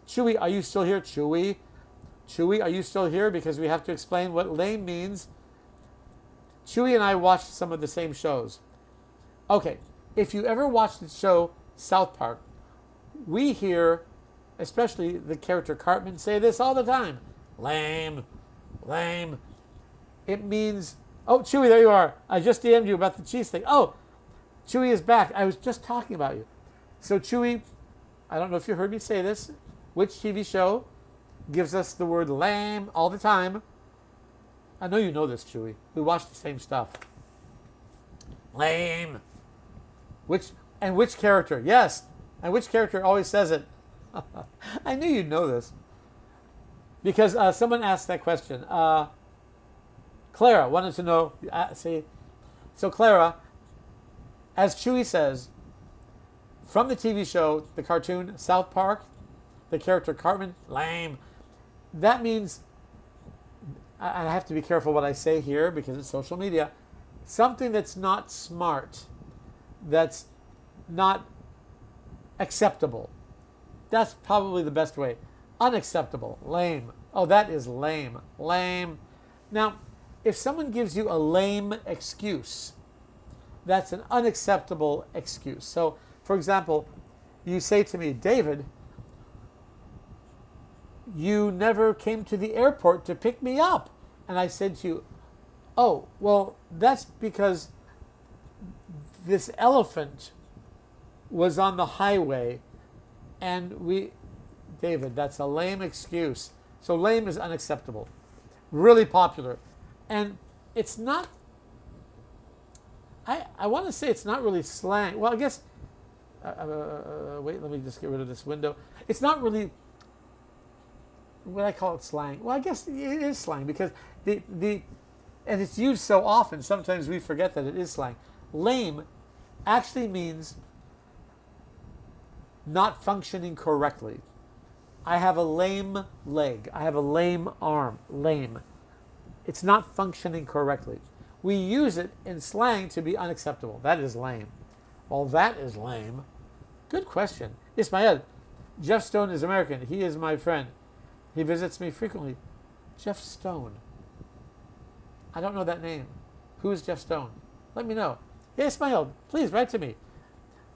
Chewy, are you still here? Chewy, are you still here? Because we have to explain what lame means. Chewy and I watched some of the same shows. Okay, if you ever watched the show South Park, we hear, especially the character Cartman, say this all the time. Lame. It means, oh, Chewy, there you are. I just DM'd you about the cheese thing. Oh, Chewy is back. I was just talking about you. So Chewy, I don't know if you heard me say this. Which TV show gives us the word lame all the time? I know you know this, Chewy. We watch the same stuff. Lame. Which character? Yes. And which character always says it? I knew you'd know this. Because someone asked that question. Clara wanted to know. See, so Clara, as Chewy says, from the TV show, the cartoon South Park, the character Cartman, lame. That means, I have to be careful what I say here because it's social media, something that's not smart, that's not acceptable. That's probably the best way. Unacceptable, lame. Oh, that is lame. Now, if someone gives you a lame excuse, that's an unacceptable excuse. So, for example, you say to me, David, you never came to the airport to pick me up. And I said to you, oh, well, that's because this elephant was on the highway and David, that's a lame excuse. So lame is unacceptable. Really popular. And it's not, I want to say it's not really slang. Well, I guess, wait, let me just get rid of this window. It's not really, what I call it slang. Well, I guess it is slang because and it's used so often, sometimes we forget that it is slang. Lame actually means not functioning correctly. I have a lame leg. I have a lame arm. Lame. It's not functioning correctly. We use it in slang to be unacceptable. That is lame. Well, that is lame. Good question. Ismael, Jeff Stone is American. He is my friend. He visits me frequently. Jeff Stone. I don't know that name. Who is Jeff Stone? Let me know. Hey, Ismail, please write to me.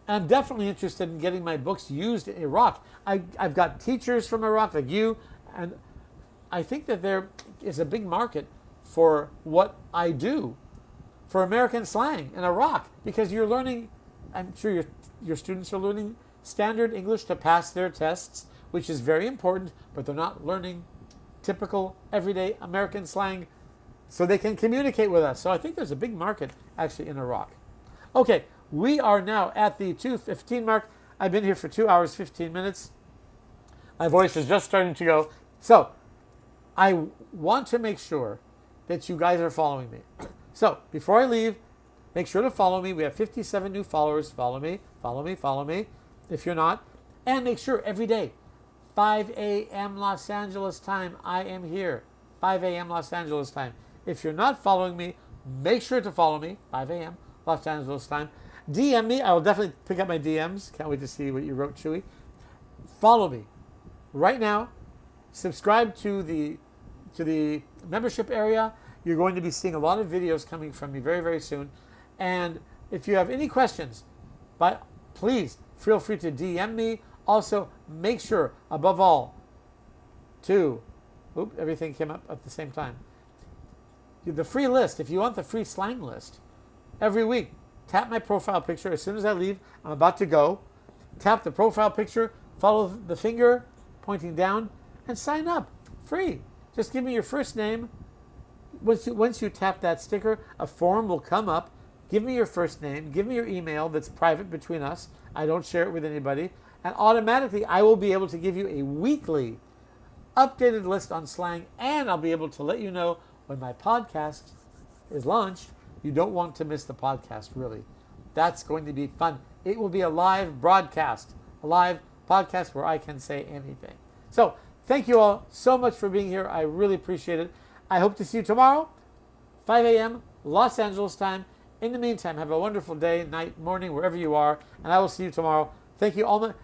I'm definitely interested in getting my books used in Iraq. I've got teachers from Iraq like you, and I think that there is a big market for what I do for American slang in Iraq because you're learning, I'm sure your students are learning standard English to pass their tests, which is very important, but they're not learning typical everyday American slang so they can communicate with us. So I think there's a big market actually in Iraq. Okay, we are now at the 2:15 mark. I've been here for 2 hours, 15 minutes. My voice is just starting to go. So I want to make sure that you guys are following me. So before I leave, make sure to follow me. We have 57 new followers. Follow me, follow me, follow me if you're not. And make sure every day, 5 a.m. Los Angeles time, I am here. 5 a.m. Los Angeles time. If you're not following me, make sure to follow me, 5 a.m. Los Angeles time. DM me. I will definitely pick up my DMs. Can't wait to see what you wrote, Chewy. Follow me right now. Subscribe to the membership area. You're going to be seeing a lot of videos coming from me very, very soon. And if you have any questions, please feel free to DM me. Also, make sure, above all, everything came up at the same time. The free list, if you want the free slang list, every week, tap my profile picture. As soon as I leave, I'm about to go. Tap the profile picture, follow the finger pointing down, and sign up. Free. Just give me your first name. Once you tap that sticker, a form will come up. Give me your first name. Give me your email that's private between us. I don't share it with anybody. And automatically, I will be able to give you a weekly updated list on slang, and I'll be able to let you know when my podcast is launched. You don't want to miss the podcast, really. That's going to be fun. It will be a live broadcast, a live podcast where I can say anything. So thank you all so much for being here. I really appreciate it. I hope to see you tomorrow, 5 a.m. Los Angeles time. In the meantime, have a wonderful day, night, morning, wherever you are, and I will see you tomorrow. Thank you, all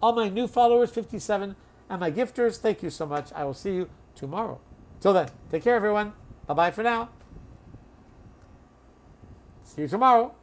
my new followers, 57, and my gifters. Thank you so much. I will see you tomorrow. Till then, take care, everyone. Bye-bye for now. See you tomorrow.